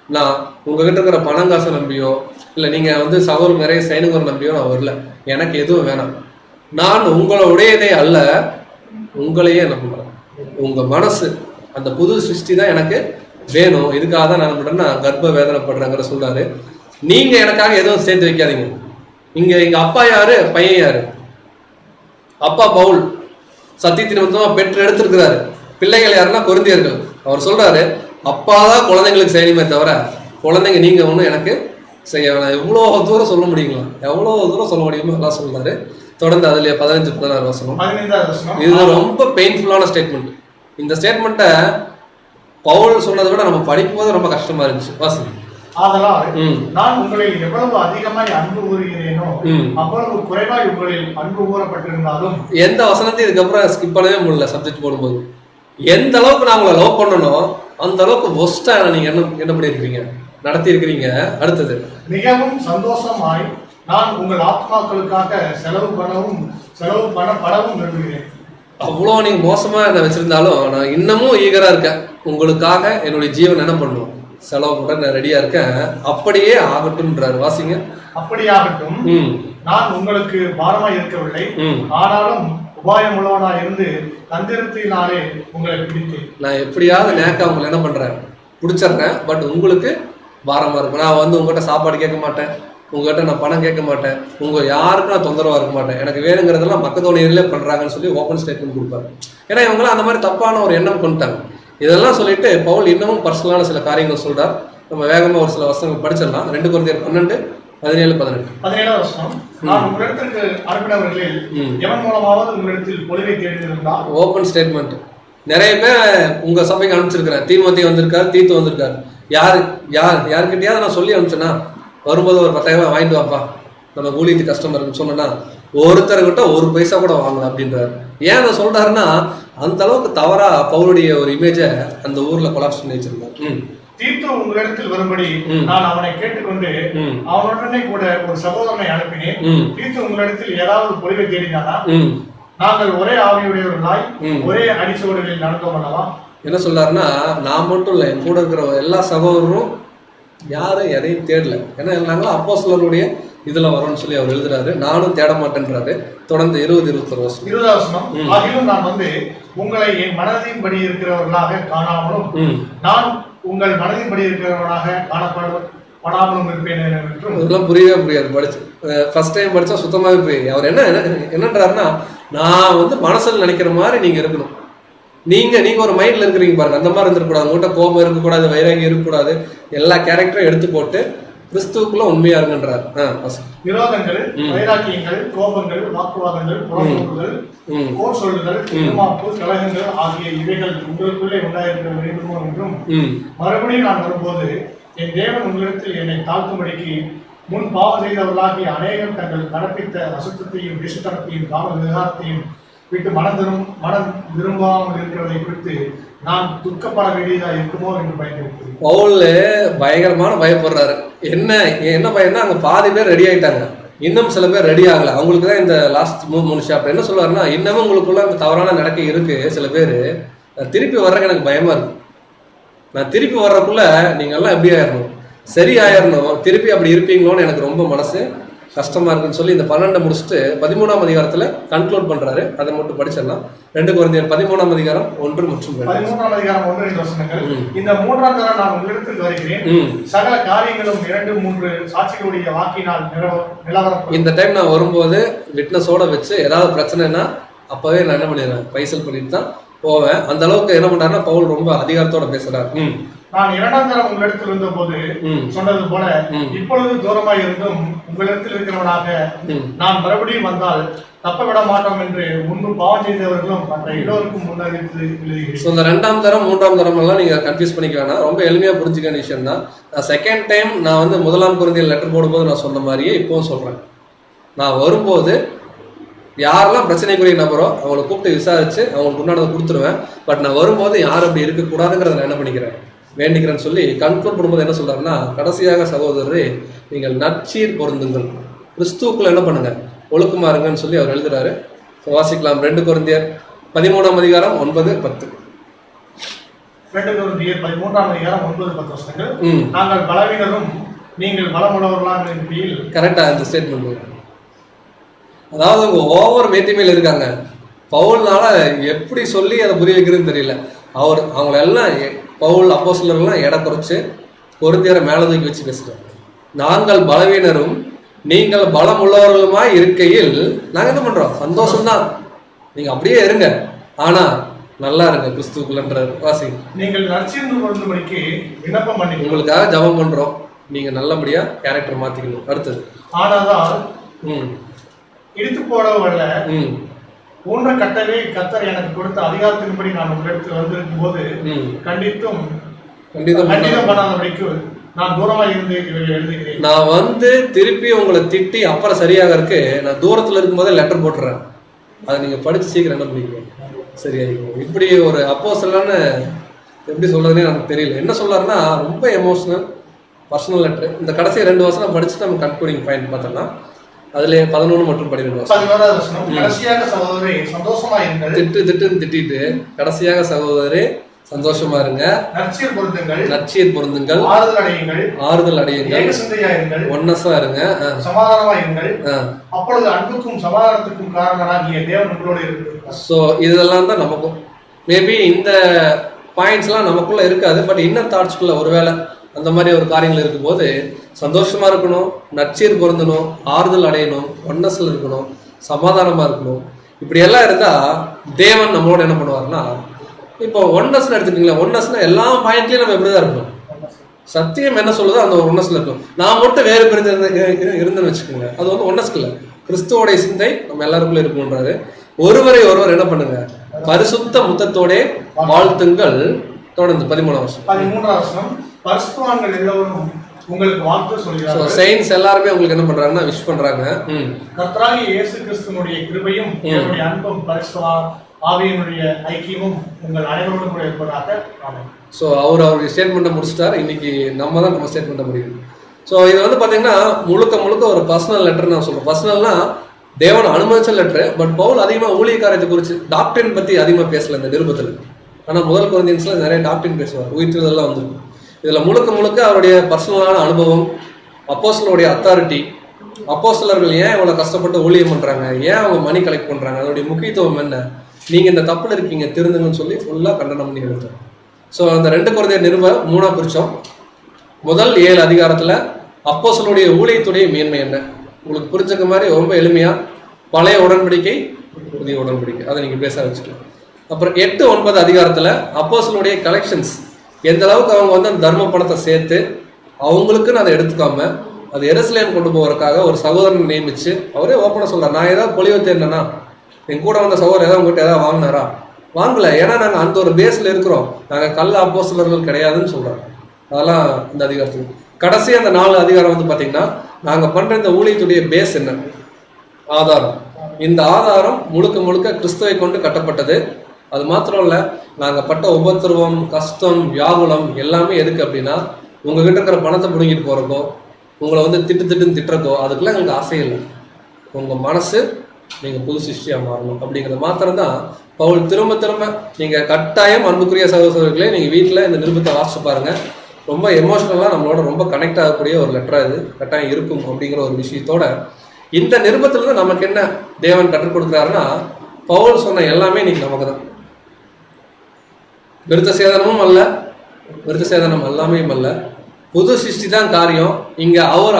நான் உங்ககிட்ட இருக்கிற பணம் காசை நம்பியோ இல்லை நீங்க வந்து சகோதரர் நிறைய சைனுங்கிற நம்பியோ நான் வரல, எனக்கு எதுவும் வேணாம், நான் உங்களுடையதே அல்ல, உங்களையே என்ன பண்றேன், உங்க மனசு அந்த புது சிருஷ்டி தான் எனக்கு வேணும், இதுக்காக தான் நான் பண்றேன்னா கர்ப்ப வேதனைப்படுறேங்கிற சொல்றாரு. நீங்க எனக்காக எதுவும் சேர்த்து வைக்காதீங்க. இங்க எங்க அப்பா யாரு, பையன் யாரு? அப்பா பவுல் சத்தியத்தின் மொத்தமா பெற்று எடுத்திருக்கிறாரு. பிள்ளைகள் யாருன்னா கொரிந்தியர்கள். அவர் சொல்றாரு, அப்பாதான் குழந்தைங்களுக்கு செய்யணுமே தவிர குழந்தைங்க நீங்க ஒன்றும் எனக்கு செய்ய வேணாம். எவ்வளவு தூரம் சொல்ல முடியுங்களா, எவ்வளவு தூரம் சொல்ல முடியுமோ எல்லாம் சொல்றாரு. தொடர்ந்து அதுல 15-16 வசனம். இது ரொம்ப பெயின்ஃபுல்லான ஸ்டேட்மெண்ட். இந்த ஸ்டேட்மெண்ட்டை பவுல் சொன்னதை விட நம்ம படிக்கும் போது ரொம்ப கஷ்டமா இருந்துச்சு. வாசனம், ஆதலால் நான் உங்களில் எவ்வளவு அதிகமாய் அன்பு கூறுகிறேனோ அவ்வளவு குறைவாய் உங்களில் அன்பு கூறப்பட்டிருந்தாலும். எந்த வசனத்தையும் இதுக்கப்புறம் ஸ்கிப் பண்ணவே முடியல. சப்ஜெக்ட் போடும்போது எந்த அளவுக்கு நான் உங்களை லவ் பண்ணணும் அந்த அளவுக்கு ஒஸ்டா நீங்க என்ன பண்ணிருக்கீங்க நடத்தி இருக்கிறீங்க. அடுத்தது, மிகவும் சந்தோஷமாய் நான் உங்கள் ஆத்மாக்களுக்காக செலவு பண்ணப்படவும் விரும்புகிறேன். அவ்வளோ நீங்க மோசமா என்ன வச்சிருந்தாலும் நான் இன்னமும் ஈகரா இருக்கேன். உங்களுக்காக என்னுடைய ஜீவன் என்ன பண்ணுவோம், செலவு பண்ண நான் ரெடியா இருக்கேன். அப்படியே ஆகட்டும்ன்றாரு. வாசிங்க. அப்படியாகட்டும், நான் உங்களுக்கு பாரமாய் இருக்கவில்லை, ஆனாலும் உபாயமுள்ளவனா இருந்து தந்திரத்தினாலே உங்களை பிடித்தேன். நான் எப்படியாவது நேக்கா உங்களை என்ன பண்றேன், பிடிச்சிடுறேன். பட் உங்களுக்கு பாரமா இருக்கும். நான் வந்து உங்ககிட்ட சாப்பாடு கேட்க மாட்டேன், உங்ககிட்ட நான் பணம் கேட்க மாட்டேன், உங்க யாருக்கும் நான் தொந்தரவா இருக்க மாட்டேன். எனக்கு வேணுங்கிறதெல்லாம் பக்கத்தோடையிலே பண்றாங்கன்னு சொல்லி ஓப்பன் ஸ்டேட்மெண்ட் கொடுப்பாரு. ஏன்னா இவங்களாம் அந்த மாதிரி தப்பான ஒரு எண்ணம் கொண்டுட்டாங்க. இதெல்லாம் சொல்லிட்டு பவுல் இன்னமும் பர்சனலான சில காரியங்கள் சொல்றார். நம்ம வேகமா ஒரு சில வசனங்கள் படிச்சிடலாம். 2 கொரிந்தியர் 12:17-18. வசனம். நான் உங்களிடத்திற்கு அனுப்பினவர்களில் எவன் மூலமாவது உங்களிடத்தில் பொலிவை தேடியிருந்தால். Open statement. நிறைய பேர் உங்க சபைக்கு அனுப்பிச்சிருக்கிறேன். தீமோத்தேயு வந்திருக்காரு, தீத்து வந்திருக்காரு. யாருக்கிட்டையாவது நான் சொல்லி அனுப்பிச்சேன்னா, வரும்போது ஒரு 10,000 வாங்கிட்டு வாப்பா, நம்ம ஊழியத்து கஸ்டமர்னு சொன்னா ஒருத்தர்கிட்ட ஒரு பைசா கூட வாங்கலாம் அப்படின்றாரு. ஏன் அதை சொல்றாருன்னா, அந்த அளவுக்கு தவறா பவுலுடைய ஒரு இமேஜை அந்த ஊர்ல கொலாப்ஸ் பண்ணி வச்சிருந்தார். தீத்து உங்களிடத்தில் வரும்படி நான் அவனை கேட்டுக்கொண்டு அவனுடனே கூட ஒரு சகோதரனை அனுப்பினேன். தீத்து உங்களிடத்தில் ஏதாவது பொலிவை தேடினானா? நாங்கள் ஒரே ஆவியுடையவர்களாய் ஒரே அடிச்சுவடுகளில் நடந்தோம் அல்லவா? என்ன சொல்றாருன்னா, நான் மட்டும் இல்லை, என் கூட இருக்கிற எல்லா சகோதரரும் யாரும் எதையும் தேடல. ஏன்னா நாங்களும் அப்போஸ்தலருடைய இதுல வரோம்னு சொல்லி அவர் எழுதுறாரு. நானும் தேட மாட்டேன்றாரு. தொடர்ந்து 20-21 வசனம். அதிலும் நான் வந்து உங்களை என் மனதின்படி இருக்கிறவர்களாக காணாமலும் நான் உங்கள் மனதின்படி இருக்கிறவர்களாக காணப்படாமலும் இருப்பேன் என்றும். இதெல்லாம் புரியவே புரியாது. படிச்சு ஃபர்ஸ்ட் டைம் படிச்சா சுத்தமாவே புரியாது. அவர் என்னன்றாருன்னா, நான் வந்து மனசுல நினைக்கிற மாதிரி நீங்க இருக்கணும். நீங்க ஒரு மைண்ட்ல இருக்கிறீங்க பாருங்க, அந்த மாதிரி இருந்துடக்கூடாது. உங்கள்கிட்ட கோபம் இருக்கக்கூடாது, வைராகியம் இருக்கக்கூடாது. எல்லா கேரக்டரும் எடுத்து போட்டு கிறிஸ்துவுக்குள்ள உண்மையா இருங்கன்றார். விரோதங்கள், வைராக்கியங்கள், கோபங்கள், வாக்குவாதங்கள், புறமுறுதல், போர் சொல்லுதல், இருமாப்பு, கலகங்கள் ஆகிய இவைகள் உங்களுக்குள்ளே உண்டாயிருக்க வேண்டுமோ என்றும். மறுபடியும் நான் வரும்போது என் தேவன் உங்களிடத்தில் என்னை தாழ்த்தும்படிக்கு முன் பாவம் செய்தவர்களாகிய அநேகம் தங்கள் நடப்பித்த அசுத்தத்தையும் விஷத்தனத்தையும் காம விகாரத்தையும் விட்டு மனம் விரும்பாமல் இருக்கிறதை குறித்து நான் துக்கப்பட வேண்டியதா இருக்குமோ என்று பயன்படுத்தி பவுல் பயங்கரமான பயப்படுறாரு. என்ன பயம்னா, அங்க பாதி பேர் ரெடி ஆயிட்டாங்க, இன்னும் சில பேர் ரெடி ஆகல. அவங்களுக்கு தான் இந்த லாஸ்ட் 3 சாப்டர் என்ன சொல்லுவாருன்னா, இன்னமும் உங்களுக்குள்ள அந்த தவறான நடக்கை இருக்கு. சில பேர் திருப்பி வர்றதுக்கு எனக்கு பயமா இருக்கு. நான் திருப்பி வர்றதுக்குள்ள நீங்க எல்லாம் எப்படி ஆயிடணும், சரி ஆயிடணும். திருப்பி அப்படி இருப்பீங்களோன்னு எனக்கு ரொம்ப மனசு கஷ்டமா இருக்குன்னு சொல்லி இந்த 12 முடிச்சுட்டு 13ஆம் அதிகாரத்துல கன்க்ளூட் பண்றாரு. அதை மட்டும் படிச்சிடலாம். 2 கொரிந்தியர் 13ஆம் அதிகாரம் 1 மற்றும் 2. 13ஆம் அதிகாரம் 1 வசனங்கள். இந்த 3ஆம் தரம் நான் உங்களிடத்தில் வருகிறேன். சகல காரியங்களும் 2-3 சாட்சிகளுடைய வாக்கினால் நிலவரம். இந்த டைம் நான் வரும்போது விட்னஸோட வச்சு ஏதாவது பிரச்சனைனா அப்பவே நான் என்ன பண்ணிடுறேன், பைசல் பண்ணிட்டு தான் போவேன். அந்த அளவுக்கு என்ன பண்றாருன்னா பவுல் ரொம்ப அதிகாரத்தோட பேசுறாரு. நான் 2ஆம் தரம் உங்களிடத்தில் இருந்த போது சொன்னது போல இப்பொழுது தூரமாய் இருந்தும் உங்களிடத்தில் இருக்கிறவனாக நான் மறுபடியும் வந்தால் தப்ப விட மாட்டோம் என்று முன்பு பாவம் செய்தவர்களும் மற்ற எல்லோருக்கும் முன்னறிவித்து. இந்த 2ஆம் தரம் 3ஆம் தரம் எல்லாம் நீங்க கன்ஃபியூஸ் பண்ணிக்க வேணாம். ரொம்ப எளிமையா புரிஞ்சுக்க விஷயம் தான். நான் செகண்ட் டைம் நான் வந்து 1ஆம் கொரிந்தியர் லெட்டர் போடும்போது நான் சொன்ன மாதிரியே இப்பவும் சொல்றேன். நான் வரும்போது யாரெல்லாம் பிரச்சனைக்குரிய நபரோ அவங்களை கூப்பிட்டு விசாரிச்சு அவங்களுக்கு உண்டானதை கொடுத்துருவேன். பட் நான் வரும்போது யாரும் அப்படி இருக்கக்கூடாதுங்கிறத நான் என்ன பண்ணிக்கிறேன், வேண்டிக்கிறேன்னு சொல்லி கன்க்ளூட் பண்ணும்போது என்ன சொல்றாருன்னா, கடைசியாக சகோதரரே நீங்கள் நற்சீர் பொருந்துங்கள், கிறிஸ்துவுக்குள்ள என்ன பண்ணுங்க, ஒழுக்கமா இருங்கன்னு சொல்லி அவர் எழுதுறாரு. வாசிக்கலாம். 2 கொரிந்தியர் 13ஆம் அதிகாரம் 9-10. 2 கொரிந்தியர் 13ஆம் அதிகாரம் 9-10 வசனங்கள். நாங்கள் பலவீனரும் நீங்கள் பலமுள்ளவர்களாக இருப்பீல். கரெக்டா இந்த ஸ்டேட்மெண்ட். அதாவது அவங்க ஓவர் மேட்டிமையில் இருக்காங்க. பவுல்னால எப்படி சொல்லி அதை புரிய வைக்கிறதுன்னு தெரியல. அவங்களெல்லாம் பவுல் அப்போஸ்தலர்கள்லாம் எடை குறைச்சு கொரிந்தியரை மேல தூக்கி வச்சு பேசுறாங்க. நாங்கள் பலவீனரும் நீங்கள் பலம் உள்ளவர்களுமாய் இருக்கையில் நாங்க என்ன பண்றோம், சந்தோஷம்தான், நீங்க அப்படியே இருங்க, ஆனா நல்லா இருங்க கிறிஸ்துக்குள்ளன்ற. வாசி. நீங்கள் நற்செய்தி பொருந்தும்படிக்கு விண்ணப்பம் பண்ணி உங்களுக்காக ஜெபம் பண்றோம், நீங்க நல்லபடியா கேரக்டர் மாத்திக்கணும். அடுத்தது. ஆனாதான் இடித்து போடவல்ல போன்ற கட்டளை கர்த்தர் எனக்கு கொடுத்த அதிகாரத்தின்படி நான் உங்களிடத்தில் வந்திருக்கும் போது கண்டித்தும் பண்ணாதபடிக்கு நான் தூரமா இருந்து எழுதுகிறேன். நான் வந்து திருப்பி உங்களை திட்டி அப்புறம் சரியாக இருக்கு, நான் தூரத்துல இருக்கும்போதே லெட்டர் போட்டுறேன். அதை நீங்க படிச்சு சீக்கிரம் என்ன பண்ணிக்கணும், சரியாயிருக்கும். இப்படி ஒரு அப்போஸ்தலன்னு எப்படி சொல்றதுன்னே எனக்கு தெரியல. என்ன சொல்றாருன்னா, ரொம்ப எமோஷனல், பர்சனல் லெட்டர். இந்த கடைசி 2 வசனம் படிச்சுட்டு நம்ம கன்க்ளூடிங் பாயிண்ட் பார்த்தோம்னா அதுல 11 மற்றும் 12 வசனம். கடைசியாக சகோதரரே சந்தோஷமா இருங்கள். திட்டுன்னு திட்டிட்டு கடைசியாக சகோதரரே சந்தோஷமா இருங்க, நற்சீர் பொருந்துங்கள், ஆறுதல் அடையுங்கள், ஒன்னஸா இருங்க, சமாதானமா இருங்கள். அப்பொழுது அன்புக்கும் சமாதானத்துக்கும் காரணராகிய தேவன் உங்களோடு இருக்கிறார். சோ இதெல்லாம் தான் நமக்கும் மேபி இந்த பாயிண்ட்ஸ் எல்லாம் நமக்குள்ள இருக்காது. பட் இன்னர் தாட்ஸ்குள்ள ஒருவேளை அந்த மாதிரி ஒரு காரியங்கள் இருக்கும்போது சந்தோஷமா இருக்கணும், நற்சீர் பொருந்தணும், ஆறுதல் அடையணும், ஒன்னஸ்ல இருக்கணும், சமாதானமா இருக்கணும். இப்படி எல்லாம் இருந்தா தேவன் நம்மளோட என்ன பண்ணுவார்னா, இப்போ ஒன்னஸ்ன்னு எடுத்துக்கிங்களேன். ஒன்னஸ்னா எல்லா பாயிண்ட்லயும் நம்ம எப்படிதான் இருக்கணும். சத்தியம் என்ன சொல்லுதோ அந்த ஒரு ஒன்னஸ்ல இருக்கும். நான் மட்டும் வேறு பிரிந்து இருந்தேன்னு வச்சுக்கோங்க, அது வந்து ஒன்னஸ்க்கு இல்லை. கிறிஸ்துவோடைய சிந்தை நம்ம எல்லாருக்குள்ள இருக்குன்றாரு. ஒருவரை ஒருவர் என்ன பண்ணுங்க, பரிசுத்த முத்தத்தோட வாழ்த்துங்கள். தொடர்ந்து 13 வருஷம் பரிசுத்தவான்கள் எல்லோரும் உங்களுக்கு வாழ்த்து சொல்கிறார்கள். சயின்ஸ் எல்லாருமே உங்களுக்கு என்ன பண்றாங்கன்னா விஷ் பண்றாங்க. கர்த்தராகிய இயேசு கிறிஸ்துவினுடைய கிருபையும் அவருடைய அன்பும் பரிசுத்த ஆவியினுடைய ஐக்கியமும் உங்கள் அனைவரோடும் கூட இருப்பதாக. ஆமென். ஸோ அவருடைய ஸ்டேட்மெண்ட்டை முடிச்சிட்டார். இன்னைக்கு நம்ம தான் நம்ம ஸ்டேட்மெண்ட்டை முடியும். ஸோ இது வந்து பார்த்தீங்கன்னா முழுக்க ஒரு பர்சனல் லெட்டர் நான் சொல்றேன். பர்சனல்னா தேவன் அனுமதிச்ச லெட்டர். பட் பவுல் அதிகமாக ஊழியக்காரத்தை குறித்து டாக்டரின் பற்றி அதிகமாக பேசல இந்த நிருபத்தில். ஆனால் முதல் கொரிந்தியன்ஸ்ல நிறைய டாக்டரின் பேசுவார், உயிர்த்தெல்லாம் வந்துருக்கும். இதில் முழுக்க அவருடைய பர்சனலான அனுபவம், அப்போஸ்தலருடைய அத்தாரிட்டி, அப்போஸ்தலர்கள் ஏன் இவ்வளோ கஷ்டப்பட்டு ஊழியம் பண்ணுறாங்க, ஏன் அவங்க மணி கலெக்ட் பண்ணுறாங்க, அதோடைய முக்கியத்துவம் என்ன, நீங்கள் இந்த தப்பில் இருக்கீங்க திருந்துங்கன்னு சொல்லி ஃபுல்லாக கண்டனம் பண்ணி எழுதுறோம். ஸோ அந்த 2 கொரிந்தியர் நிருபம் 3 பிரிச்சோம். முதல் 7 அதிகாரத்தில் அப்போஸ்தலருடைய ஊழியத்துடைய மேன்மை என்ன உங்களுக்கு புரிஞ்சுக்க மாதிரி ரொம்ப எளிமையாக பழைய உடன்படிக்கை புதிய உடன்படிக்கை அதை நீங்கள் பேச வச்சுக்கலாம். அப்புறம் 8-9 அதிகாரத்தில் அப்போஸ்தலருடைய கலெக்ஷன்ஸ் எந்த அளவுக்கு அவங்க வந்து அந்த தர்ம பணத்தை சேர்த்து அவங்களுக்குன்னு அதை எடுத்துக்காம அது எருசலேம் கொண்டு போவதற்காக ஒரு சகோதரன் நியமிச்சு அவரே ஓப்பனாக சொல்றார், நான் ஏதாவது பொலிவு தேடினா என் கூட வந்த சகோதரர் ஏதாவது உங்ககிட்ட ஏதாவது வாங்கினாரா? வாங்கல, ஏன்னா நாங்கள் அந்த ஒரு பேஸில் இருக்கிறோம், நாங்கள் கள்ள அப்போஸ்தலர்கள் கிடையாதுன்னு சொல்றாங்க. அதெல்லாம் இந்த அதிகாரத்துக்கு கடைசி அந்த 4 அதிகாரம் வந்து பார்த்தீங்கன்னா நாங்கள் பண்ற இந்த ஊழியத்துடைய பேஸ் என்ன, ஆதாரம். இந்த ஆதாரம் முழுக்க கிறிஸ்துவை கொண்டு கட்டப்பட்டது. அது மாத்திரம் இல்லை, நாங்கள் பட்ட உபத்திரவம், கஷ்டம், வியாகுலம் எல்லாமே எதுக்கு அப்படின்னா உங்ககிட்ட இருக்கிற பணத்தை பிடுங்கிட்டு போறக்கோ, உங்களை வந்து திட்டுன்னு திட்டுறக்கோ அதுக்கெல்லாம் எங்களுக்கு ஆசை இல்லை. உங்கள் மனசு நீங்கள் புது சிருஷ்டியாக மாறணும் அப்படிங்கிறது மாத்திரம்தான் பவுல் திரும்ப நீங்கள் கட்டாயம் அன்புக்குரிய சகோதரர்களே நீங்கள் வீட்டில் இந்த நிருபத்தை வாசிச்சு பாருங்க. ரொம்ப எமோஷனலாக நம்மளோட ரொம்ப கனெக்ட் ஆகக்கூடிய ஒரு லெட்டராக இது கட்டாயம் இருக்கும் அப்படிங்கிற ஒரு விஷயத்தோட இந்த நிருபத்திலிருந்து நமக்கு என்ன தேவன் கற்றுக் கொடுக்குறாருன்னா, பவுல் சொன்ன எல்லாமே இன்னைக்கு நமக்கு தான். விருத்த சேதனமும் அல்ல, விருத்த சேதனம் எல்லாமே அல்ல, புது சிருஷ்டி தான் காரியம். இங்க அவர்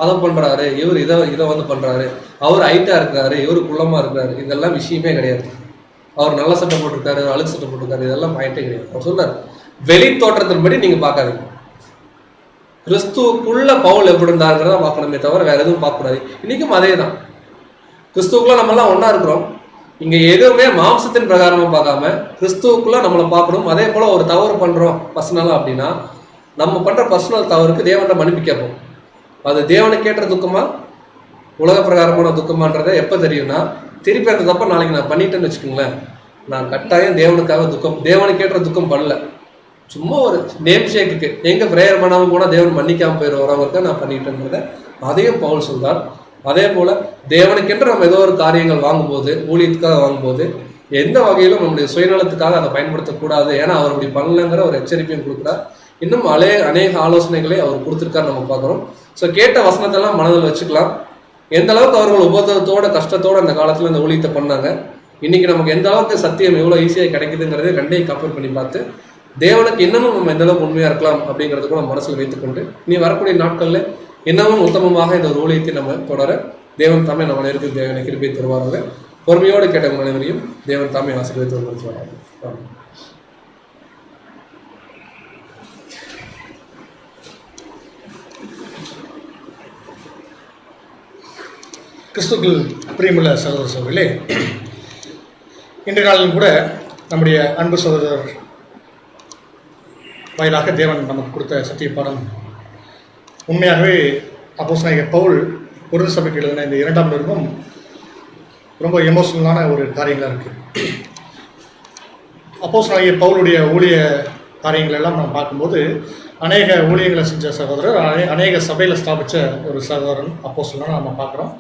அதை பண்றாரு, இவர் இதை வந்து பண்றாரு, அவர் ஹைட்டா இருக்கிறாரு, இவர் குள்ளமா இருக்கிறாரு, இதெல்லாம் விஷயமே கிடையாது. அவர் நல்ல சட்டை போட்டிருக்காரு, அழுக்கு சட்டை போட்டிருக்காரு, இதெல்லாம் பாயிண்டே கிடையாது. அவர் சொல்றாரு வெளி தோற்றத்தின்படி நீங்க பார்க்காதீங்க, கிறிஸ்துவுக்குள்ள பவுல் எப்படி இருந்தாருங்கிறத பார்க்கணுமே தவிர வேற எதுவும் பார்க்கக்கூடாது. இன்னைக்கும் அதே தான், கிறிஸ்துவுக்குள்ள நம்ம எல்லாம் ஒன்னா இருக்கிறோம். இங்க எதுவுமே மாம்சத்தின் பிரகாரமா பார்க்காம கிறிஸ்துவுக்குள்ள நம்மளை பார்க்கணும். அதே போல ஒரு தவறு பண்றோம் பர்சனலா அப்படின்னா நம்ம பண்ற பர்சனல் தவறுக்கு தேவன்கிட்ட மன்னிப்பு கேட்போம். அது தேவனுக்கு கேட்ட துக்கமா உலக பிரகாரமான துக்கமான்றதை எப்ப தெரியும்னா, திருப்பி அந்த தப்ப நாளைக்கு நான் பண்ணிட்டேன்னு வச்சுக்கோங்களேன், நான் கட்டாயம் தேவனுக்காக துக்கம், தேவனுக்கு கேட்ட துக்கம் பண்ணல, சும்மா ஒரு நேம் ஷேக்குக்கு எங்க பிரேயர் பண்ணாம போனா தேவன் மன்னிக்காம போயிடுவாங்க நான் பண்ணிட்டேன்றத அதையும் பவுல் சொல்றார். அதே போல தேவனுக்கென்று நம்ம ஏதோ ஒரு காரியங்கள் வாங்கும்போது, ஊழியத்துக்காக வாங்கும்போது எந்த வகையிலும் நம்முடைய சுயநலத்துக்காக அதை பயன்படுத்தக்கூடாது. ஏன்னா அவர் அப்படி பண்ணலங்கிற ஒரு எச்சரிக்கையும் கொடுக்குறார். இன்னும் அநேக ஆலோசனைகளை அவர் கொடுத்துருக்காரு நம்ம பார்க்குறோம். ஸோ கேட்ட வசனத்தெல்லாம் மனதில் வச்சுக்கலாம். எந்த அளவுக்கு அவர்கள் உபத்திரத்தோட கஷ்டத்தோட அந்த காலத்தில் இந்த ஊழியத்தை பண்ணாங்க, இன்னைக்கு நமக்கு எந்த அளவுக்கு சத்தியம் எவ்வளோ ஈஸியாக கிடைக்குதுங்கிறத ரெண்டையும் கம்பேர் பண்ணி பார்த்து தேவனுக்கு இன்னமும் நம்ம எந்த அளவுக்கு உண்மையாக இருக்கலாம் அப்படிங்கிறது கூட மனசில் வைத்துக்கொண்டு இனி வரக்கூடிய நாட்களில் இன்னமும் உத்தமமாக இந்த ஒரு ஊழியத்தை நம்ம தொடர தேவன் தாமே நம்ம நேருக்கு தேவனை கிருபை தருவாங்க. பொறுமையோடு கேட்ட அனைவரையும் தேவன் தாமே ஆசீர்வதித்து வருவாங்க. கிறிஸ்துக்கள் பிரியமுள்ள சகோதர சகோதரிகளே, இன்றைய நாளிலும் கூட நம்முடைய அன்பு சகோதரர் வாயிலாக தேவன் நமக்கு கொடுத்த சத்திய பாடம் உண்மையாகவே அப்போஸ்தலனாகிய பவுல் கொரிந்து சபைக்கு எழுதின இந்த 2ஆம் நிருபம் ரொம்ப எமோஷனலான ஒரு காரியங்களாக இருக்குது. அப்போஸ்தலனாகிய பவுலுடைய ஊழிய காரியங்கள் எல்லாம் நம்ம பார்க்கும்போது அநேக ஊழியர்களை செஞ்ச சகோதரர், அநேக சபையில் ஸ்தாபித்த ஒரு சகோதரன் அப்போஸ்தலனை நம்ம பார்க்குறோம்.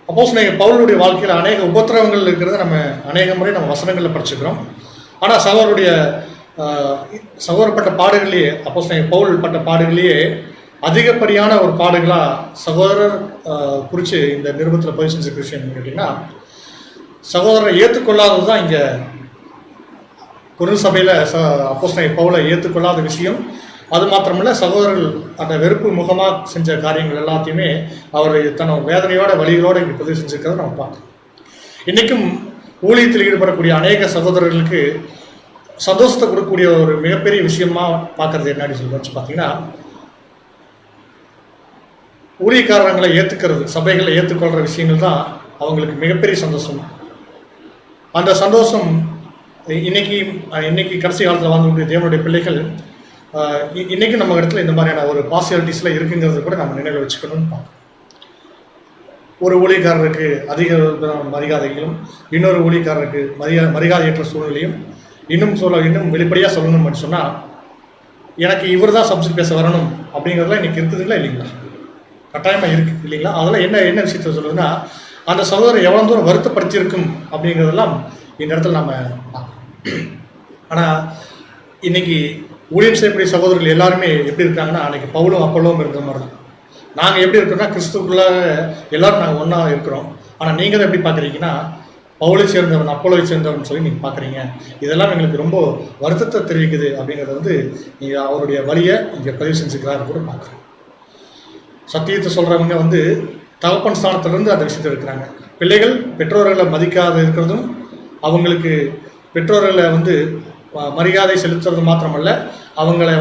அப்போஸ்தலன் பவுலுடைய வாழ்க்கையில் அநேக உபத்திரவங்கள் இருக்கிறத நம்ம அநேக முறை நம்ம வசனங்களில் படிச்சுக்கிறோம். ஆனால் சகோதரப்பட்ட பாடுகளையே, அப்போஸ்தலன் பவுல் பட்ட பாடுகளையே அதிகப்படியான ஒரு பாடுகளாக சகோதரர் குறித்து இந்த நிருபத்தில் பதிவு செஞ்ச விஷயம் கேட்டிங்கன்னா, சகோதரரை ஏற்றுக்கொள்ளாதது தான் இங்கே குரு சபையில் அப்போஸ்தலன் பவுலை ஏற்றுக்கொள்ளாத விஷயம். அது மாத்திரமல்ல, சகோதரர்கள் அந்த வெறுப்பு முகமாக செஞ்ச காரியங்கள் எல்லாத்தையுமே அவர் தன்னோட வேதனையோட வழிகளோடு இங்கே பதிவு செஞ்சுருக்கிறத நம்ம பார்க்கணும். இன்றைக்கும் ஊழியத்தில் ஈடுபடக்கூடிய அநேக சகோதரர்களுக்கு சந்தோஷத்தை கொடுக்கக்கூடிய ஒரு மிகப்பெரிய விஷயமா பார்க்கறது என்னன்னு சொல்லி வச்சு பார்த்தீங்கன்னா, ஊழியக்காரங்களை ஏற்றுக்கிறது, சபைகளை ஏற்றுக்கொள்கிற விஷயங்கள் தான் அவங்களுக்கு மிகப்பெரிய சந்தோஷம். அந்த சந்தோஷம் இன்னைக்கு கடைசி காலத்தில் வாழ்ந்துக்கூடிய தேவனுடைய பிள்ளைகள் இன்னைக்கு நம்ம இடத்துல இந்த மாதிரியான ஒரு பாசிபிலிட்டிஸ்லாம் இருக்குங்கிறது கூட நம்ம நினைவில் வச்சுக்கணும்னு பார்க்கணும். ஒரு ஊழியக்காரருக்கு அதிக மரியாதைகளும், இன்னொரு ஊழியக்காரருக்கு மரியாதையற்ற சூழ்நிலையும், இன்னும் வெளிப்படையாக சொல்லணும்னு சொன்னால், எனக்கு இவர் தான் சப்ஜெக்ட் பேச வரணும் அப்படிங்கிறதுலாம் இன்னைக்கு இருக்குதுங்களா இல்லைங்களா? கட்டாயமாக இருக்குது இல்லைங்களா? அதெல்லாம் என்ன விஷயத்த சொல்லுதுன்னா, அந்த சகோதரர் எவ்வளோ தூரம் வருத்தப்படுத்தியிருக்கும் அப்படிங்கிறதெல்லாம் இந்த இடத்துல நம்ம பார்க்கணும். ஆனால் இன்னைக்கு ஊழியம் செய்யக்கூடிய சகோதரர்கள் எல்லாருமே எப்படி இருக்காங்கன்னா, அன்னைக்கு பவுலும் அப்போலோவும் இருக்கிற மாதிரி தான். நாங்கள் எப்படி இருக்கிறோம்னா, கிறிஸ்துக்குள்ளாக எல்லாரும் நாங்கள் ஒன்றா இருக்கிறோம். ஆனால் நீங்கள் தான் எப்படி பார்க்குறீங்கன்னா, பவுலை சேர்ந்தவன் அப்போலோவை சேர்ந்தவன் சொல்லி நீங்கள் பார்க்குறீங்க. இதெல்லாம் எங்களுக்கு ரொம்ப வருத்தத்தை தெரிவிக்குது அப்படிங்கிறத நீங்கள் அவருடைய வழியை இங்கே பதிவு செஞ்சுக்கிறாரு கூட பார்க்குறோம். சத்தியத்தை சொல்கிறவங்க தகப்பன் ஸ்தானத்திலிருந்து அந்த விஷயத்தை இருக்கிறாங்க. பிள்ளைகள் பெற்றோர்களை மதிக்காத இருக்கிறதும், அவங்களுக்கு பெற்றோர்களை மரியாதை செலுத்துறது மாத்திரமல்ல, அவங்களை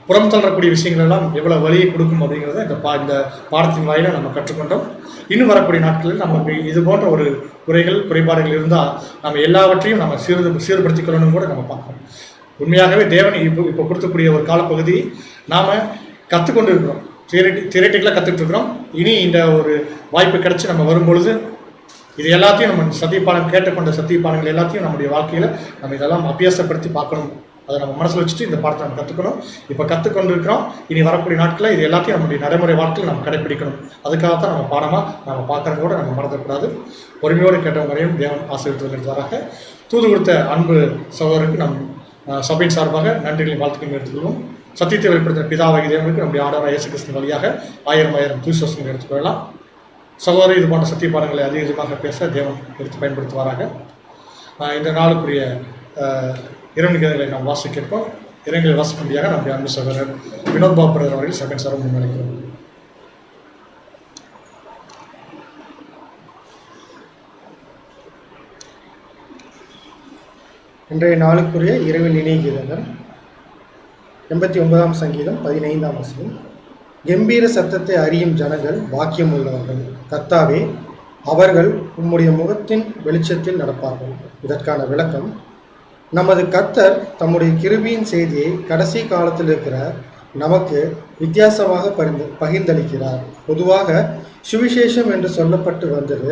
புறம் தள்ளக்கூடிய விஷயங்கள் எல்லாம் எவ்வளோ வழியை கொடுக்கும் அப்படிங்கிறத இந்த பாடத்தின் வாயில நம்ம கற்றுக்கொண்டோம். இன்னும் வரக்கூடிய நாட்களில் நமக்கு இது போன்ற ஒரு குறைபாடுகள் இருந்தால் நம்ம எல்லாவற்றையும் நம்ம சீர்படுத்திக் கொள்ளணும் கூட நம்ம பார்க்கணும். உண்மையாகவே தேவன் இப்போ கொடுக்கக்கூடிய ஒரு காலப்பகுதி நாம் கற்றுக்கொண்டு இருக்கிறோம், தியரட்டிக்கலாக கற்றுட்டு இருக்கிறோம். இனி இந்த ஒரு வாய்ப்பு கிடைச்சி நம்ம வரும்பொழுது இது எல்லாத்தையும் நம்ம சத்தியப்பாடம் கேட்டுக்கொண்ட சத்தியப்பாடங்கள் எல்லாத்தையும் நம்முடைய வாழ்க்கையில் நம்ம இதெல்லாம் அபியாசப்படுத்தி பார்க்கணும். அதை நம்ம மனசில் வச்சுட்டு இந்த பாடத்தை நம்ம கற்றுக்கணும். இப்போ கற்றுக்கொண்டு இருக்கிறோம். இனி வரக்கூடிய நாட்களில் இது எல்லாத்தையும் நம்முடைய நடைமுறை வாழ்க்கையில் நம்ம கடைப்பிடிக்கணும். அதுக்காகத்தான் நம்ம பாடமாக நம்ம பார்க்குறது கூட நம்ம மறந்துடக்கூடாது. பொறுமையோடு கேட்டவங்களையும் தேவன் ஆசீர்வதித்தவர்களாக தூது கொடுத்த அன்பு சகோதரருக்கு நம் சபையின் சார்பாக நன்றிகளின் வாழ்த்துக்களை எடுத்துக்கொள்வோம். சத்தியத்தை வெளிப்படுத்தின பிதாவாகிய தேவனுக்கு நம்முடைய ஆண்டவராகிய இயேசு கிறிஸ்து வழியாக 1000 தூசோசங்களை எடுத்துக்கொள்ளலாம். சகோதரர் இது போன்ற சத்திய பாடங்களை அதிகமாக பேச தேவன் எடுத்து பயன்படுத்துவாராக. இந்த நாளுக்குரிய இறைநிகழ்களை நாம் வாசிக்கிறோம். இறைநிலை வாசிக்கும்படியாக நம்முடைய அன்பு சகோதரர் வினோத் பாபுரர் அவர்கள் செகண்ட் சாரம் முன்னிலைக்கிறோம். இன்றைய நாளுக்குரிய இரவு நினைவுகள் 89ஆம் சங்கீதம் 15ஆம் வசனம். கம்பீர சத்தத்தை அறியும் ஜனங்கள் பாக்கியம் உள்ளவர்கள். கர்த்தாவே, அவர்கள் உம்முடைய முகத்தின் வெளிச்சத்தில் நடப்பார்கள். இதற்கான விளக்கம்: நமது கர்த்தர் தம்முடைய கிருபையின் செய்தியை கடைசி காலத்தில் இருக்கிற நமக்கு வித்தியாசமாக பகிர்ந்தளிக்கிறார். பொதுவாக சுவிசேஷம் என்று சொல்லப்பட்டு வந்தது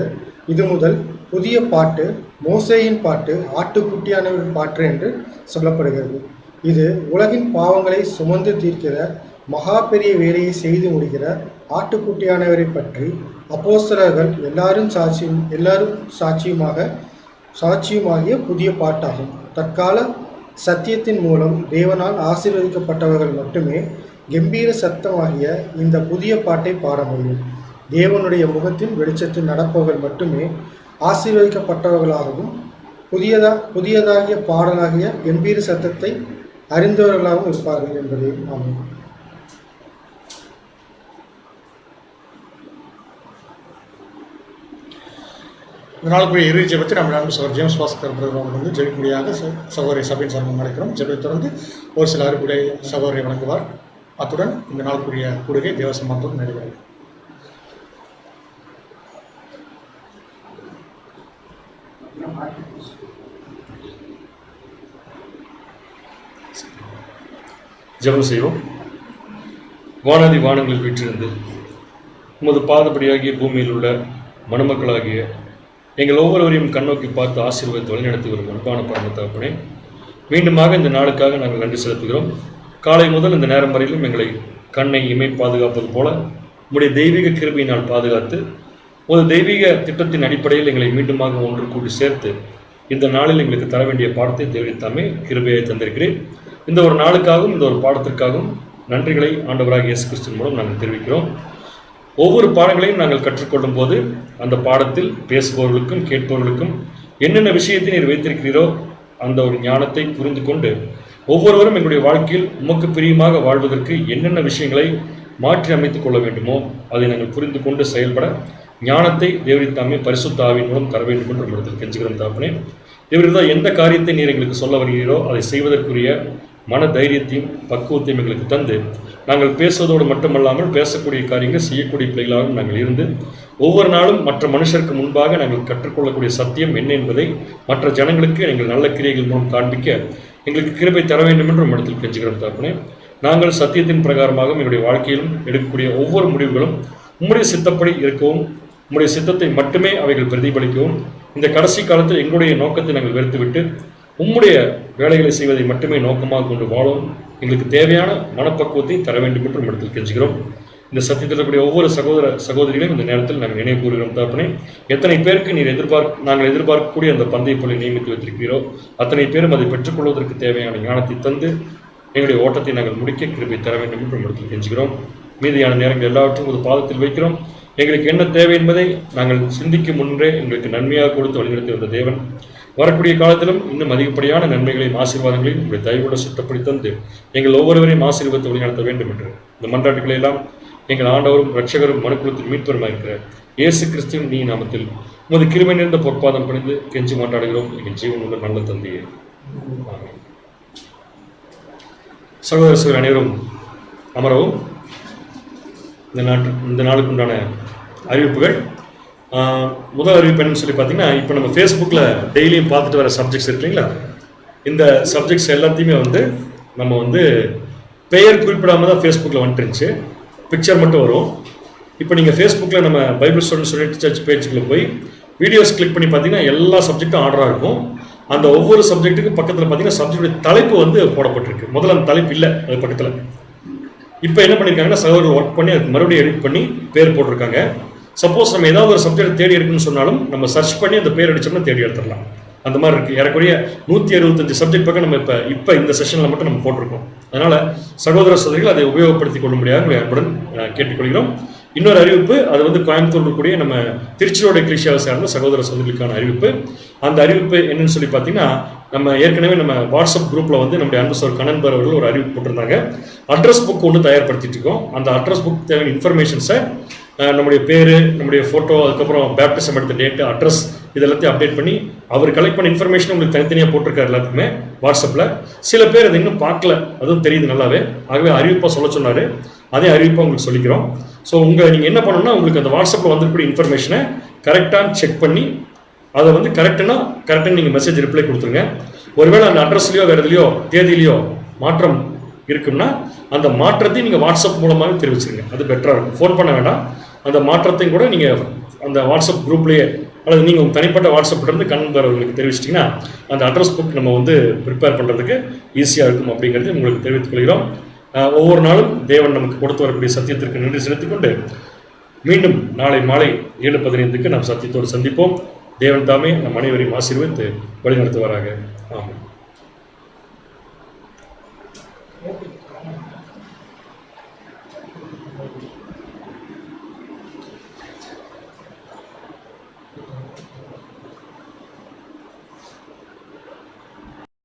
இது முதல் புதிய பாட்டு, மோசேயின் பாட்டு, ஆட்டுக்குட்டியானவரின் பாட்டு என்று சொல்லப்படுகிறது. இது உலகின் பாவங்களை சுமந்து தீர்க்கிற மகா பெரிய வேலையை செய்து முடிகிற ஆட்டுக்குட்டியானவரை பற்றி அப்போஸ்தலர்கள் எல்லாரும் சாட்சியுமாகிய புதிய பாட்டாகும். தற்கால சத்தியத்தின் மூலம் தேவனால் ஆசீர்வதிக்கப்பட்டவர்கள் மட்டுமே கம்பீர சத்தமாகிய இந்த புதிய பாட்டை பாட முடியும். தேவனுடைய முகத்தின் வெளிச்சத்தில் நடப்பவர்கள் மட்டுமே ஆசீர்வதிக்கப்பட்டவர்களாகவும் புதியதாகிய பாடலாகிய கம்பீர சத்தத்தை அறிந்தவர்களாகவும் இருப்பார்கள் என்பதை ஆகும். இந்த நாளுக்குரிய இறுதி ஜெபத்தை நம்ம அன்பு சகோதரர் ஜேம்ஸ் பாஸ்கர் பிரதமர் ஜெபிக்கும்படியாக சகோதரி சபையின் சார்பாக அழைக்கிறோம். ஜெபத்தை தொடர்ந்து ஒரு சில அறிவுரை சகோதரி வழங்குவார். அத்துடன் இந்த நாளுக்குரிய கூடுகை தேவசமானத்தோடு நிறைவேறும். ஜெபம் செய்வோம். வானாதி வானங்களில் வீற்றிருந்து உமது பாதப்படியாகிய பூமியில் உள்ள மணமக்களாகிய எங்கள் ஒவ்வொருவரையும் கண்ணோக்கி பார்த்து ஆசீர்வாதத்தை வழிநடத்தி வரும் அன்பான பரம தகப்பனே, மீண்டுமாக இந்த நாளுக்காக நாங்கள் நன்றி செலுத்துகிறோம். காலை முதல் இந்த நேரம் வரையிலும் எங்களை கண்ணை இமை பாதுகாப்பது போல உங்களுடைய தெய்வீக கிருபையினால் பாதுகாத்து ஒரு தெய்வீக திட்டத்தின் அடிப்படையில் எங்களை மீண்டுமாக ஒன்று கூட்டி சேர்த்து இந்த நாளில் எங்களுக்கு தர வேண்டிய பாடத்தை தேவனித்தாமே கிருபையை தந்திருக்கிறேன். இந்த ஒரு நாளுக்காகவும் இந்த ஒரு பாடத்திற்காகவும் நன்றிகளை ஆண்டவராக இயேசு கிறிஸ்துவின் மூலம் நாங்கள் தெரிவிக்கிறோம். ஒவ்வொரு பாடங்களையும் நாங்கள் கற்றுக்கொள்ளும் போது அந்த பாடத்தில் பேசுபவர்களுக்கும் கேட்பவர்களுக்கும் என்னென்ன விஷயத்தை நீர் வைத்திருக்கிறீரோ அந்த ஒரு ஞானத்தை புரிந்து கொண்டு ஒவ்வொருவரும் எங்களுடைய வாழ்க்கையில் உமக்கு பிரியமாக வாழ்வதற்கு என்னென்ன விஷயங்களை மாற்றி அமைத்துக் கொள்ள வேண்டுமோ அதை நாங்கள் புரிந்து கொண்டு செயல்பட ஞானத்தை தேவரித்தாமே பரிசுத்த ஆவியின் மூலம் தர வேண்டும் என்று நம்மிடத்தில் கெஞ்சுகிறோம் தாப்பனே. தேவரிதான் எந்த காரியத்தை நீர் எங்களுக்கு சொல்ல வருகிறீரோ அதை செய்வதற்குரிய மன தைரியத்தையும் பக்குவத்தையும் எங்களுக்கு தந்து நாங்கள் பேசுவதோடு மட்டுமல்லாமல் பேசக்கூடிய காரியங்கள் செய்யக்கூடிய பிள்ளைகளாகவும் நாங்கள் இருந்து ஒவ்வொரு நாளும் மற்ற மனுஷருக்கு முன்பாக நாங்கள் கற்றுக்கொள்ளக்கூடிய சத்தியம் என்ன என்பதை மற்ற ஜனங்களுக்கு எங்கள் நல்ல கிரியைகள் மூலம் காண்பிக்க எங்களுக்கு கிருபை தர வேண்டும் என்று நம்மிடத்தில் கெஞ்சுகிறோம் தாப்பனே. நாங்கள் சத்தியத்தின் பிரகாரமாகவும் எங்களுடைய வாழ்க்கையிலும் எடுக்கக்கூடிய ஒவ்வொரு முடிவுகளும் உம்முடைய சித்தப்படி இருக்கவும் உம்முடைய சித்தத்தை மட்டுமே அவைகள் பிரதிபலிக்கவும் இந்த கடைசி காலத்தில் எங்களுடைய நோக்கத்தை நாங்கள் வெறுத்துவிட்டு உம்முடைய வேலைகளை செய்வதை மட்டுமே நோக்கமாக கொண்டு வாழவும் எங்களுக்கு தேவையான மனப்பக்குவத்தை தர வேண்டும் என்று நம்மிடத்தில் கெஞ்சுகிறோம். இந்த சத்தியத்தில் இருக்கக்கூடிய ஒவ்வொரு சகோதரிகளையும் இந்த நேரத்தில் நாங்கள் நினைவு கூறுகிறோம் தாப்பனே. எத்தனை பேருக்கு நீர் நாங்கள் எதிர்பார்க்கக்கூடிய அந்த பந்தய பொருளை நியமித்து வைத்திருக்கிறீரோ அத்தனை பேரும் அதை பெற்றுக்கொள்வதற்கு தேவையான ஞானத்தை தந்து எங்களுடைய ஓட்டத்தை நாங்கள் முடிக்க கிருபை தர வேண்டும் என்று நம்மிடத்தில் கெஞ்சுகிறோம். மீதியான நேரங்கள் எல்லாவற்றையும் ஒரு பாதத்தில் வைக்கிறோம். எங்களுக்கு என்ன தேவை என்பதை நாங்கள் சிந்திக்கும் முன்றே எங்களுக்கு நன்மையாக கொடுத்து வழிநடத்தி வந்த தேவன் வரக்கூடிய காலத்திலும் இன்னும் அதிகப்படியான நன்மைகளையும் ஆசீர்வாதங்களையும் உங்களுடைய தயவுள்ள சுத்தப்படி தந்து எங்கள் ஒவ்வொருவரையும் ஆசீர்வாதத்தை வழிநடத்த வேண்டும் என்று இந்த மன்றாட்டுகளை எல்லாம் எங்கள் ஆண்டவரும் இரட்சகரும் மனுக்குலத்தில் மீட்பருமாக இருக்கிற இயேசு கிறிஸ்துவின் நீ நாமத்தில் உமது கிருபை நிறைந்த பொற்பாதம் பணிந்து கெஞ்சி மன்றாடுகிறோம் எங்கள் ஜீவன் உள்ள நல்ல தந்தையே. சகோதரர்கள் அனைவரும் அமரவும். இந்த நாளுக்கு உண்டான அறிவிப்புகள். முதல் அறிவிப்பு என்னன்னு சொல்லி பார்த்தீங்கன்னா, இப்போ நம்ம ஃபேஸ்புக்கில் டெய்லியும் பார்த்துட்டு வர சப்ஜெக்ட்ஸ் இருக்கு இல்லைங்களா, இந்த சப்ஜெக்ட்ஸ் எல்லாத்தையுமே நம்ம பெயர் குறிப்பிடாமல் தான் ஃபேஸ்புக்கில் வந்துட்டுருந்துச்சு, பிக்சர் மட்டும் வரும். இப்போ நீங்கள் ஃபேஸ்புக்கில் நம்ம பைபிள் ஸ்டூடெண்ட்ஸ் யுனைடெட் சர்ச் பேஜுக்குள்ளே போய் வீடியோஸ் கிளிக் பண்ணி பார்த்தீங்கன்னா எல்லா சப்ஜெக்டும் ஆர்டராக இருக்கும். அந்த ஒவ்வொரு சப்ஜெக்ட்டுக்கு பக்கத்தில் பார்த்தீங்கன்னா சப்ஜெக்டுடைய தலைப்பு போடப்பட்டிருக்கு. முதல்ல அந்த தலைப்பு இல்லை, அது பக்கத்தில். இப்போ என்ன பண்ணியிருக்காங்கன்னா சகோதரர்கள் ஒர்க் பண்ணி அதுக்கு மறுபடியும் எடிட் பண்ணி பேர் போட்டிருக்காங்க. சப்போஸ் நம்ம ஏதாவது ஒரு சப்ஜெக்ட் தேடி எடுக்கணும்னு சொன்னாலும் நம்ம சர்ச் பண்ணி அந்த பேர் அடிச்சோம்னா தேடி எடுத்துடலாம். அந்த மாதிரி இருக்குது. ஏறக்குறைய 165 சப்ஜெக்ட் பக்கம் நம்ம இப்போ இந்த செஷனில் மட்டும் நம்ம போட்டிருக்கோம். அதனால் சகோதர சகோதரிகள் அதை உபயோகப்படுத்திக் கொள்ளும்படியாக உங்களை அன்புடன் கேட்டுக்கொள்கிறோம். இன்னொரு அறிவிப்பு, அது கோயம்புத்தூர் இருக்கக்கூடிய நம்ம திருச்சியோட எக்லீசியாவை சார்ந்த சகோதர சகோதரிகளுக்கான அறிவிப்பு. அந்த அறிவிப்பு என்னன்னு சொல்லி பார்த்தீங்கன்னா, நம்ம ஏற்கனவே நம்ம வாட்ஸ்அப் குரூப்பில் நம்முடைய அன்பு சார் கண்ணன்பர் அவர்கள் ஒரு அறிவிப்பு போட்டிருந்தாங்க. அட்ரஸ் புக் ஒன்று தயார்படுத்திட்டு இருக்கோம். அந்த அட்ரஸ் புக் தேவையான இன்ஃபர்மேஷன்ஸை நம்முடைய பேர், நம்முடைய ஃபோட்டோ, அதுக்கப்புறம் பேப்டிசம் எடுத்த டேட்டு, அட்ரஸ் இதெல்லாத்தையும் அப்டேட் பண்ணி அவர் கலெக்ட் பண்ண இன்ஃபர்மேஷன் உங்களுக்கு தனித்தனியாக போட்டிருக்காரு எல்லாத்துக்குமே வாட்ஸ்அப்பில். சில பேர் அதை இன்னும் பார்க்கல, அதுவும் தெரியுது நல்லாவே. ஆகவே அறிவிப்பாக சொல்ல சொன்னார், அதே அறிவிப்பாக உங்களுக்கு சொல்லிக்கிறோம். ஸோ நீங்கள் என்ன பண்ணணும்னா, உங்களுக்கு அந்த வாட்ஸ்அப்பில் வந்துருக்கூடிய இன்ஃபர்மேஷனை கரெக்டாக செக் பண்ணி அதை கரெக்டாக நீங்கள் மெசேஜ் ரிப்ளை கொடுத்துருங்க. ஒருவேளை அந்த அட்ரஸ்லையோ வேறு எதுலையோ தேதியிலையோ மாற்றம் இருக்குன்னா அந்த மாற்றத்தையும் நீங்கள் வாட்ஸ்அப் மூலமாகவே தெரிவிச்சிருங்க. அது பெட்டராக இருக்கும். ஃபோன் பண்ண வேண்டாம். அந்த மாற்றத்தையும் கூட நீங்கள் அந்த வாட்ஸ்அப் குரூப்லேயே அல்லது நீங்கள் உங்கள் தனிப்பட்ட வாட்ஸ்அப்லேருந்து கண்பர் அவர்களுக்கு தெரிவிச்சிட்டிங்கன்னா அந்த அட்ரஸ் புக் நம்ம ப்ரிப்பேர் பண்ணுறதுக்கு ஈஸியாக இருக்கும் அப்படிங்கிறது உங்களுக்கு தெரிவித்துக் கொள்கிறோம். ஒவ்வொரு நாளும் தேவன் நமக்கு கொடுத்து வரக்கூடிய சத்தியத்திற்கு நன்றி செலுத்திக் கொண்டு மீண்டும் நாளை மாலை 7:15 நாம் சத்தியத்தோடு சந்திப்போம். தேவன் தாமே நம் அனைவரையும் ஆசீர்வதித்து வழிநடத்துவாராக. ஆமாம்.